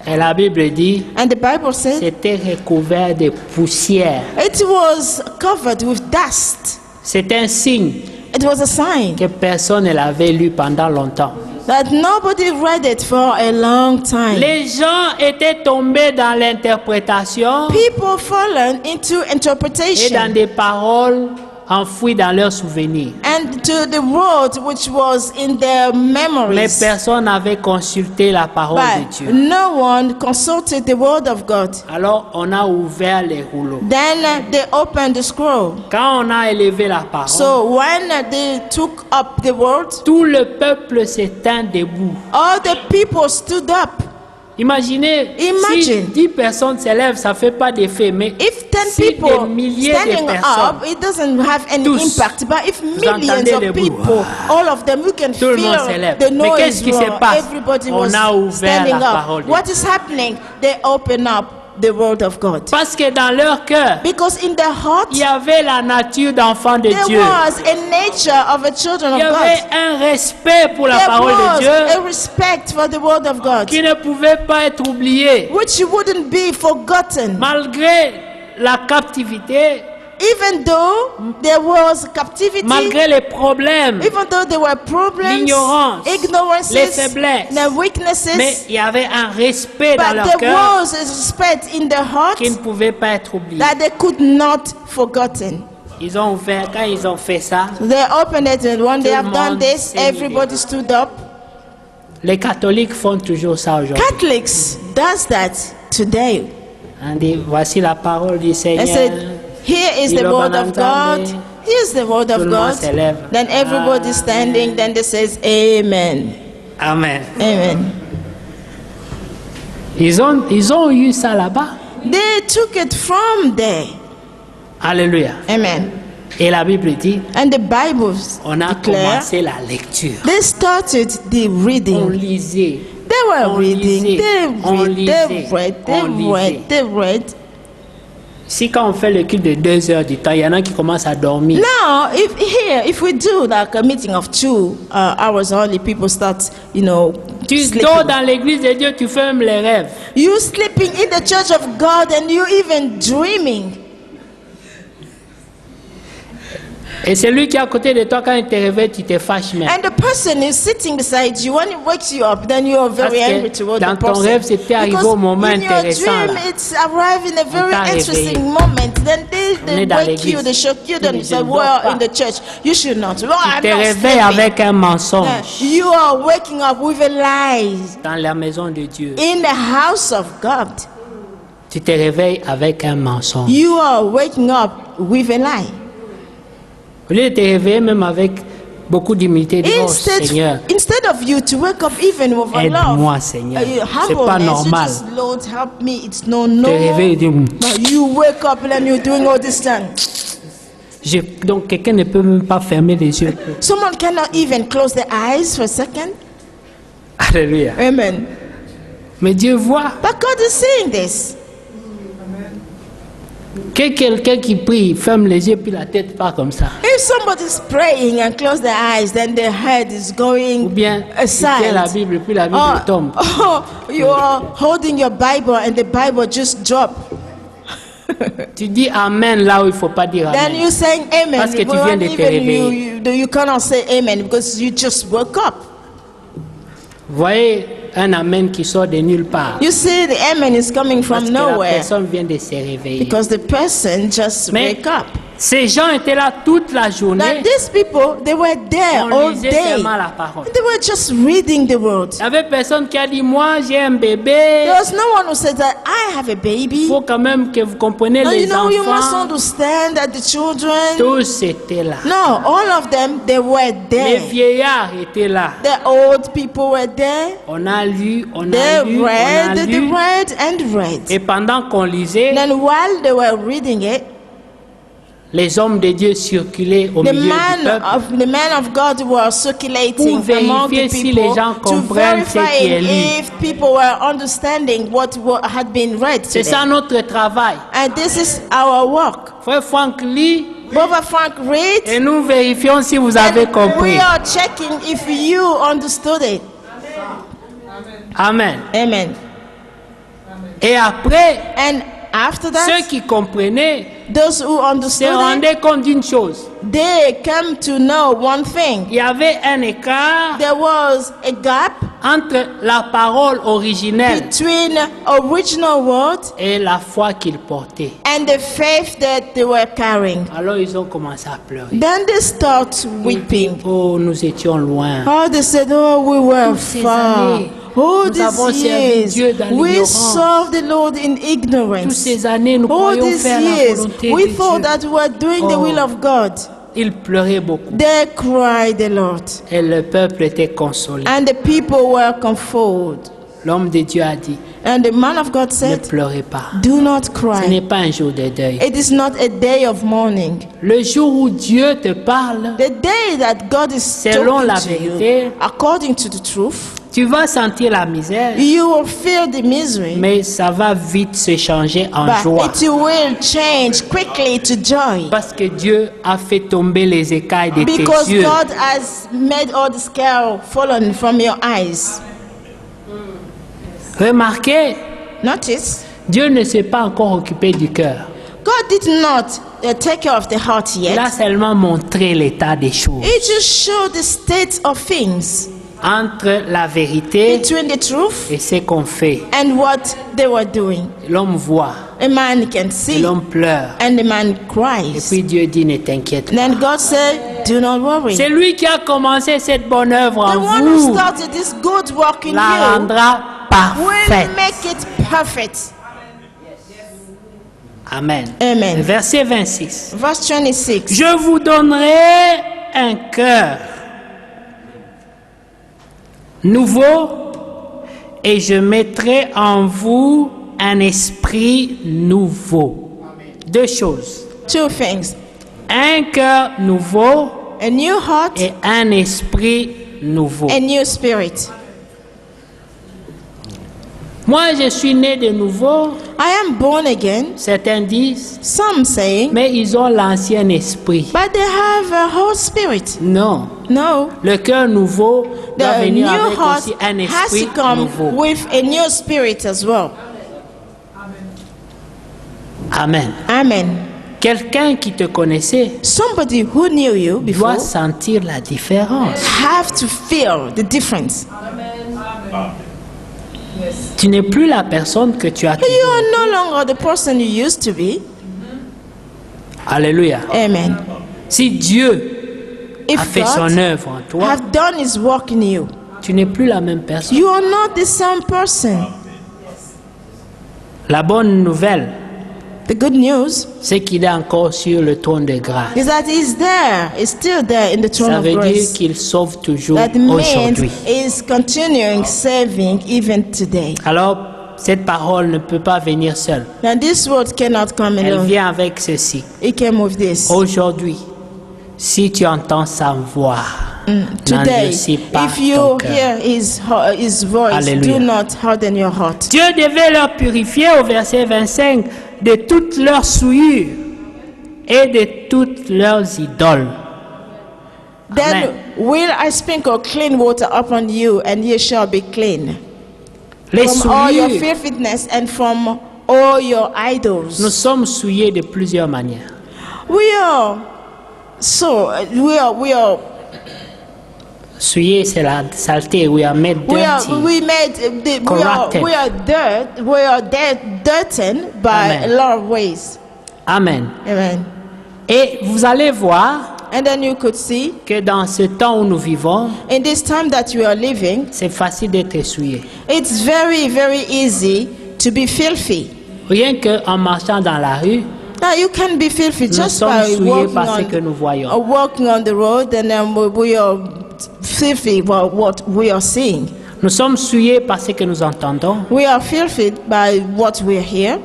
[SPEAKER 4] Et la Bible dit,
[SPEAKER 2] And the Bible says
[SPEAKER 4] c'était recouvert de poussière.
[SPEAKER 2] it was covered with dust.
[SPEAKER 4] C'est un signe
[SPEAKER 2] It was a sign
[SPEAKER 4] que personne ne l'avait lu pendant longtemps.
[SPEAKER 2] that nobody read it for a long time.
[SPEAKER 4] Les gens étaient tombés dans l'interprétation
[SPEAKER 2] People fallen into
[SPEAKER 4] et dans
[SPEAKER 2] interpretation
[SPEAKER 4] des paroles enfouies dans leurs souvenirs.
[SPEAKER 2] and to the word which was in their
[SPEAKER 4] Mais
[SPEAKER 2] memories.
[SPEAKER 4] personne n'avait consulté la parole de
[SPEAKER 2] But
[SPEAKER 4] Dieu.
[SPEAKER 2] no one consulted the word of God.
[SPEAKER 4] Alors on a ouvert les rouleaux.
[SPEAKER 2] Then they opened the scroll.
[SPEAKER 4] Quand on a élevé la parole,
[SPEAKER 2] So when they took up the word,
[SPEAKER 4] tout le peuple s'est tint debout.
[SPEAKER 2] all the people stood up.
[SPEAKER 4] Imaginez, si
[SPEAKER 2] Imagine.
[SPEAKER 4] 10 personnes s'élèvent, ça ne fait pas d'effet. Mais
[SPEAKER 2] If 10
[SPEAKER 4] si des
[SPEAKER 2] people
[SPEAKER 4] milliers de
[SPEAKER 2] standing
[SPEAKER 4] personnes,
[SPEAKER 2] up, it doesn't have any
[SPEAKER 4] Tous.
[SPEAKER 2] impact. But if millions
[SPEAKER 4] entendez
[SPEAKER 2] of
[SPEAKER 4] le bruit.
[SPEAKER 2] people, all of them, you can
[SPEAKER 4] Tout le monde
[SPEAKER 2] feel
[SPEAKER 4] s'élève.
[SPEAKER 2] the
[SPEAKER 4] Mais qu'est-ce
[SPEAKER 2] noise.
[SPEAKER 4] qui se
[SPEAKER 2] roar.
[SPEAKER 4] passe?
[SPEAKER 2] Everybody
[SPEAKER 4] On
[SPEAKER 2] was
[SPEAKER 4] a ouvert
[SPEAKER 2] standing
[SPEAKER 4] la
[SPEAKER 2] up.
[SPEAKER 4] parole de
[SPEAKER 2] What
[SPEAKER 4] Dieu.
[SPEAKER 2] is happening? They open up the word of God.
[SPEAKER 4] parce que dans leur cœur,
[SPEAKER 2] Because in their heart,
[SPEAKER 4] il y avait la nature d'enfant de
[SPEAKER 2] there
[SPEAKER 4] Dieu.
[SPEAKER 2] was a nature of a children
[SPEAKER 4] Il y
[SPEAKER 2] of
[SPEAKER 4] avait
[SPEAKER 2] God.
[SPEAKER 4] un respect pour la
[SPEAKER 2] There
[SPEAKER 4] parole de
[SPEAKER 2] was
[SPEAKER 4] Dieu
[SPEAKER 2] a respect for the word of God,
[SPEAKER 4] qui ne pouvait pas être oublié.
[SPEAKER 2] which wouldn't be forgotten.
[SPEAKER 4] Malgré la captivité,
[SPEAKER 2] even though there was captivity,
[SPEAKER 4] malgré les problèmes,
[SPEAKER 2] even though there were problems,
[SPEAKER 4] l'ignorance,
[SPEAKER 2] ignorances,
[SPEAKER 4] les faiblesses,
[SPEAKER 2] the weaknesses,
[SPEAKER 4] mais il y avait un respect dans
[SPEAKER 2] but
[SPEAKER 4] leur
[SPEAKER 2] there
[SPEAKER 4] cœur
[SPEAKER 2] was a respect in their heart
[SPEAKER 4] qui ne pouvait pas être oublié.
[SPEAKER 2] that they could not forgotten.
[SPEAKER 4] Ils ont ouvert, quand ils ont fait ça,
[SPEAKER 2] They opened it, and when they
[SPEAKER 4] Tout
[SPEAKER 2] have
[SPEAKER 4] le
[SPEAKER 2] done
[SPEAKER 4] monde
[SPEAKER 2] this,
[SPEAKER 4] s'est levé.
[SPEAKER 2] everybody stood up.
[SPEAKER 4] les catholiques font toujours ça aujourd'hui.
[SPEAKER 2] Catholics does that today.
[SPEAKER 4] On dit, voici la parole du
[SPEAKER 2] They
[SPEAKER 4] Seigneur.
[SPEAKER 2] said, here is the
[SPEAKER 4] Ils
[SPEAKER 2] word of
[SPEAKER 4] l'entendent.
[SPEAKER 2] God. Here's the word
[SPEAKER 4] Tout
[SPEAKER 2] of
[SPEAKER 4] le monde
[SPEAKER 2] God.
[SPEAKER 4] se lève.
[SPEAKER 2] Then everybody standing. Then they says, Amen.
[SPEAKER 4] Amen.
[SPEAKER 2] Amen.
[SPEAKER 4] Ils ont eu ça là-bas.
[SPEAKER 2] They took it from there.
[SPEAKER 4] Alléluia.
[SPEAKER 2] Amen.
[SPEAKER 4] Et la Bible dit,
[SPEAKER 2] And the Bible
[SPEAKER 4] on a
[SPEAKER 2] declare
[SPEAKER 4] commencé la lecture.
[SPEAKER 2] they started the
[SPEAKER 4] On
[SPEAKER 2] reading.
[SPEAKER 4] lisait.
[SPEAKER 2] They were
[SPEAKER 4] on
[SPEAKER 2] reading.
[SPEAKER 4] lisait, on
[SPEAKER 2] They read. They
[SPEAKER 4] lisait.
[SPEAKER 2] read. They read.
[SPEAKER 4] Si quand on fait le culte de 2 heures du temps, il y en a qui commencent à dormir.
[SPEAKER 2] Now, if we do like a meeting of 2 hours only, people start,
[SPEAKER 4] Tu
[SPEAKER 2] sleeping.
[SPEAKER 4] dors dans l'église de Dieu, tu fais même les rêves.
[SPEAKER 2] You sleeping in the church of God and you even dreaming.
[SPEAKER 4] Et celui qui est à côté de toi, quand il te réveille, tu te fâches même.
[SPEAKER 2] And the person is sitting beside you, when it wakes you up, then you are very
[SPEAKER 4] Parce que
[SPEAKER 2] angry toward
[SPEAKER 4] dans
[SPEAKER 2] the
[SPEAKER 4] ton
[SPEAKER 2] person.
[SPEAKER 4] rêve, c'était arrivé
[SPEAKER 2] Because
[SPEAKER 4] au moment
[SPEAKER 2] in your
[SPEAKER 4] intéressant,
[SPEAKER 2] dream,
[SPEAKER 4] là.
[SPEAKER 2] it's arrived in a very
[SPEAKER 4] t'a
[SPEAKER 2] interesting
[SPEAKER 4] réveillé.
[SPEAKER 2] moment. Then they
[SPEAKER 4] est dans
[SPEAKER 2] wake you,
[SPEAKER 4] l'église.
[SPEAKER 2] they shock you,
[SPEAKER 4] Tu
[SPEAKER 2] then
[SPEAKER 4] dis,
[SPEAKER 2] you
[SPEAKER 4] je
[SPEAKER 2] say,
[SPEAKER 4] ne dors
[SPEAKER 2] well,
[SPEAKER 4] pas.
[SPEAKER 2] in the church, you should not. Well, I'm
[SPEAKER 4] Tu te
[SPEAKER 2] not
[SPEAKER 4] réveilles
[SPEAKER 2] sleeping.
[SPEAKER 4] avec un mensonge
[SPEAKER 2] You are waking up with a lie
[SPEAKER 4] dans la maison de Dieu.
[SPEAKER 2] in the house of God.
[SPEAKER 4] Tu te réveilles avec un mensonge.
[SPEAKER 2] You are waking up with a lie.
[SPEAKER 4] Au lieu de te réveiller même avec beaucoup d'humilité, dis, oh Seigneur,
[SPEAKER 2] Instead of you to wake up even with a
[SPEAKER 4] aide-moi
[SPEAKER 2] love,
[SPEAKER 4] Seigneur. C'est
[SPEAKER 2] humbleness,
[SPEAKER 4] pas
[SPEAKER 2] you
[SPEAKER 4] normal.
[SPEAKER 2] just, Lord, help me. It's no
[SPEAKER 4] Te réveilles et
[SPEAKER 2] normal.
[SPEAKER 4] dis,
[SPEAKER 2] But you wake up and you're doing all this thing.
[SPEAKER 4] donc quelqu'un ne peut même pas fermer les yeux.
[SPEAKER 2] Someone cannot even close their eyes for a second.
[SPEAKER 4] Alléluia.
[SPEAKER 2] Amen.
[SPEAKER 4] Mais Dieu voit
[SPEAKER 2] But God is saying this.
[SPEAKER 4] que quelqu'un qui prie ferme les yeux puis la tête part comme ça.
[SPEAKER 2] If somebody's praying and close their eyes, then their head is
[SPEAKER 4] Ou
[SPEAKER 2] going
[SPEAKER 4] bien tu tiens la
[SPEAKER 2] aside.
[SPEAKER 4] Bible puis la Bible tombe.
[SPEAKER 2] You are holding your Bible and the Bible just drop.
[SPEAKER 4] Tu dis Amen là où il ne faut pas dire
[SPEAKER 2] Then
[SPEAKER 4] Amen.
[SPEAKER 2] you saying amen.
[SPEAKER 4] Parce que tu
[SPEAKER 2] when
[SPEAKER 4] viens de te
[SPEAKER 2] even
[SPEAKER 4] réveiller.
[SPEAKER 2] you cannot say amen because you just woke up.
[SPEAKER 4] Vous voyez un Amen qui sort de nulle part.
[SPEAKER 2] You see, the amen is coming
[SPEAKER 4] Parce
[SPEAKER 2] from
[SPEAKER 4] que la
[SPEAKER 2] nowhere
[SPEAKER 4] personne vient de se réveiller.
[SPEAKER 2] because the person just
[SPEAKER 4] Mais
[SPEAKER 2] wake up.
[SPEAKER 4] ces gens étaient là toute la
[SPEAKER 2] Now
[SPEAKER 4] journée.
[SPEAKER 2] these people, they were there
[SPEAKER 4] On
[SPEAKER 2] all
[SPEAKER 4] lisait
[SPEAKER 2] day.
[SPEAKER 4] seulement la parole.
[SPEAKER 2] They were just reading the word.
[SPEAKER 4] Il n'y avait personne qui a dit, moi j'ai un bébé.
[SPEAKER 2] There was no one who said that I have a
[SPEAKER 4] Il
[SPEAKER 2] baby.
[SPEAKER 4] faut quand même que vous compreniez
[SPEAKER 2] No,
[SPEAKER 4] les
[SPEAKER 2] you must
[SPEAKER 4] enfants.
[SPEAKER 2] understand that the children.
[SPEAKER 4] Tous étaient là.
[SPEAKER 2] No, all of them, they were
[SPEAKER 4] Les
[SPEAKER 2] there.
[SPEAKER 4] vieillards étaient là.
[SPEAKER 2] The old people were there.
[SPEAKER 4] On a lu, on
[SPEAKER 2] They
[SPEAKER 4] a lu, on a
[SPEAKER 2] read, they
[SPEAKER 4] lu.
[SPEAKER 2] read and read.
[SPEAKER 4] Et pendant qu'on lisait,
[SPEAKER 2] Then while they were reading it,
[SPEAKER 4] les hommes de Dieu circulaient au
[SPEAKER 2] the
[SPEAKER 4] milieu du peuple.
[SPEAKER 2] man of God were circulating
[SPEAKER 4] Pour
[SPEAKER 2] among the
[SPEAKER 4] vérifier si
[SPEAKER 2] people
[SPEAKER 4] les gens
[SPEAKER 2] to
[SPEAKER 4] comprennent ce
[SPEAKER 2] verify
[SPEAKER 4] qui est lu.
[SPEAKER 2] if people were understanding what had been read
[SPEAKER 4] C'est
[SPEAKER 2] today.
[SPEAKER 4] ça notre travail.
[SPEAKER 2] And this is our work.
[SPEAKER 4] Frère Franck lit
[SPEAKER 2] Brother Frank read,
[SPEAKER 4] et nous vérifions si vous avez
[SPEAKER 2] and
[SPEAKER 4] compris.
[SPEAKER 2] we are checking if you understood it.
[SPEAKER 4] Amen.
[SPEAKER 2] Amen.
[SPEAKER 4] Et après,
[SPEAKER 2] And after
[SPEAKER 4] ceux
[SPEAKER 2] that,
[SPEAKER 4] qui comprenaient
[SPEAKER 2] those who
[SPEAKER 4] se
[SPEAKER 2] understood it,
[SPEAKER 4] rendaient compte d'une chose.
[SPEAKER 2] they came to know one thing.
[SPEAKER 4] Il y avait un écart
[SPEAKER 2] There was a gap
[SPEAKER 4] entre la parole originelle
[SPEAKER 2] between original word
[SPEAKER 4] et la foi qu'ils portaient.
[SPEAKER 2] and the faith that they were carrying.
[SPEAKER 4] Alors ils ont commencé à pleurer.
[SPEAKER 2] Then they start weeping.
[SPEAKER 4] Oh, nous étions loin.
[SPEAKER 2] Oh, they said, oh, we were
[SPEAKER 4] Toutes ces
[SPEAKER 2] far.
[SPEAKER 4] années,
[SPEAKER 2] Oh,
[SPEAKER 4] nous avons
[SPEAKER 2] these
[SPEAKER 4] servi Dieu
[SPEAKER 2] years,
[SPEAKER 4] dans
[SPEAKER 2] we
[SPEAKER 4] l'ignorance.
[SPEAKER 2] served the Lord in
[SPEAKER 4] Toutes
[SPEAKER 2] ignorance.
[SPEAKER 4] ces années, nous
[SPEAKER 2] All
[SPEAKER 4] croyons
[SPEAKER 2] these
[SPEAKER 4] faire la
[SPEAKER 2] years,
[SPEAKER 4] volonté
[SPEAKER 2] we
[SPEAKER 4] de
[SPEAKER 2] thought
[SPEAKER 4] Dieu.
[SPEAKER 2] that we were doing the
[SPEAKER 4] Oh.
[SPEAKER 2] will of God.
[SPEAKER 4] Ils pleuraient beaucoup.
[SPEAKER 2] They cried a lot.
[SPEAKER 4] Et le peuple était consolé.
[SPEAKER 2] And the people were comforted.
[SPEAKER 4] L'homme de Dieu a dit,
[SPEAKER 2] And the man of God
[SPEAKER 4] ne
[SPEAKER 2] said,
[SPEAKER 4] pleurez pas.
[SPEAKER 2] do not
[SPEAKER 4] Ce n'est
[SPEAKER 2] cry.
[SPEAKER 4] pas un jour de deuil.
[SPEAKER 2] It is not a day of mourning.
[SPEAKER 4] Le jour où Dieu te parle,
[SPEAKER 2] The day that God is
[SPEAKER 4] Selon la
[SPEAKER 2] talking to you,
[SPEAKER 4] vérité,
[SPEAKER 2] according to the truth,
[SPEAKER 4] tu vas sentir la misère,
[SPEAKER 2] you will feel the misery,
[SPEAKER 4] mais ça va vite se changer en
[SPEAKER 2] but
[SPEAKER 4] joie.
[SPEAKER 2] it will change quickly to joy.
[SPEAKER 4] Parce que Dieu a fait tomber les écailles de tes
[SPEAKER 2] Because
[SPEAKER 4] yeux.
[SPEAKER 2] God has made all the scale fallen from your eyes.
[SPEAKER 4] Remarquez,
[SPEAKER 2] Notice,
[SPEAKER 4] Dieu ne s'est pas encore occupé du cœur.
[SPEAKER 2] God did not take care of the heart
[SPEAKER 4] Il a
[SPEAKER 2] yet.
[SPEAKER 4] seulement montré l'état des choses
[SPEAKER 2] He just showed the state of things
[SPEAKER 4] entre la vérité
[SPEAKER 2] between the truth
[SPEAKER 4] et ce qu'on fait.
[SPEAKER 2] and what they were doing.
[SPEAKER 4] L'homme voit,
[SPEAKER 2] A man can
[SPEAKER 4] et
[SPEAKER 2] see,
[SPEAKER 4] l'homme pleure.
[SPEAKER 2] and the man
[SPEAKER 4] Et
[SPEAKER 2] cries.
[SPEAKER 4] puis Dieu dit, ne t'inquiète pas.
[SPEAKER 2] Then God said, do not worry.
[SPEAKER 4] C'est lui qui a commencé cette bonne œuvre
[SPEAKER 2] The
[SPEAKER 4] en
[SPEAKER 2] one who
[SPEAKER 4] vous,
[SPEAKER 2] started this good work in
[SPEAKER 4] la
[SPEAKER 2] you
[SPEAKER 4] rendra
[SPEAKER 2] will
[SPEAKER 4] parfaite.
[SPEAKER 2] make it perfect.
[SPEAKER 4] Amen.
[SPEAKER 2] Amen.
[SPEAKER 4] Verset 26.
[SPEAKER 2] Verse 26.
[SPEAKER 4] Je vous donnerai un cœur nouveau et je mettrai en vous un esprit nouveau. Deux choses.
[SPEAKER 2] Two things.
[SPEAKER 4] Un cœur nouveau
[SPEAKER 2] A new heart,
[SPEAKER 4] et un esprit nouveau.
[SPEAKER 2] a new spirit.
[SPEAKER 4] Moi, je suis né de nouveau.
[SPEAKER 2] I am born again.
[SPEAKER 4] Certains disent,
[SPEAKER 2] Some say,
[SPEAKER 4] mais ils ont l'ancien esprit.
[SPEAKER 2] but they have a whole spirit.
[SPEAKER 4] Non.
[SPEAKER 2] No.
[SPEAKER 4] Le cœur nouveau doit
[SPEAKER 2] The
[SPEAKER 4] venir
[SPEAKER 2] new
[SPEAKER 4] avec
[SPEAKER 2] heart
[SPEAKER 4] aussi un
[SPEAKER 2] has
[SPEAKER 4] esprit
[SPEAKER 2] to come
[SPEAKER 4] nouveau.
[SPEAKER 2] with a new spirit as well.
[SPEAKER 4] Amen.
[SPEAKER 2] Amen.
[SPEAKER 4] Quelqu'un qui te connaissait
[SPEAKER 2] Somebody who knew you before
[SPEAKER 4] doit sentir la différence.
[SPEAKER 2] have to feel the difference.
[SPEAKER 4] Tu n'es plus la personne que tu as
[SPEAKER 2] You
[SPEAKER 4] toujours.
[SPEAKER 2] are no longer the person you used to be.
[SPEAKER 4] Alléluia.
[SPEAKER 2] Amen.
[SPEAKER 4] Si Dieu a
[SPEAKER 2] If
[SPEAKER 4] fait son
[SPEAKER 2] God
[SPEAKER 4] œuvre en toi,
[SPEAKER 2] have done his work in you,
[SPEAKER 4] tu n'es plus la même personne.
[SPEAKER 2] you are not the same person.
[SPEAKER 4] La bonne nouvelle,
[SPEAKER 2] The good news
[SPEAKER 4] c'est qu'il est encore sur le trône de grâce.
[SPEAKER 2] is that he's there, he's still there in the throne
[SPEAKER 4] Ça
[SPEAKER 2] of
[SPEAKER 4] veut dire
[SPEAKER 2] grace.
[SPEAKER 4] qu'il sauve toujours
[SPEAKER 2] That means
[SPEAKER 4] aujourd'hui.
[SPEAKER 2] is continuing saving even today.
[SPEAKER 4] Alors, cette parole ne peut pas venir seule.
[SPEAKER 2] Now this word cannot come
[SPEAKER 4] Elle
[SPEAKER 2] alone.
[SPEAKER 4] vient avec ceci.
[SPEAKER 2] It came with this.
[SPEAKER 4] Aujourd'hui, si tu entends sa voix,
[SPEAKER 2] Today,
[SPEAKER 4] n'endurcis pas
[SPEAKER 2] if
[SPEAKER 4] ton
[SPEAKER 2] you
[SPEAKER 4] cœur.
[SPEAKER 2] hear his voice,
[SPEAKER 4] Alléluia.
[SPEAKER 2] do not harden your heart.
[SPEAKER 4] Dieu devait leur purifier au verset 25 de toutes leurs souillures et de toutes leurs idoles.
[SPEAKER 2] Then
[SPEAKER 4] Amen.
[SPEAKER 2] will I sprinkle clean water upon you, and ye shall be clean
[SPEAKER 4] Les
[SPEAKER 2] from all your
[SPEAKER 4] souillures,
[SPEAKER 2] filthiness and from all your
[SPEAKER 4] nous
[SPEAKER 2] idols.
[SPEAKER 4] sommes souillés de plusieurs manières.
[SPEAKER 2] We are
[SPEAKER 4] Souillés, c'est la saleté. We are made dirty.
[SPEAKER 2] we are dirty by
[SPEAKER 4] Amen.
[SPEAKER 2] a lot of ways.
[SPEAKER 4] Amen.
[SPEAKER 2] Amen.
[SPEAKER 4] Et vous allez voir
[SPEAKER 2] And then you could see
[SPEAKER 4] que dans ce temps où nous vivons,
[SPEAKER 2] in this time that we are living,
[SPEAKER 4] c'est facile d'être souillé.
[SPEAKER 2] it's very, very easy to be filthy.
[SPEAKER 4] Rien qu'en marchant dans la rue,
[SPEAKER 2] Now you can be filthy
[SPEAKER 4] nous
[SPEAKER 2] just
[SPEAKER 4] sommes
[SPEAKER 2] by
[SPEAKER 4] souillés
[SPEAKER 2] walking
[SPEAKER 4] par ce que nous voyons.
[SPEAKER 2] walking on the road, and then we are filthy by what we are seeing.
[SPEAKER 4] Nous sommes souillés par ce que nous entendons.
[SPEAKER 2] We are filthy by what we hear.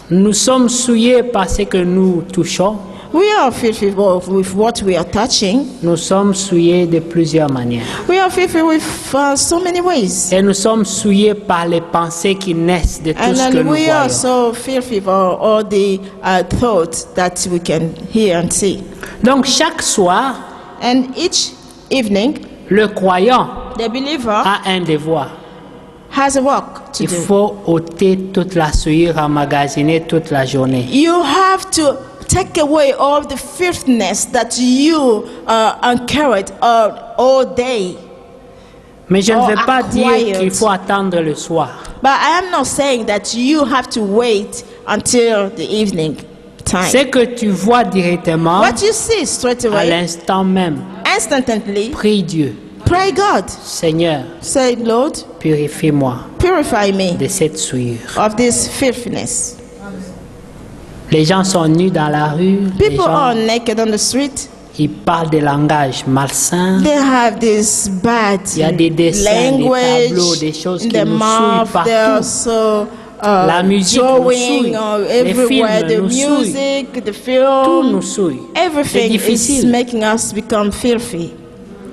[SPEAKER 4] Nous sommes souillés par ce que nous touchons.
[SPEAKER 2] We are filthy with what we are touching.
[SPEAKER 4] Nous sommes souillés de plusieurs manières.
[SPEAKER 2] We are filthy with so many ways.
[SPEAKER 4] Et nous sommes souillés par les pensées qui naissent de tout
[SPEAKER 2] And
[SPEAKER 4] ce que
[SPEAKER 2] then
[SPEAKER 4] nous
[SPEAKER 2] we are
[SPEAKER 4] voyons.
[SPEAKER 2] so filthy for all the thoughts that we can hear and see.
[SPEAKER 4] Donc chaque soir,
[SPEAKER 2] And each evening,
[SPEAKER 4] le croyant
[SPEAKER 2] the believer
[SPEAKER 4] a un devoir.
[SPEAKER 2] has a work to
[SPEAKER 4] Il
[SPEAKER 2] do.
[SPEAKER 4] faut ôter toute la souillure emmagasinée toute la journée.
[SPEAKER 2] You have to take away all the filthiness that you carried all day.
[SPEAKER 4] Mais je ne
[SPEAKER 2] Oh,
[SPEAKER 4] veux pas dire
[SPEAKER 2] acquired.
[SPEAKER 4] qu'il faut attendre le soir.
[SPEAKER 2] But I am not saying that you have to wait until the evening time.
[SPEAKER 4] Ce que tu vois directement,
[SPEAKER 2] What you see straight
[SPEAKER 4] à
[SPEAKER 2] away,
[SPEAKER 4] l'instant même,
[SPEAKER 2] instantly,
[SPEAKER 4] prie Dieu.
[SPEAKER 2] pray God.
[SPEAKER 4] Seigneur,
[SPEAKER 2] Say, Lord,
[SPEAKER 4] purifie-moi
[SPEAKER 2] purify me
[SPEAKER 4] de cette souillure.
[SPEAKER 2] of this filthiness.
[SPEAKER 4] Les gens sont nus dans la rue, les
[SPEAKER 2] People are
[SPEAKER 4] gens,
[SPEAKER 2] naked on the street.
[SPEAKER 4] ils parlent des langages malsains.
[SPEAKER 2] They have this bad
[SPEAKER 4] Il y a des dessins, des
[SPEAKER 2] language
[SPEAKER 4] tableaux, des choses
[SPEAKER 2] in
[SPEAKER 4] qui
[SPEAKER 2] the
[SPEAKER 4] nous
[SPEAKER 2] mouth.
[SPEAKER 4] souillent
[SPEAKER 2] They are
[SPEAKER 4] partout.
[SPEAKER 2] so
[SPEAKER 4] La musique nous
[SPEAKER 2] drawing
[SPEAKER 4] souille. Les
[SPEAKER 2] everywhere.
[SPEAKER 4] films
[SPEAKER 2] The
[SPEAKER 4] nous souillent.
[SPEAKER 2] music, the
[SPEAKER 4] Tout
[SPEAKER 2] film,
[SPEAKER 4] nous souille. C'est
[SPEAKER 2] everything is
[SPEAKER 4] difficile.
[SPEAKER 2] making us become filthy.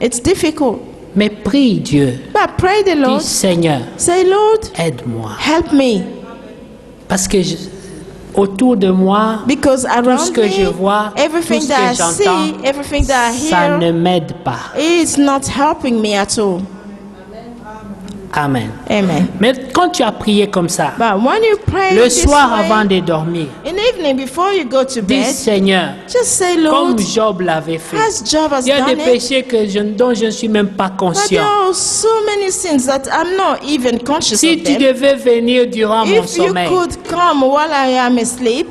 [SPEAKER 2] It's difficult.
[SPEAKER 4] Mais prie Dieu.
[SPEAKER 2] But pray the
[SPEAKER 4] Dis
[SPEAKER 2] Lord.
[SPEAKER 4] Seigneur,
[SPEAKER 2] Say, Lord,
[SPEAKER 4] aide-moi.
[SPEAKER 2] help me.
[SPEAKER 4] Parce que autour de moi,
[SPEAKER 2] Because around
[SPEAKER 4] ce que je
[SPEAKER 2] me,
[SPEAKER 4] vois,
[SPEAKER 2] everything
[SPEAKER 4] tout ce
[SPEAKER 2] that I
[SPEAKER 4] que j'entends,
[SPEAKER 2] see, everything that I
[SPEAKER 4] ça
[SPEAKER 2] hear,
[SPEAKER 4] ne m'aide pas.
[SPEAKER 2] it's not helping me at all.
[SPEAKER 4] Amen.
[SPEAKER 2] Amen.
[SPEAKER 4] Mais quand tu as prié comme ça,
[SPEAKER 2] But when you pray
[SPEAKER 4] le
[SPEAKER 2] this
[SPEAKER 4] soir
[SPEAKER 2] way,
[SPEAKER 4] avant de dormir,
[SPEAKER 2] in the evening before you go to
[SPEAKER 4] dis
[SPEAKER 2] bed,
[SPEAKER 4] Seigneur,
[SPEAKER 2] just say, Lord,
[SPEAKER 4] comme Job l'avait fait.
[SPEAKER 2] as Job has
[SPEAKER 4] Il y a des
[SPEAKER 2] done it,
[SPEAKER 4] péchés dont je ne suis même pas
[SPEAKER 2] but there
[SPEAKER 4] conscient.
[SPEAKER 2] are so many sins that I'm not even conscious
[SPEAKER 4] Si
[SPEAKER 2] of
[SPEAKER 4] tu
[SPEAKER 2] them.
[SPEAKER 4] devais venir durant mon
[SPEAKER 2] If you
[SPEAKER 4] sommeil,
[SPEAKER 2] could come while I am asleep,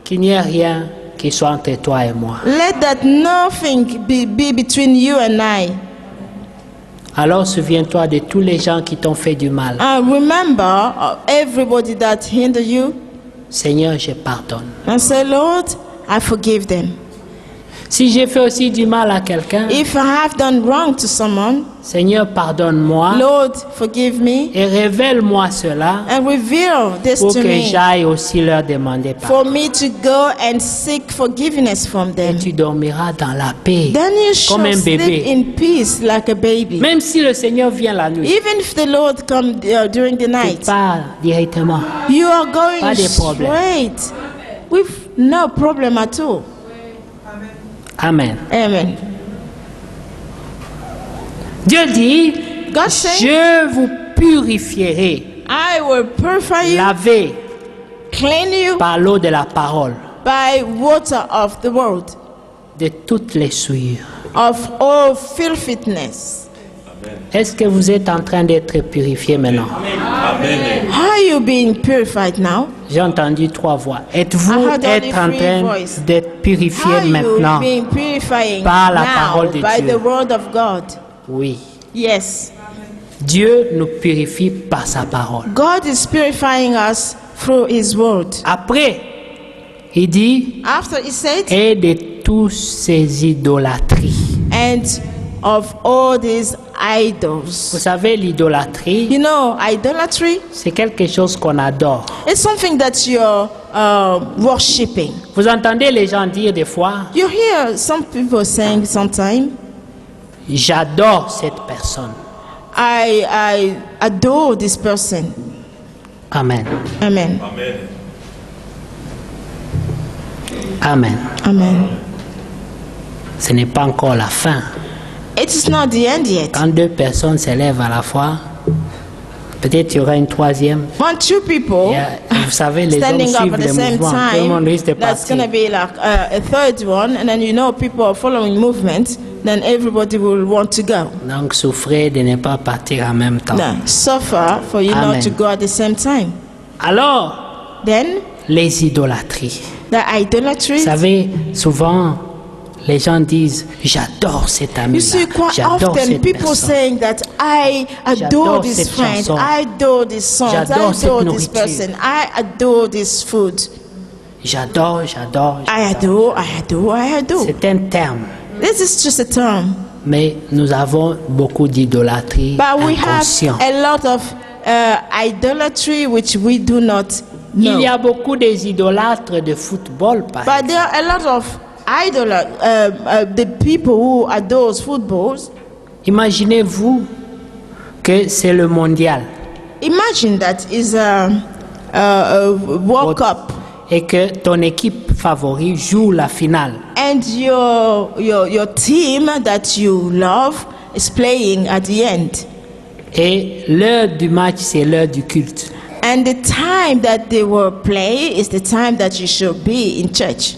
[SPEAKER 4] qu'il n'y ait rien qui soit entre toi et moi.
[SPEAKER 2] let that nothing be between you and I.
[SPEAKER 4] Alors souviens-toi de tous les gens qui t'ont fait du mal.
[SPEAKER 2] And remember everybody that hindered you,
[SPEAKER 4] Seigneur, je pardonne.
[SPEAKER 2] and say, Lord, I forgive them.
[SPEAKER 4] Si j'ai fait aussi du mal à quelqu'un,
[SPEAKER 2] If I have done wrong to someone,
[SPEAKER 4] Seigneur, pardonne-moi
[SPEAKER 2] Lord, forgive me,
[SPEAKER 4] et révèle-moi cela
[SPEAKER 2] and reveal this
[SPEAKER 4] pour
[SPEAKER 2] to
[SPEAKER 4] que
[SPEAKER 2] me,
[SPEAKER 4] j'aille aussi leur demander pardon.
[SPEAKER 2] for me to go and seek forgiveness from
[SPEAKER 4] Et
[SPEAKER 2] them.
[SPEAKER 4] tu dormiras dans la paix,
[SPEAKER 2] Then you
[SPEAKER 4] comme
[SPEAKER 2] shall
[SPEAKER 4] un
[SPEAKER 2] sleep
[SPEAKER 4] bébé.
[SPEAKER 2] in peace like a baby.
[SPEAKER 4] Même si le Seigneur vient la nuit,
[SPEAKER 2] Even if the Lord comes during the
[SPEAKER 4] tu
[SPEAKER 2] night,
[SPEAKER 4] pars directement.
[SPEAKER 2] you are going
[SPEAKER 4] Pas de problème.
[SPEAKER 2] straight with no problem at all.
[SPEAKER 4] Amen.
[SPEAKER 2] Amen.
[SPEAKER 4] Dieu dit,
[SPEAKER 2] God said,
[SPEAKER 4] je vous purifierai,
[SPEAKER 2] I will purify you,
[SPEAKER 4] laver
[SPEAKER 2] clean you
[SPEAKER 4] par l'eau de la parole
[SPEAKER 2] by water of the world,
[SPEAKER 4] de toutes les souillures.
[SPEAKER 2] of all filthiness.
[SPEAKER 4] Est-ce que vous êtes en train d'être purifié maintenant?
[SPEAKER 2] How are you being purified now?
[SPEAKER 4] J'ai entendu 3 voix.
[SPEAKER 2] I
[SPEAKER 4] Êtes-vous
[SPEAKER 2] heard only
[SPEAKER 4] être en
[SPEAKER 2] 3
[SPEAKER 4] train
[SPEAKER 2] voices.
[SPEAKER 4] d'être purifié
[SPEAKER 2] How are you
[SPEAKER 4] maintenant?
[SPEAKER 2] being purifying
[SPEAKER 4] Par la
[SPEAKER 2] now
[SPEAKER 4] parole de
[SPEAKER 2] by
[SPEAKER 4] Dieu.
[SPEAKER 2] the word of God?
[SPEAKER 4] Oui.
[SPEAKER 2] Yes.
[SPEAKER 4] Dieu nous purifie par sa parole.
[SPEAKER 2] God is purifying us through His word.
[SPEAKER 4] Après, il dit,
[SPEAKER 2] After He said,
[SPEAKER 4] et de tous ces idolâtries.
[SPEAKER 2] and of all these
[SPEAKER 4] Vous
[SPEAKER 2] idols.
[SPEAKER 4] savez, l'idolâtrie,
[SPEAKER 2] You know, idolatry,
[SPEAKER 4] c'est quelque chose qu'on adore.
[SPEAKER 2] it's something that you're worshipping.
[SPEAKER 4] Vous entendez les gens dire des fois,
[SPEAKER 2] You hear some people saying sometimes,
[SPEAKER 4] j'adore cette personne.
[SPEAKER 2] I adore this person.
[SPEAKER 4] Amen.
[SPEAKER 2] Amen.
[SPEAKER 4] Amen.
[SPEAKER 2] Amen.
[SPEAKER 4] Ce n'est pas encore la fin.
[SPEAKER 2] It is not the end yet.
[SPEAKER 4] Quand 2 personnes s'élèvent à la fois, peut-être il y aura une troisième.
[SPEAKER 2] When 2 people
[SPEAKER 4] Vous savez, les hommes
[SPEAKER 2] standing up
[SPEAKER 4] suivent
[SPEAKER 2] at the
[SPEAKER 4] les
[SPEAKER 2] same
[SPEAKER 4] mouvements. Tout le monde
[SPEAKER 2] time,
[SPEAKER 4] risque de
[SPEAKER 2] that's
[SPEAKER 4] partir.
[SPEAKER 2] going to be like a third one, and then you know people are following movement, then everybody will want to go.
[SPEAKER 4] Donc souffrez de ne pas partir en même temps.
[SPEAKER 2] No, suffer for you
[SPEAKER 4] Amen.
[SPEAKER 2] not to go at the same time.
[SPEAKER 4] Alors,
[SPEAKER 2] Then
[SPEAKER 4] les idolâtries.
[SPEAKER 2] the idolatry.
[SPEAKER 4] Vous savez, souvent, les gens disent, j'adore cet
[SPEAKER 2] You
[SPEAKER 4] ami-là,
[SPEAKER 2] see, quite
[SPEAKER 4] j'adore
[SPEAKER 2] often
[SPEAKER 4] cette
[SPEAKER 2] people
[SPEAKER 4] personne.
[SPEAKER 2] saying that I adore
[SPEAKER 4] J'adore
[SPEAKER 2] this
[SPEAKER 4] cette
[SPEAKER 2] friend,
[SPEAKER 4] chanson.
[SPEAKER 2] I adore this song, I
[SPEAKER 4] J'adore cette
[SPEAKER 2] adore this
[SPEAKER 4] nourriture.
[SPEAKER 2] person, I adore this food.
[SPEAKER 4] J'adore.
[SPEAKER 2] I adore.
[SPEAKER 4] C'est un terme,
[SPEAKER 2] This is just a term.
[SPEAKER 4] mais nous avons beaucoup d'idolâtrie
[SPEAKER 2] But we have
[SPEAKER 4] inconsciente.
[SPEAKER 2] a lot of idolatry which we do not
[SPEAKER 4] Il y
[SPEAKER 2] know.
[SPEAKER 4] a beaucoup des idolâtres de football, par
[SPEAKER 2] But
[SPEAKER 4] exemple.
[SPEAKER 2] there are a lot of the people who adore footballs.
[SPEAKER 4] Imaginez-vous que c'est le mondial
[SPEAKER 2] Imagine that is a World Cup,
[SPEAKER 4] et que ton équipe favorite joue la finale.
[SPEAKER 2] and your team that you love is playing at the end,
[SPEAKER 4] Et l'heure du match, c'est l'heure du culte.
[SPEAKER 2] and the time that they will play is the time that you should be in church.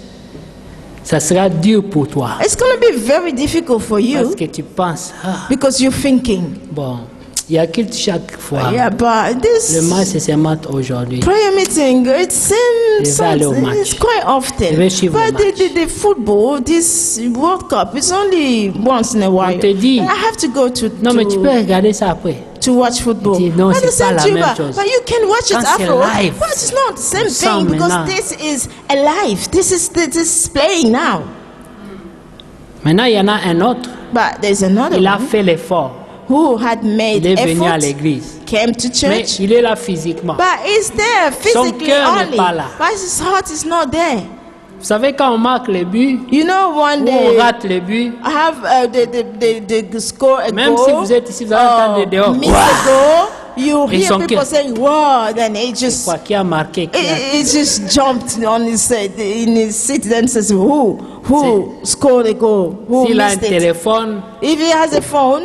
[SPEAKER 4] Ça sera dur pour toi.
[SPEAKER 2] It's going to be very difficult for
[SPEAKER 4] Parce
[SPEAKER 2] you
[SPEAKER 4] que tu penses,
[SPEAKER 2] because you're thinking,
[SPEAKER 4] bon, il y a culte chaque fois.
[SPEAKER 2] yeah, but
[SPEAKER 4] Le
[SPEAKER 2] this
[SPEAKER 4] match, c'est seulement aujourd'hui.
[SPEAKER 2] prayer meeting, it
[SPEAKER 4] Je
[SPEAKER 2] seems
[SPEAKER 4] vais aller au match.
[SPEAKER 2] it's quite often.
[SPEAKER 4] Je vais suivre
[SPEAKER 2] But
[SPEAKER 4] le match.
[SPEAKER 2] the football, this World Cup, it's only once in a while.
[SPEAKER 4] te dit-
[SPEAKER 2] I have to go
[SPEAKER 4] Non, mais tu peux regarder ça après.
[SPEAKER 2] to watch football.
[SPEAKER 4] Tu dis, non,
[SPEAKER 2] But
[SPEAKER 4] c'est
[SPEAKER 2] the same
[SPEAKER 4] pas la
[SPEAKER 2] to you,
[SPEAKER 4] même
[SPEAKER 2] but-
[SPEAKER 4] chose.
[SPEAKER 2] But you can watch it
[SPEAKER 4] Quand c'est
[SPEAKER 2] afterwards.
[SPEAKER 4] live,
[SPEAKER 2] But it's not the same
[SPEAKER 4] sent
[SPEAKER 2] thing because
[SPEAKER 4] maintenant.
[SPEAKER 2] this is alive. This is playing now.
[SPEAKER 4] Maintenant, il y en a un autre.
[SPEAKER 2] But there's another
[SPEAKER 4] Il a
[SPEAKER 2] one
[SPEAKER 4] fait l'effort.
[SPEAKER 2] who had made
[SPEAKER 4] Il est venu à
[SPEAKER 2] effort,
[SPEAKER 4] l'église.
[SPEAKER 2] came to
[SPEAKER 4] Mais
[SPEAKER 2] church,
[SPEAKER 4] il est là physiquement.
[SPEAKER 2] but is there physically
[SPEAKER 4] cœur n'est
[SPEAKER 2] only.
[SPEAKER 4] pas là.
[SPEAKER 2] But his heart is not there.
[SPEAKER 4] Vous savez, quand on marque le but,
[SPEAKER 2] You know, one
[SPEAKER 4] ou
[SPEAKER 2] day
[SPEAKER 4] on rate le but,
[SPEAKER 2] I have the score a
[SPEAKER 4] même
[SPEAKER 2] goal.
[SPEAKER 4] si vous êtes ici, vous allez entendre dehors.
[SPEAKER 2] Miss a goal. You
[SPEAKER 4] Et
[SPEAKER 2] hear
[SPEAKER 4] son
[SPEAKER 2] people
[SPEAKER 4] cœur.
[SPEAKER 2] saying, "Wow!" Then he just
[SPEAKER 4] quoi qui a marqué qui a-
[SPEAKER 2] he just jumped on his in his seat. Then says, "Who scored a goal? Who
[SPEAKER 4] S'il a un
[SPEAKER 2] missed it?"
[SPEAKER 4] téléphone,
[SPEAKER 2] If he has a phone,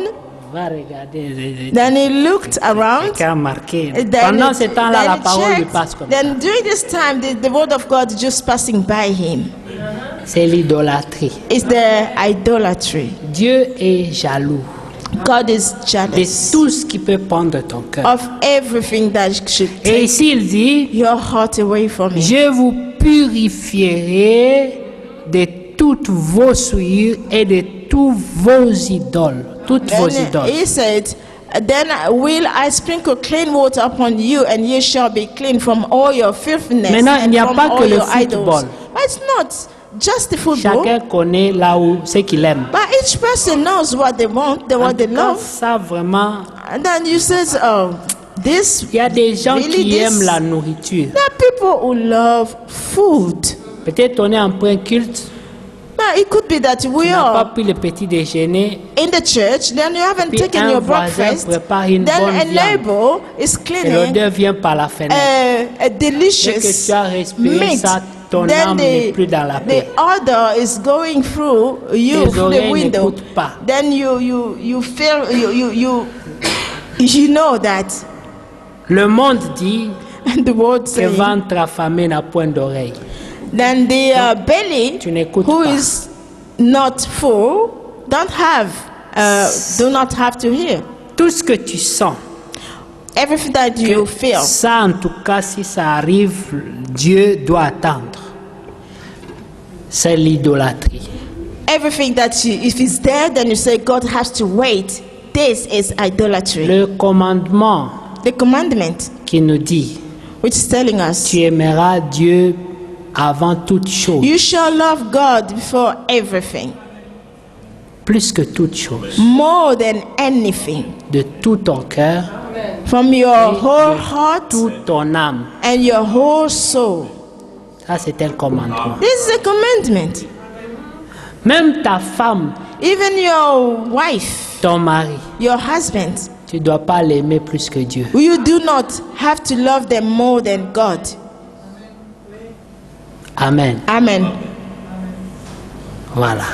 [SPEAKER 4] Va regarder.
[SPEAKER 2] Then he looked around.
[SPEAKER 4] Quelqu'un a marqué.
[SPEAKER 2] Then
[SPEAKER 4] Pendant ce temps-là, la
[SPEAKER 2] he
[SPEAKER 4] parole lui
[SPEAKER 2] checked.
[SPEAKER 4] passe comme ça.
[SPEAKER 2] Then during this time, the word of God is just passing by him.
[SPEAKER 4] C'est l'idolâtrie.
[SPEAKER 2] It's the idolatry.
[SPEAKER 4] Dieu est jaloux
[SPEAKER 2] God is
[SPEAKER 4] de
[SPEAKER 2] jealous
[SPEAKER 4] tout ce qui peut prendre ton cœur.
[SPEAKER 2] of everything that should
[SPEAKER 4] Et
[SPEAKER 2] take
[SPEAKER 4] ici, il dit,
[SPEAKER 2] your heart away from him.
[SPEAKER 4] je vous purifierai de toutes vos souillures et de tous vos idoles. Toutes vos
[SPEAKER 2] Then
[SPEAKER 4] idoles.
[SPEAKER 2] he said, then will I sprinkle clean water upon you, and you shall be clean from all your filthiness
[SPEAKER 4] Maintenant, il
[SPEAKER 2] and
[SPEAKER 4] n'y a
[SPEAKER 2] from
[SPEAKER 4] pas que
[SPEAKER 2] all
[SPEAKER 4] le
[SPEAKER 2] your idols.
[SPEAKER 4] football.
[SPEAKER 2] But it's not just the football.
[SPEAKER 4] Chacun connaît là où ce qu'il aime.
[SPEAKER 2] But each person knows what they want,
[SPEAKER 4] En
[SPEAKER 2] what they
[SPEAKER 4] tout cas,
[SPEAKER 2] love.
[SPEAKER 4] ça vraiment,
[SPEAKER 2] And then you said, oh, this.
[SPEAKER 4] il y a des gens
[SPEAKER 2] Really,
[SPEAKER 4] qui
[SPEAKER 2] this-
[SPEAKER 4] aiment la nourriture.
[SPEAKER 2] There are people who love food.
[SPEAKER 4] Peut-être on est en point culte,
[SPEAKER 2] But it could be that we
[SPEAKER 4] tu n'as pas
[SPEAKER 2] are
[SPEAKER 4] pris le petit déjeuner,
[SPEAKER 2] in the church, then you haven't
[SPEAKER 4] Puis
[SPEAKER 2] taken
[SPEAKER 4] un
[SPEAKER 2] your
[SPEAKER 4] voisin
[SPEAKER 2] breakfast.
[SPEAKER 4] prépare une
[SPEAKER 2] Then
[SPEAKER 4] bonne
[SPEAKER 2] a
[SPEAKER 4] viande.
[SPEAKER 2] neighbor is
[SPEAKER 4] et
[SPEAKER 2] cleaning
[SPEAKER 4] l'odeur vient par la fenêtre.
[SPEAKER 2] a
[SPEAKER 4] Dès
[SPEAKER 2] delicious
[SPEAKER 4] que tu as respiré
[SPEAKER 2] meat.
[SPEAKER 4] ça, ton
[SPEAKER 2] Then
[SPEAKER 4] âme n'est plus dans la
[SPEAKER 2] the
[SPEAKER 4] paix.
[SPEAKER 2] odor is going through you
[SPEAKER 4] Tes
[SPEAKER 2] through the
[SPEAKER 4] oreilles
[SPEAKER 2] window.
[SPEAKER 4] n'écoutent pas.
[SPEAKER 2] Then you feel you know that
[SPEAKER 4] Le monde dit
[SPEAKER 2] the word
[SPEAKER 4] que
[SPEAKER 2] saying.
[SPEAKER 4] ventre affamé n'a point d'oreille.
[SPEAKER 2] Then the belly
[SPEAKER 4] tu n'écoutes
[SPEAKER 2] who
[SPEAKER 4] pas.
[SPEAKER 2] is not full do not have to hear
[SPEAKER 4] Tout ce que tu sens,
[SPEAKER 2] everything that you
[SPEAKER 4] que
[SPEAKER 2] feel.
[SPEAKER 4] ça en tout cas, si ça arrive, Dieu doit attendre. C'est l'idolâtrie.
[SPEAKER 2] Everything that if it's there, then you say God has to wait. This is idolatry.
[SPEAKER 4] Le commandement
[SPEAKER 2] The commandment,
[SPEAKER 4] qui nous dit,
[SPEAKER 2] which is telling us,
[SPEAKER 4] tu aimeras Dieu avant toute chose,
[SPEAKER 2] you shall love God before everything,
[SPEAKER 4] plus que toute chose,
[SPEAKER 2] more than anything,
[SPEAKER 4] de tout ton cœur,
[SPEAKER 2] from your whole heart
[SPEAKER 4] toute ton âme.
[SPEAKER 2] and your whole soul.
[SPEAKER 4] Ça, c'était le commandement.
[SPEAKER 2] This is a commandment.
[SPEAKER 4] Même ta femme,
[SPEAKER 2] Even your wife,
[SPEAKER 4] ton mari,
[SPEAKER 2] your husband,
[SPEAKER 4] tu ne dois pas l'aimer plus que Dieu.
[SPEAKER 2] you do not have to love them more than God.
[SPEAKER 4] Amen.
[SPEAKER 2] Amen.
[SPEAKER 4] Voilà.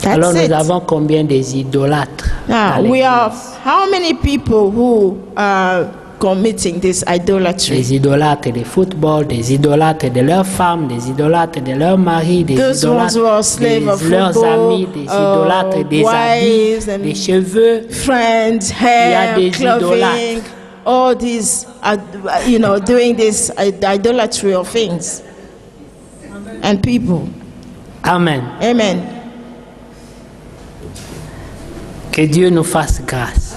[SPEAKER 2] That's
[SPEAKER 4] Alors nous
[SPEAKER 2] it.
[SPEAKER 4] avons combien des idolâtres
[SPEAKER 2] Now,
[SPEAKER 4] dans
[SPEAKER 2] we
[SPEAKER 4] l'Église?
[SPEAKER 2] have how many people who are committing this idolatry?
[SPEAKER 4] Des idolâtres de football, des idolâtres de leurs femmes, des idolâtres de leurs maris, des
[SPEAKER 2] Those ones who are
[SPEAKER 4] idolâtres
[SPEAKER 2] slave of
[SPEAKER 4] de leurs
[SPEAKER 2] football,
[SPEAKER 4] amis, des idolâtres des
[SPEAKER 2] wives
[SPEAKER 4] habits,
[SPEAKER 2] and
[SPEAKER 4] des cheveux.
[SPEAKER 2] Friends,
[SPEAKER 4] Il y a
[SPEAKER 2] hair,
[SPEAKER 4] des
[SPEAKER 2] clothing,
[SPEAKER 4] idolâtres.
[SPEAKER 2] all these, doing this idolatry of things and people.
[SPEAKER 4] Amen.
[SPEAKER 2] Amen.
[SPEAKER 4] Que Dieu nous fasse grâce.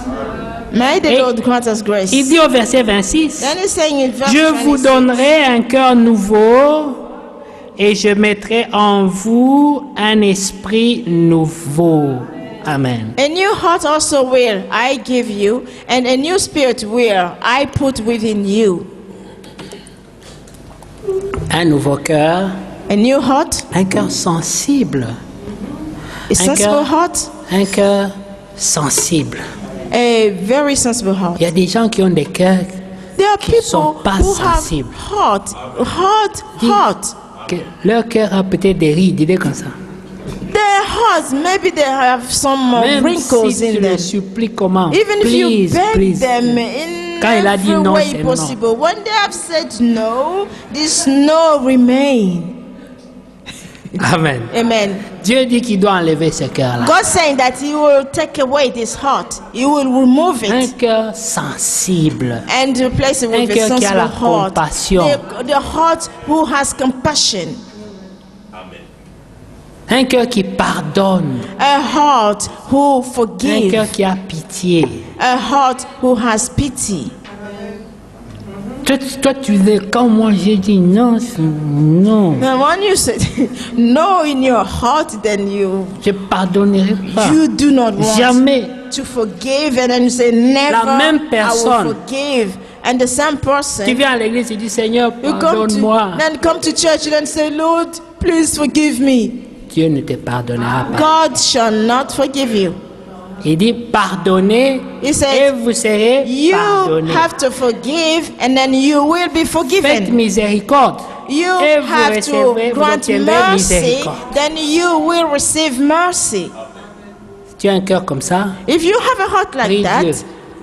[SPEAKER 2] May the
[SPEAKER 4] Et
[SPEAKER 2] Lord grant us grace.
[SPEAKER 4] Il dit au verset 26,
[SPEAKER 2] Then he's saying in verse
[SPEAKER 4] je vous
[SPEAKER 2] 26,
[SPEAKER 4] donnerai un cœur nouveau et je mettrai en vous un esprit nouveau. Amen.
[SPEAKER 2] a new heart also will I give you, and a new spirit will I put within you.
[SPEAKER 4] Un nouveau cœur,
[SPEAKER 2] A new heart,
[SPEAKER 4] un cœur sensible,
[SPEAKER 2] a sensible
[SPEAKER 4] cœur-
[SPEAKER 2] heart,
[SPEAKER 4] un cœur sensible.
[SPEAKER 2] a very sensible heart.
[SPEAKER 4] Il y a des gens qui ont des cœurs
[SPEAKER 2] There are
[SPEAKER 4] qui sont
[SPEAKER 2] people
[SPEAKER 4] pas
[SPEAKER 2] who have
[SPEAKER 4] sensibles.
[SPEAKER 2] heart.
[SPEAKER 4] que leur cœur a peut-être des rides, il est comme ça.
[SPEAKER 2] Their hearts, maybe they have some
[SPEAKER 4] Même
[SPEAKER 2] wrinkles
[SPEAKER 4] si tu
[SPEAKER 2] in
[SPEAKER 4] les
[SPEAKER 2] them.
[SPEAKER 4] supplies comment,
[SPEAKER 2] Even if you
[SPEAKER 4] please,
[SPEAKER 2] beg
[SPEAKER 4] please.
[SPEAKER 2] them in
[SPEAKER 4] Quand il a dit
[SPEAKER 2] every
[SPEAKER 4] non,
[SPEAKER 2] way
[SPEAKER 4] c'est non.
[SPEAKER 2] possible, when they have said no, this no remain.
[SPEAKER 4] Amen.
[SPEAKER 2] Amen.
[SPEAKER 4] Dieu dit qu'il doit enlever ce cœur-là.
[SPEAKER 2] God saying that He will take away this heart. He will remove
[SPEAKER 4] Un
[SPEAKER 2] it
[SPEAKER 4] cœur sensible.
[SPEAKER 2] and replace it
[SPEAKER 4] Un
[SPEAKER 2] with a
[SPEAKER 4] cœur qui a
[SPEAKER 2] sensible
[SPEAKER 4] la
[SPEAKER 2] heart.
[SPEAKER 4] compassion.
[SPEAKER 2] The heart who has compassion.
[SPEAKER 4] Un cœur qui pardonne.
[SPEAKER 2] A heart who
[SPEAKER 4] Un
[SPEAKER 2] forgives.
[SPEAKER 4] cœur qui a pitié.
[SPEAKER 2] A heart who has pity.
[SPEAKER 4] Toi, tu dis, quand moi j'ai dit non, c'est non.
[SPEAKER 2] Now, when you said no in your heart, then you
[SPEAKER 4] Je pardonnerai pas.
[SPEAKER 2] do not want
[SPEAKER 4] Jamais.
[SPEAKER 2] to forgive, and then you say never.
[SPEAKER 4] même
[SPEAKER 2] I
[SPEAKER 4] personne.
[SPEAKER 2] will forgive, and the same person.
[SPEAKER 4] Tu viens à l'église et dis, Seigneur,
[SPEAKER 2] You come
[SPEAKER 4] pardonne-moi.
[SPEAKER 2] to church and say, Lord, please forgive me.
[SPEAKER 4] Dieu ne te pardonnera pas.
[SPEAKER 2] God shall not forgive you.
[SPEAKER 4] Il dit, pardonnez
[SPEAKER 2] He
[SPEAKER 4] et
[SPEAKER 2] said,
[SPEAKER 4] vous serez
[SPEAKER 2] you
[SPEAKER 4] pardonnés.
[SPEAKER 2] have to forgive, and then you will be
[SPEAKER 4] Faites
[SPEAKER 2] forgiven.
[SPEAKER 4] miséricorde.
[SPEAKER 2] You
[SPEAKER 4] Et vous
[SPEAKER 2] have
[SPEAKER 4] recevrez,
[SPEAKER 2] to
[SPEAKER 4] vous
[SPEAKER 2] grant
[SPEAKER 4] obtiendrez
[SPEAKER 2] mercy,
[SPEAKER 4] miséricorde.
[SPEAKER 2] then you will receive mercy.
[SPEAKER 4] tu as un cœur comme ça,
[SPEAKER 2] If you have a heart like
[SPEAKER 4] Prie
[SPEAKER 2] that,
[SPEAKER 4] Dieu.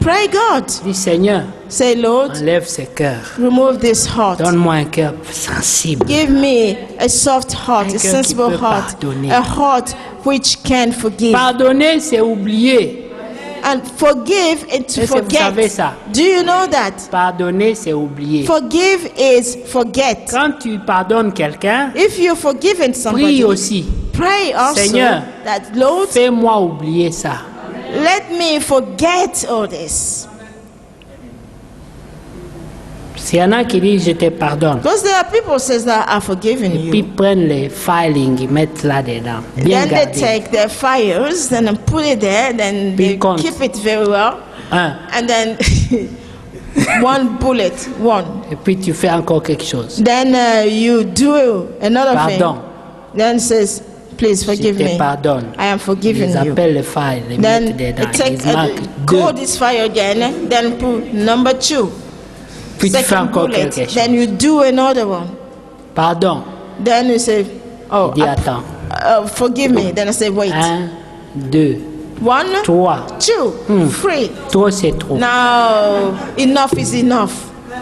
[SPEAKER 2] pray God.
[SPEAKER 4] dis Seigneur,
[SPEAKER 2] Say, Lord,
[SPEAKER 4] enlève ce cœur.
[SPEAKER 2] remove this heart.
[SPEAKER 4] Donne-moi un cœur sensible.
[SPEAKER 2] Give me a soft heart,
[SPEAKER 4] Un
[SPEAKER 2] a
[SPEAKER 4] cœur qui
[SPEAKER 2] sensible
[SPEAKER 4] peut
[SPEAKER 2] heart,
[SPEAKER 4] pardonner.
[SPEAKER 2] a heart which can forgive.
[SPEAKER 4] Pardonner, c'est oublier.
[SPEAKER 2] And forgive and to
[SPEAKER 4] Est-ce que vous savez
[SPEAKER 2] forget.
[SPEAKER 4] ça?
[SPEAKER 2] Do you know that?
[SPEAKER 4] Pardonner, c'est oublier.
[SPEAKER 2] Forgive is forget.
[SPEAKER 4] Quand tu pardonnes quelqu'un,
[SPEAKER 2] If you're forgiven somebody,
[SPEAKER 4] prie aussi.
[SPEAKER 2] pray also
[SPEAKER 4] Seigneur,
[SPEAKER 2] that, Lord,
[SPEAKER 4] Fais-moi oublier ça.
[SPEAKER 2] let me forget all this.
[SPEAKER 4] S'il y en a qui disent je te pardonne,
[SPEAKER 2] Because there are people who says that I've forgiven
[SPEAKER 4] puis
[SPEAKER 2] you.
[SPEAKER 4] prennent les filings, ils mettent là-dedans. Bien
[SPEAKER 2] Then they
[SPEAKER 4] gardé.
[SPEAKER 2] take their fires, then put it there, then they
[SPEAKER 4] Puis compte.
[SPEAKER 2] keep it very well,
[SPEAKER 4] Un.
[SPEAKER 2] and then one bullet, one.
[SPEAKER 4] Et puis tu fais encore quelque chose.
[SPEAKER 2] Then you do another
[SPEAKER 4] Pardon.
[SPEAKER 2] thing. Then says, please
[SPEAKER 4] Je
[SPEAKER 2] forgive
[SPEAKER 4] te
[SPEAKER 2] me.
[SPEAKER 4] pardonne.
[SPEAKER 2] I am forgiving
[SPEAKER 4] Ils
[SPEAKER 2] you.
[SPEAKER 4] appellent les files, les
[SPEAKER 2] Then
[SPEAKER 4] mettent dedans.
[SPEAKER 2] take
[SPEAKER 4] Ils marquent
[SPEAKER 2] call
[SPEAKER 4] deux.
[SPEAKER 2] this fire again. Then put number 2.
[SPEAKER 4] Puis tu fais
[SPEAKER 2] Second
[SPEAKER 4] encore
[SPEAKER 2] bullet.
[SPEAKER 4] quelque chose.
[SPEAKER 2] Then you do another one.
[SPEAKER 4] Pardon.
[SPEAKER 2] Then you say, oh,
[SPEAKER 4] Il dit attends.
[SPEAKER 2] forgive me. Then I say, wait.
[SPEAKER 4] 1, 2,
[SPEAKER 2] 1,
[SPEAKER 4] 3.
[SPEAKER 2] 2, 3.
[SPEAKER 4] Trop, c'est trop.
[SPEAKER 2] Now, enough is enough.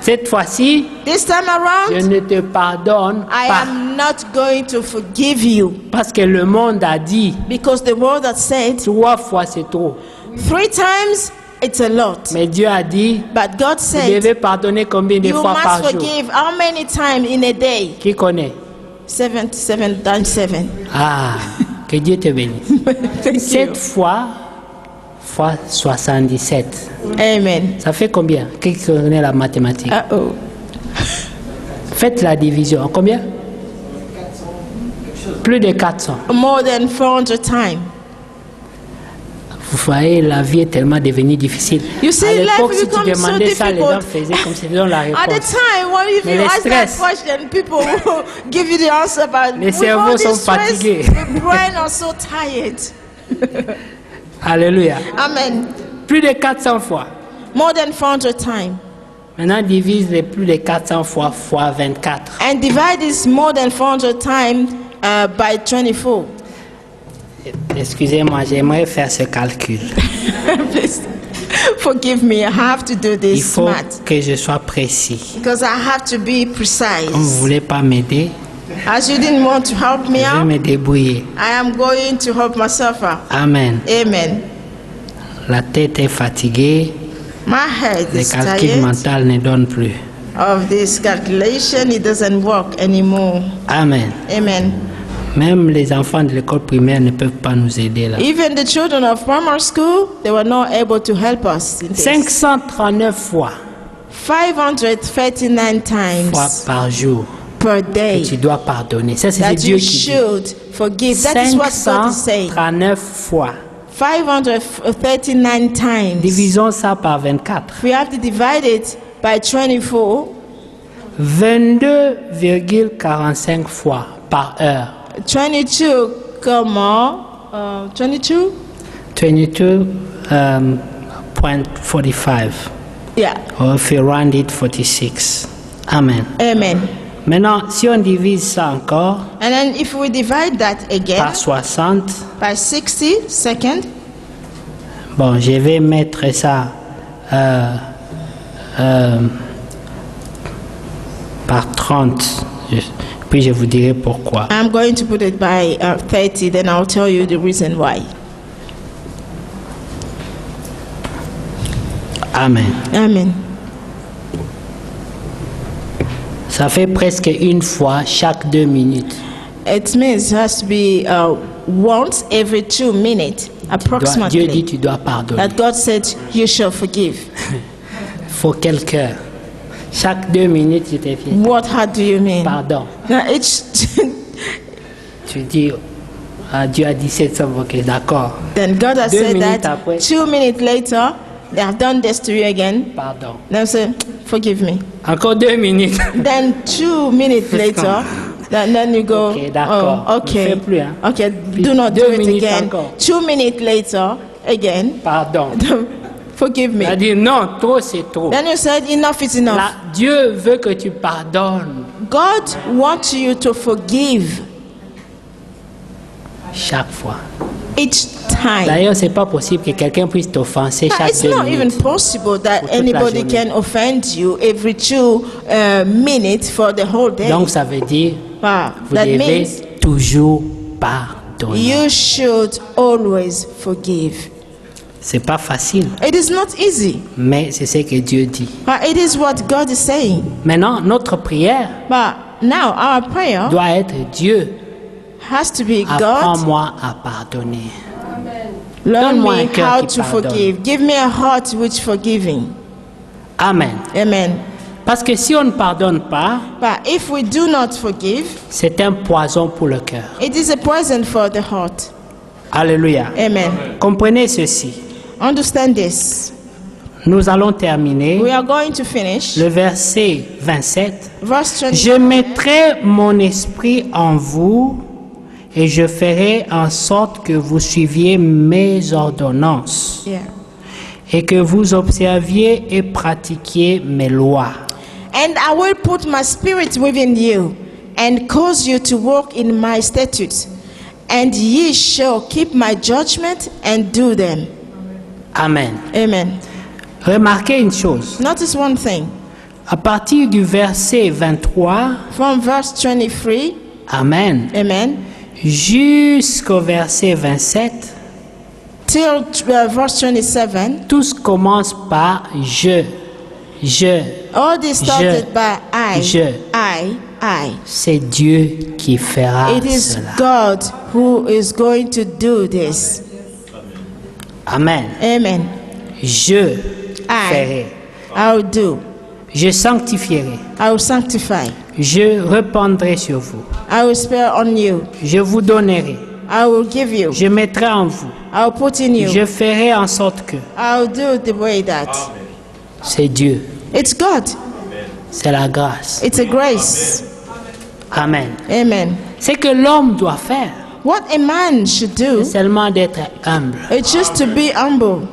[SPEAKER 4] Cette fois-ci,
[SPEAKER 2] This time
[SPEAKER 4] je
[SPEAKER 2] around,
[SPEAKER 4] ne te pardonne
[SPEAKER 2] I
[SPEAKER 4] pas.
[SPEAKER 2] am not going to forgive you.
[SPEAKER 4] Parce que le monde a dit
[SPEAKER 2] Because the word that said
[SPEAKER 4] 3 fois c'est trop.
[SPEAKER 2] 3 times, it's a lot.
[SPEAKER 4] Mais Dieu a dit,
[SPEAKER 2] But God
[SPEAKER 4] vous
[SPEAKER 2] said,
[SPEAKER 4] devez pardonner combien de
[SPEAKER 2] you
[SPEAKER 4] fois
[SPEAKER 2] must
[SPEAKER 4] par jour?
[SPEAKER 2] forgive how many times in a day?
[SPEAKER 4] Qui connaît?
[SPEAKER 2] 77 times 7.
[SPEAKER 4] Ah, que Dieu te bénisse.
[SPEAKER 2] Thank you.
[SPEAKER 4] 7 fois 77.
[SPEAKER 2] Amen.
[SPEAKER 4] Ça fait combien? Qui connaît la mathématique?
[SPEAKER 2] Uh-oh.
[SPEAKER 4] Faites la division. Combien? Plus de 400.
[SPEAKER 2] More than 400 times.
[SPEAKER 4] Vous voyez, la vie est tellement devenue difficile.
[SPEAKER 2] You see,
[SPEAKER 4] À l'époque,
[SPEAKER 2] life
[SPEAKER 4] si tu
[SPEAKER 2] becomes so
[SPEAKER 4] demandais ça, les gens
[SPEAKER 2] difficult.
[SPEAKER 4] faisaient comme si c'était la
[SPEAKER 2] At the
[SPEAKER 4] réponse.
[SPEAKER 2] time, when if
[SPEAKER 4] Mais
[SPEAKER 2] you
[SPEAKER 4] le
[SPEAKER 2] ask that
[SPEAKER 4] stress.
[SPEAKER 2] question, people will give you the answer. But
[SPEAKER 4] Les
[SPEAKER 2] with
[SPEAKER 4] cerveaux
[SPEAKER 2] all
[SPEAKER 4] sont
[SPEAKER 2] this stress,
[SPEAKER 4] fatigués.
[SPEAKER 2] the brain are so tired.
[SPEAKER 4] Alléluia.
[SPEAKER 2] Amen.
[SPEAKER 4] Plus de 400 fois.
[SPEAKER 2] More than 400 times.
[SPEAKER 4] Maintenant, divise les plus de 400 fois 24.
[SPEAKER 2] And divide this more than 400 times by 24.
[SPEAKER 4] Excusez-moi, j'aimerais faire ce calcul.
[SPEAKER 2] Please forgive me. I have to do
[SPEAKER 4] Il
[SPEAKER 2] this
[SPEAKER 4] faut
[SPEAKER 2] smart.
[SPEAKER 4] que je sois précis.
[SPEAKER 2] Because I have to be
[SPEAKER 4] Comme vous ne
[SPEAKER 2] precise.
[SPEAKER 4] voulez pas m'aider,
[SPEAKER 2] As you didn't want to help me
[SPEAKER 4] je vais
[SPEAKER 2] out,
[SPEAKER 4] me débrouiller.
[SPEAKER 2] I am going to help myself out.
[SPEAKER 4] Amen.
[SPEAKER 2] Amen.
[SPEAKER 4] La tête est fatiguée,
[SPEAKER 2] My head
[SPEAKER 4] les
[SPEAKER 2] is
[SPEAKER 4] calculs
[SPEAKER 2] tired
[SPEAKER 4] mentaux ne donnent plus.
[SPEAKER 2] of this calculation. It doesn't work anymore.
[SPEAKER 4] Amen.
[SPEAKER 2] Amen.
[SPEAKER 4] Même les enfants de l'école primaire ne peuvent pas nous aider là.
[SPEAKER 2] Even the children of primary school, they were not able to help us in this.
[SPEAKER 4] 539 fois
[SPEAKER 2] 539 times
[SPEAKER 4] par jour
[SPEAKER 2] per
[SPEAKER 4] que
[SPEAKER 2] day
[SPEAKER 4] tu dois pardonner. Ça, c'est
[SPEAKER 2] that
[SPEAKER 4] Dieu
[SPEAKER 2] you
[SPEAKER 4] qui dit.
[SPEAKER 2] should forgive. That is what God is saying.
[SPEAKER 4] 539 fois.
[SPEAKER 2] 539 times.
[SPEAKER 4] Divisons ça par 24.
[SPEAKER 2] We have to divide it by 24.
[SPEAKER 4] 22,45 fois par heure.
[SPEAKER 2] 22, come on. 22?
[SPEAKER 4] 22.45.
[SPEAKER 2] Yeah.
[SPEAKER 4] Or if you round it, 46. Amen.
[SPEAKER 2] Amen.
[SPEAKER 4] Maintenant, si on divise ça encore
[SPEAKER 2] And then if we divide that again
[SPEAKER 4] par 60,
[SPEAKER 2] by 60 seconds,
[SPEAKER 4] bon, je vais mettre ça par 30. Puis je vous dirai pourquoi.
[SPEAKER 2] I'm going to put it by 30, then I'll tell you the reason why.
[SPEAKER 4] Amen.
[SPEAKER 2] Amen.
[SPEAKER 4] Ça fait presque une fois chaque 2 minutes.
[SPEAKER 2] It means it has to be once every 2 minutes,
[SPEAKER 4] Dieu dit
[SPEAKER 2] approximately,
[SPEAKER 4] tu dois pardonner.
[SPEAKER 2] that God said, you shall forgive.
[SPEAKER 4] Faut quel cœur? Chaque 2 minutes, je te fais
[SPEAKER 2] How do you mean?
[SPEAKER 4] pardon.
[SPEAKER 2] Now, each
[SPEAKER 4] Tu dis, Dieu a dit c'est ça, ok, d'accord.
[SPEAKER 2] then God has
[SPEAKER 4] 2
[SPEAKER 2] said
[SPEAKER 4] minutes
[SPEAKER 2] that.
[SPEAKER 4] après.
[SPEAKER 2] 2 minutes later, they have done this to you again.
[SPEAKER 4] Pardon.
[SPEAKER 2] Then say, forgive me.
[SPEAKER 4] Encore 2 minutes.
[SPEAKER 2] Then 2 minutes later, then you go,
[SPEAKER 4] Ok, d'accord.
[SPEAKER 2] oh,
[SPEAKER 4] Ne
[SPEAKER 2] okay.
[SPEAKER 4] fais plus, hein.
[SPEAKER 2] Okay,
[SPEAKER 4] Puis
[SPEAKER 2] do not
[SPEAKER 4] 2
[SPEAKER 2] do it
[SPEAKER 4] minutes
[SPEAKER 2] again.
[SPEAKER 4] encore.
[SPEAKER 2] 2 minutes later, again,
[SPEAKER 4] Pardon.
[SPEAKER 2] forgive me.
[SPEAKER 4] Il a dit non, trop c'est trop.
[SPEAKER 2] Then you said, enough is enough.
[SPEAKER 4] Là, Dieu veut que tu pardonnes
[SPEAKER 2] God wants you to forgive.
[SPEAKER 4] chaque fois.
[SPEAKER 2] each time.
[SPEAKER 4] D'ailleurs, c'est pas possible que quelqu'un puisse t'offenser chaque
[SPEAKER 2] It's
[SPEAKER 4] 2
[SPEAKER 2] not even
[SPEAKER 4] minutes.
[SPEAKER 2] possible that
[SPEAKER 4] Pour toute la
[SPEAKER 2] anybody
[SPEAKER 4] journée.
[SPEAKER 2] can offend you every 2 minutes for the whole day.
[SPEAKER 4] Donc, ça veut dire vous
[SPEAKER 2] That
[SPEAKER 4] devez
[SPEAKER 2] means
[SPEAKER 4] toujours pardonner.
[SPEAKER 2] you should always forgive.
[SPEAKER 4] C'est pas facile,
[SPEAKER 2] It is not easy,
[SPEAKER 4] mais c'est ce que Dieu dit.
[SPEAKER 2] but it is what God is saying.
[SPEAKER 4] Maintenant, notre prière
[SPEAKER 2] But now our prayer
[SPEAKER 4] doit être Dieu,
[SPEAKER 2] has to be God.
[SPEAKER 4] apprends-moi à pardonner.
[SPEAKER 2] Learn
[SPEAKER 4] Donne-moi
[SPEAKER 2] me
[SPEAKER 4] un cœur
[SPEAKER 2] how
[SPEAKER 4] qui
[SPEAKER 2] to
[SPEAKER 4] pardonne.
[SPEAKER 2] forgive. Give me a heart which forgiving.
[SPEAKER 4] Amen.
[SPEAKER 2] Amen.
[SPEAKER 4] Parce que si on ne pardonne pas,
[SPEAKER 2] But if we do not forgive,
[SPEAKER 4] c'est un poison pour le cœur.
[SPEAKER 2] it is a poison for the heart.
[SPEAKER 4] Alléluia.
[SPEAKER 2] Amen.
[SPEAKER 4] Comprenez ceci.
[SPEAKER 2] Understand this.
[SPEAKER 4] Nous allons terminer
[SPEAKER 2] We are going to finish.
[SPEAKER 4] le verset 27.
[SPEAKER 2] Verse 20.
[SPEAKER 4] Je mettrai mon esprit en vous et je ferai en sorte que vous suiviez mes ordonnances
[SPEAKER 2] Yeah.
[SPEAKER 4] et que vous observiez et pratiquiez mes lois.
[SPEAKER 2] And I will put my spirit within you and cause you to walk in my statutes. And ye shall keep my judgment and do them.
[SPEAKER 4] Amen.
[SPEAKER 2] Amen.
[SPEAKER 4] Remarquez une chose.
[SPEAKER 2] Notice one thing.
[SPEAKER 4] À partir du verset 23,
[SPEAKER 2] From verse 23,
[SPEAKER 4] Amen,
[SPEAKER 2] amen,
[SPEAKER 4] jusqu'au verset 27,
[SPEAKER 2] till verse 27,
[SPEAKER 4] tous commencent par je.
[SPEAKER 2] all this started by I.
[SPEAKER 4] Je.
[SPEAKER 2] I.
[SPEAKER 4] C'est Dieu qui fera
[SPEAKER 2] It is
[SPEAKER 4] cela.
[SPEAKER 2] God who is going to do this.
[SPEAKER 4] Amen.
[SPEAKER 2] Amen.
[SPEAKER 4] Je
[SPEAKER 2] I.
[SPEAKER 4] ferai.
[SPEAKER 2] I'll do.
[SPEAKER 4] Je sanctifierai.
[SPEAKER 2] I will sanctify.
[SPEAKER 4] Je répandrai sur vous.
[SPEAKER 2] I will spare on you.
[SPEAKER 4] Je vous donnerai.
[SPEAKER 2] I will give you.
[SPEAKER 4] Je mettrai en vous.
[SPEAKER 2] I will put in you.
[SPEAKER 4] Je ferai en sorte que
[SPEAKER 2] I'll do the way that.
[SPEAKER 4] c'est Dieu.
[SPEAKER 2] It's God.
[SPEAKER 4] C'est la grâce.
[SPEAKER 2] It's a grace.
[SPEAKER 4] Amen.
[SPEAKER 2] Amen.
[SPEAKER 4] Ce que l'homme doit faire,
[SPEAKER 2] What a man should do
[SPEAKER 4] c'est seulement d'être humble
[SPEAKER 2] is just to be humble,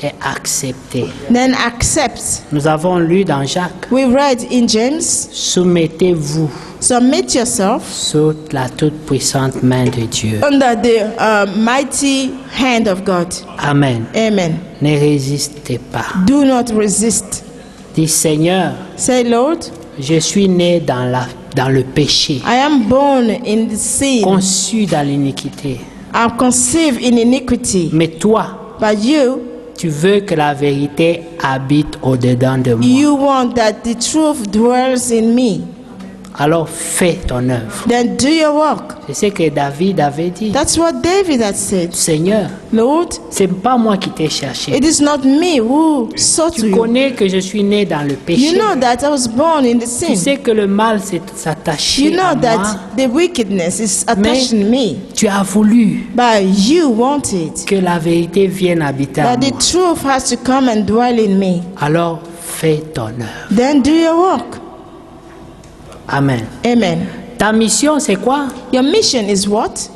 [SPEAKER 4] et accepter.
[SPEAKER 2] then accept.
[SPEAKER 4] Nous avons lu dans Jacques,
[SPEAKER 2] We read in James,
[SPEAKER 4] soumettez-vous
[SPEAKER 2] submit yourself
[SPEAKER 4] sous la toute puissante main de Dieu.
[SPEAKER 2] under the mighty hand of God.
[SPEAKER 4] Amen.
[SPEAKER 2] Amen.
[SPEAKER 4] Ne résistez pas.
[SPEAKER 2] Do not resist.
[SPEAKER 4] Dis Seigneur,
[SPEAKER 2] Say, Lord,
[SPEAKER 4] je suis né dans le péché,
[SPEAKER 2] I am born in the sin.
[SPEAKER 4] conçu dans l'iniquité.
[SPEAKER 2] I'm conceived in iniquity.
[SPEAKER 4] Mais toi,
[SPEAKER 2] But you,
[SPEAKER 4] tu veux que la vérité habite au-dedans de moi.
[SPEAKER 2] you want that the truth dwells in me.
[SPEAKER 4] Alors fais ton œuvre.
[SPEAKER 2] Then do your work.
[SPEAKER 4] C'est ce que David avait dit.
[SPEAKER 2] That's what David had said.
[SPEAKER 4] Seigneur,
[SPEAKER 2] Lord,
[SPEAKER 4] c'est pas moi qui t'ai cherché.
[SPEAKER 2] it is not me who sought
[SPEAKER 4] Tu
[SPEAKER 2] you.
[SPEAKER 4] connais que je suis né dans le
[SPEAKER 2] You
[SPEAKER 4] péché.
[SPEAKER 2] know that I was born in the
[SPEAKER 4] Tu
[SPEAKER 2] sin.
[SPEAKER 4] sais que le mal s'est
[SPEAKER 2] You
[SPEAKER 4] attaché
[SPEAKER 2] know
[SPEAKER 4] à moi.
[SPEAKER 2] that the wickedness is attached in me.
[SPEAKER 4] Tu as voulu
[SPEAKER 2] But you wanted
[SPEAKER 4] que la vérité vienne habiter en
[SPEAKER 2] that the
[SPEAKER 4] moi.
[SPEAKER 2] truth has to come and dwell in me.
[SPEAKER 4] Alors fais ton œuvre.
[SPEAKER 2] Then do your work.
[SPEAKER 4] Amen.
[SPEAKER 2] Amen.
[SPEAKER 4] Ta mission, c'est quoi?
[SPEAKER 2] Your mission is what?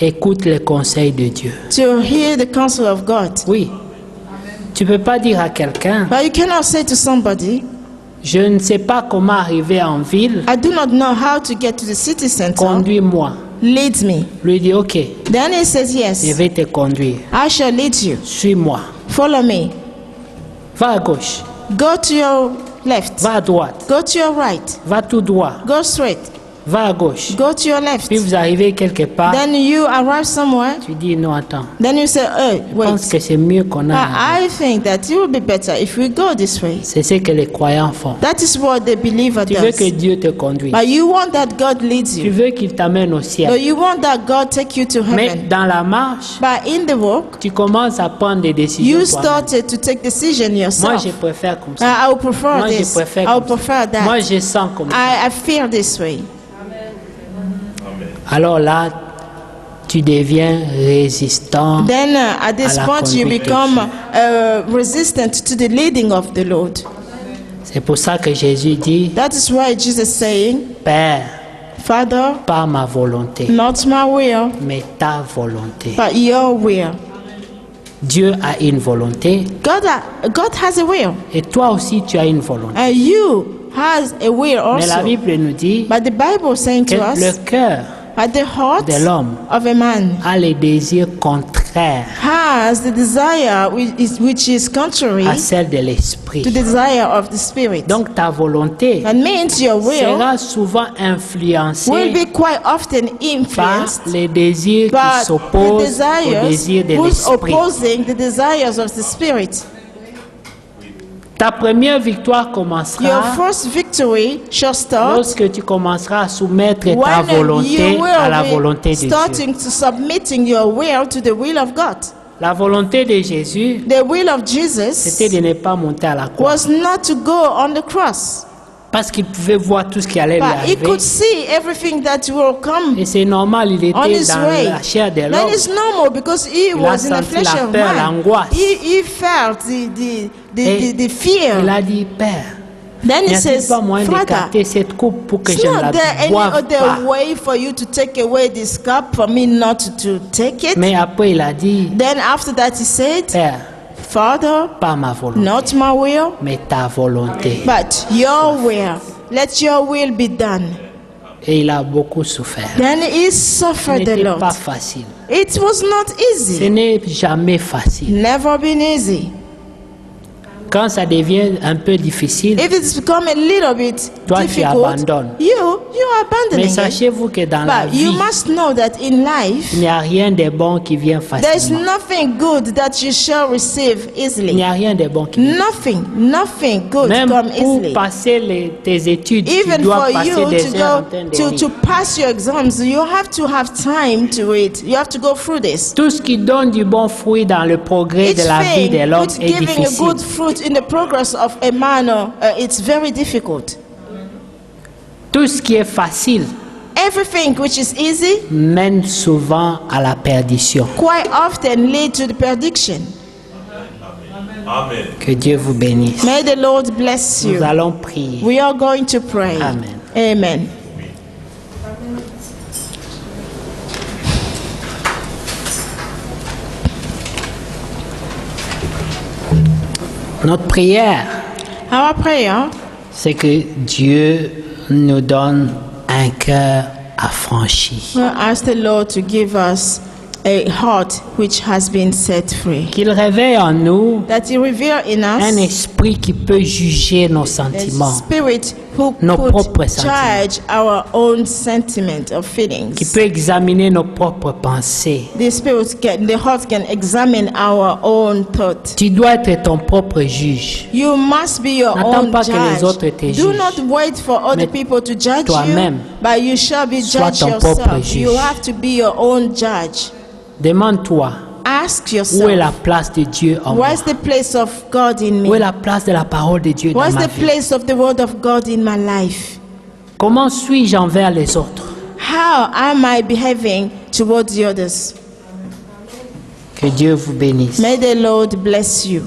[SPEAKER 4] Écoute les conseils de Dieu.
[SPEAKER 2] To hear the counsel of God.
[SPEAKER 4] Oui. Tu peux pas dire à quelqu'un,
[SPEAKER 2] But you cannot say to somebody,
[SPEAKER 4] je ne sais pas comment arriver en ville,
[SPEAKER 2] I do not know how to get to the city center.
[SPEAKER 4] conduis-moi.
[SPEAKER 2] Lead me.
[SPEAKER 4] Lui dit, ok,
[SPEAKER 2] Then he says,
[SPEAKER 4] je
[SPEAKER 2] yes,
[SPEAKER 4] vais te conduire.
[SPEAKER 2] I shall lead you.
[SPEAKER 4] Suis-moi.
[SPEAKER 2] Follow me.
[SPEAKER 4] Va à gauche,
[SPEAKER 2] Go to your left.
[SPEAKER 4] va à droite,
[SPEAKER 2] Go to your right.
[SPEAKER 4] va tout droit,
[SPEAKER 2] Go straight.
[SPEAKER 4] va à gauche.
[SPEAKER 2] Go to your left.
[SPEAKER 4] Puis vous arrivez quelque part,
[SPEAKER 2] Then you arrive somewhere.
[SPEAKER 4] tu dis, non, attends,
[SPEAKER 2] Then you say, oh,
[SPEAKER 4] je pense
[SPEAKER 2] wait.
[SPEAKER 4] que c'est mieux qu'on a.
[SPEAKER 2] I think that it will be better if we go this way.
[SPEAKER 4] C'est ce que les croyants font.
[SPEAKER 2] That is what the believer
[SPEAKER 4] Tu veux que
[SPEAKER 2] does.
[SPEAKER 4] Dieu te conduise.
[SPEAKER 2] But you want that God leads
[SPEAKER 4] Tu
[SPEAKER 2] you.
[SPEAKER 4] veux qu'il t'amène au
[SPEAKER 2] But
[SPEAKER 4] ciel.
[SPEAKER 2] you want that God take you to
[SPEAKER 4] Mais
[SPEAKER 2] heaven.
[SPEAKER 4] dans la marche,
[SPEAKER 2] But in the walk,
[SPEAKER 4] tu commences à prendre des décisions
[SPEAKER 2] you
[SPEAKER 4] toi-même.
[SPEAKER 2] started to take decision
[SPEAKER 4] Moi,
[SPEAKER 2] yourself.
[SPEAKER 4] je préfère comme ça.
[SPEAKER 2] I would prefer
[SPEAKER 4] Moi, je
[SPEAKER 2] this.
[SPEAKER 4] préfère
[SPEAKER 2] I would
[SPEAKER 4] comme ça.
[SPEAKER 2] prefer
[SPEAKER 4] Moi,
[SPEAKER 2] that.
[SPEAKER 4] je sens comme ça.
[SPEAKER 2] I feel this way.
[SPEAKER 4] Alors là, tu deviens résistant.
[SPEAKER 2] Then at this
[SPEAKER 4] À la
[SPEAKER 2] point you
[SPEAKER 4] conduite de
[SPEAKER 2] become resistant to the leading of the Lord.
[SPEAKER 4] C'est pour ça que Jésus dit,
[SPEAKER 2] That is why Jesus is saying,
[SPEAKER 4] Père,
[SPEAKER 2] Father,
[SPEAKER 4] pas ma volonté,
[SPEAKER 2] not my will,
[SPEAKER 4] mais ta volonté.
[SPEAKER 2] but your will.
[SPEAKER 4] Dieu a une volonté
[SPEAKER 2] God has a will,
[SPEAKER 4] et toi aussi tu as une volonté.
[SPEAKER 2] and you has a will
[SPEAKER 4] Mais la
[SPEAKER 2] also.
[SPEAKER 4] Bible nous dit
[SPEAKER 2] But the Bible is saying
[SPEAKER 4] que
[SPEAKER 2] to us
[SPEAKER 4] le cœur
[SPEAKER 2] But the heart
[SPEAKER 4] de l'homme
[SPEAKER 2] of a man
[SPEAKER 4] a les désirs contraires
[SPEAKER 2] has the desire which is contrary
[SPEAKER 4] à celle de l'esprit.
[SPEAKER 2] to the desire of the spirit.
[SPEAKER 4] Donc ta volonté
[SPEAKER 2] That means your will
[SPEAKER 4] sera souvent
[SPEAKER 2] will
[SPEAKER 4] influencée
[SPEAKER 2] be quite often
[SPEAKER 4] par
[SPEAKER 2] influenced
[SPEAKER 4] les désirs qui
[SPEAKER 2] by the
[SPEAKER 4] s'opposent aux
[SPEAKER 2] desires
[SPEAKER 4] désirs de
[SPEAKER 2] who's
[SPEAKER 4] l'esprit.
[SPEAKER 2] opposing the desires of the spirit.
[SPEAKER 4] Ta première victoire
[SPEAKER 2] Your
[SPEAKER 4] commencera
[SPEAKER 2] first victory shall start
[SPEAKER 4] lorsque tu commenceras à soumettre ta
[SPEAKER 2] when
[SPEAKER 4] volonté
[SPEAKER 2] you
[SPEAKER 4] à la
[SPEAKER 2] will
[SPEAKER 4] volonté
[SPEAKER 2] be
[SPEAKER 4] de Dieu.
[SPEAKER 2] starting to submitting your will to the will of God.
[SPEAKER 4] La volonté de Jésus,
[SPEAKER 2] The will of Jesus
[SPEAKER 4] c'était de ne pas monter à la croix.
[SPEAKER 2] was not to go on the cross,
[SPEAKER 4] Parce qu'il pouvait voir tout ce qui allait lui
[SPEAKER 2] but he
[SPEAKER 4] arriver.
[SPEAKER 2] could see everything that will come
[SPEAKER 4] Et c'est normal, il
[SPEAKER 2] on
[SPEAKER 4] était
[SPEAKER 2] his
[SPEAKER 4] dans
[SPEAKER 2] way.
[SPEAKER 4] la chair de
[SPEAKER 2] That
[SPEAKER 4] l'homme.
[SPEAKER 2] is normal because he
[SPEAKER 4] Il a
[SPEAKER 2] was in the
[SPEAKER 4] senti
[SPEAKER 2] flesh
[SPEAKER 4] la
[SPEAKER 2] of
[SPEAKER 4] peur,
[SPEAKER 2] man.
[SPEAKER 4] l'angoisse.
[SPEAKER 2] He felt
[SPEAKER 4] Et
[SPEAKER 2] the fear.
[SPEAKER 4] il a dit, Père,
[SPEAKER 2] Then
[SPEAKER 4] n'y
[SPEAKER 2] he
[SPEAKER 4] a-t-il
[SPEAKER 2] says,
[SPEAKER 4] pas moyen
[SPEAKER 2] Father,
[SPEAKER 4] d'écarter cette coupe pour que
[SPEAKER 2] it's
[SPEAKER 4] je ne
[SPEAKER 2] not
[SPEAKER 4] la
[SPEAKER 2] there any
[SPEAKER 4] boive pas?
[SPEAKER 2] other way for you to take away this cup for me not to take it?
[SPEAKER 4] Mais après, il a dit,
[SPEAKER 2] Then after that he said,
[SPEAKER 4] Père,
[SPEAKER 2] Father,
[SPEAKER 4] pas ma volonté,
[SPEAKER 2] not my will,
[SPEAKER 4] mais ta volonté.
[SPEAKER 2] but your will. Let your will be done.
[SPEAKER 4] Et il a beaucoup souffert.
[SPEAKER 2] Then he
[SPEAKER 4] Ce
[SPEAKER 2] suffered a
[SPEAKER 4] n'était pas
[SPEAKER 2] lot.
[SPEAKER 4] facile.
[SPEAKER 2] It was not
[SPEAKER 4] Ce
[SPEAKER 2] easy.
[SPEAKER 4] n'est jamais facile.
[SPEAKER 2] Never been easy.
[SPEAKER 4] Quand ça devient un peu difficile,
[SPEAKER 2] If it's become a little bit
[SPEAKER 4] Toi, tu
[SPEAKER 2] difficult,
[SPEAKER 4] abandonnes.
[SPEAKER 2] you are abandoning
[SPEAKER 4] mais
[SPEAKER 2] it.
[SPEAKER 4] sachez-vous que dans la
[SPEAKER 2] But you
[SPEAKER 4] vie,
[SPEAKER 2] must know that in life,
[SPEAKER 4] il n'y a rien de bon qui vient
[SPEAKER 2] there's
[SPEAKER 4] facilement.
[SPEAKER 2] nothing good that you shall receive
[SPEAKER 4] Il n'y
[SPEAKER 2] easily.
[SPEAKER 4] a rien de bon qui vient.
[SPEAKER 2] Nothing good
[SPEAKER 4] Même
[SPEAKER 2] come
[SPEAKER 4] pour
[SPEAKER 2] easily.
[SPEAKER 4] passer tes études, tu
[SPEAKER 2] Even
[SPEAKER 4] dois
[SPEAKER 2] for
[SPEAKER 4] passer
[SPEAKER 2] you
[SPEAKER 4] des
[SPEAKER 2] to
[SPEAKER 4] heures en
[SPEAKER 2] go
[SPEAKER 4] train de
[SPEAKER 2] to
[SPEAKER 4] lire.
[SPEAKER 2] pass your exams, you have to have time to it. You have to go through this.
[SPEAKER 4] Tout ce qui donne du bon fruit dans le progrès
[SPEAKER 2] Each
[SPEAKER 4] de la vie de
[SPEAKER 2] thing
[SPEAKER 4] l'homme
[SPEAKER 2] which
[SPEAKER 4] est
[SPEAKER 2] giving a
[SPEAKER 4] difficile.
[SPEAKER 2] good fruit in the progress of a man, it's very difficult.
[SPEAKER 4] Tout ce qui est facile
[SPEAKER 2] Everything which is easy
[SPEAKER 4] mène souvent à la perdition.
[SPEAKER 2] quite often lead to the perdition.
[SPEAKER 1] Amen.
[SPEAKER 4] Que Dieu vous bénisse.
[SPEAKER 2] May the Lord bless
[SPEAKER 4] Nous
[SPEAKER 2] you.
[SPEAKER 4] allons prier.
[SPEAKER 2] We are going to pray.
[SPEAKER 4] Amen.
[SPEAKER 2] Amen.
[SPEAKER 4] Notre prière,
[SPEAKER 2] Our prayer
[SPEAKER 4] c'est que Dieu nous donne un cœur affranchi.
[SPEAKER 2] will ask the Lord to give us a heart which has been set free.
[SPEAKER 4] Qu'il réveille en nous
[SPEAKER 2] That He reveal in
[SPEAKER 4] un
[SPEAKER 2] us
[SPEAKER 4] esprit qui peut juger nos
[SPEAKER 2] a
[SPEAKER 4] sentiments,
[SPEAKER 2] spirit who
[SPEAKER 4] Nos
[SPEAKER 2] could
[SPEAKER 4] propres sentiments.
[SPEAKER 2] charge our own sentiment or feelings.
[SPEAKER 4] qui peut examiner nos propres pensées.
[SPEAKER 2] The heart can examine our own thought.
[SPEAKER 4] Tu dois être ton propre juge.
[SPEAKER 2] You must be your
[SPEAKER 4] N'attends
[SPEAKER 2] own
[SPEAKER 4] pas que les autres
[SPEAKER 2] judge.
[SPEAKER 4] te
[SPEAKER 2] Do
[SPEAKER 4] jugent.
[SPEAKER 2] not wait for other
[SPEAKER 4] Mais
[SPEAKER 2] people to judge you,
[SPEAKER 4] toi-même,
[SPEAKER 2] but you shall be
[SPEAKER 4] sois
[SPEAKER 2] judged
[SPEAKER 4] ton propre
[SPEAKER 2] yourself.
[SPEAKER 4] juge.
[SPEAKER 2] You have to be your own judge.
[SPEAKER 4] Demande-toi,
[SPEAKER 2] Ask
[SPEAKER 4] où est
[SPEAKER 2] yourself,
[SPEAKER 4] la place de Dieu en moi?
[SPEAKER 2] where's the place of God in
[SPEAKER 4] Où est
[SPEAKER 2] me?
[SPEAKER 4] la place de la parole de Dieu dans
[SPEAKER 2] Where's
[SPEAKER 4] ma
[SPEAKER 2] the
[SPEAKER 4] vie?
[SPEAKER 2] place of the word of God in my life?
[SPEAKER 4] Comment suis-je envers les autres?
[SPEAKER 2] How am I behaving towards the others?
[SPEAKER 4] Que Dieu vous bénisse.
[SPEAKER 2] May the Lord bless you.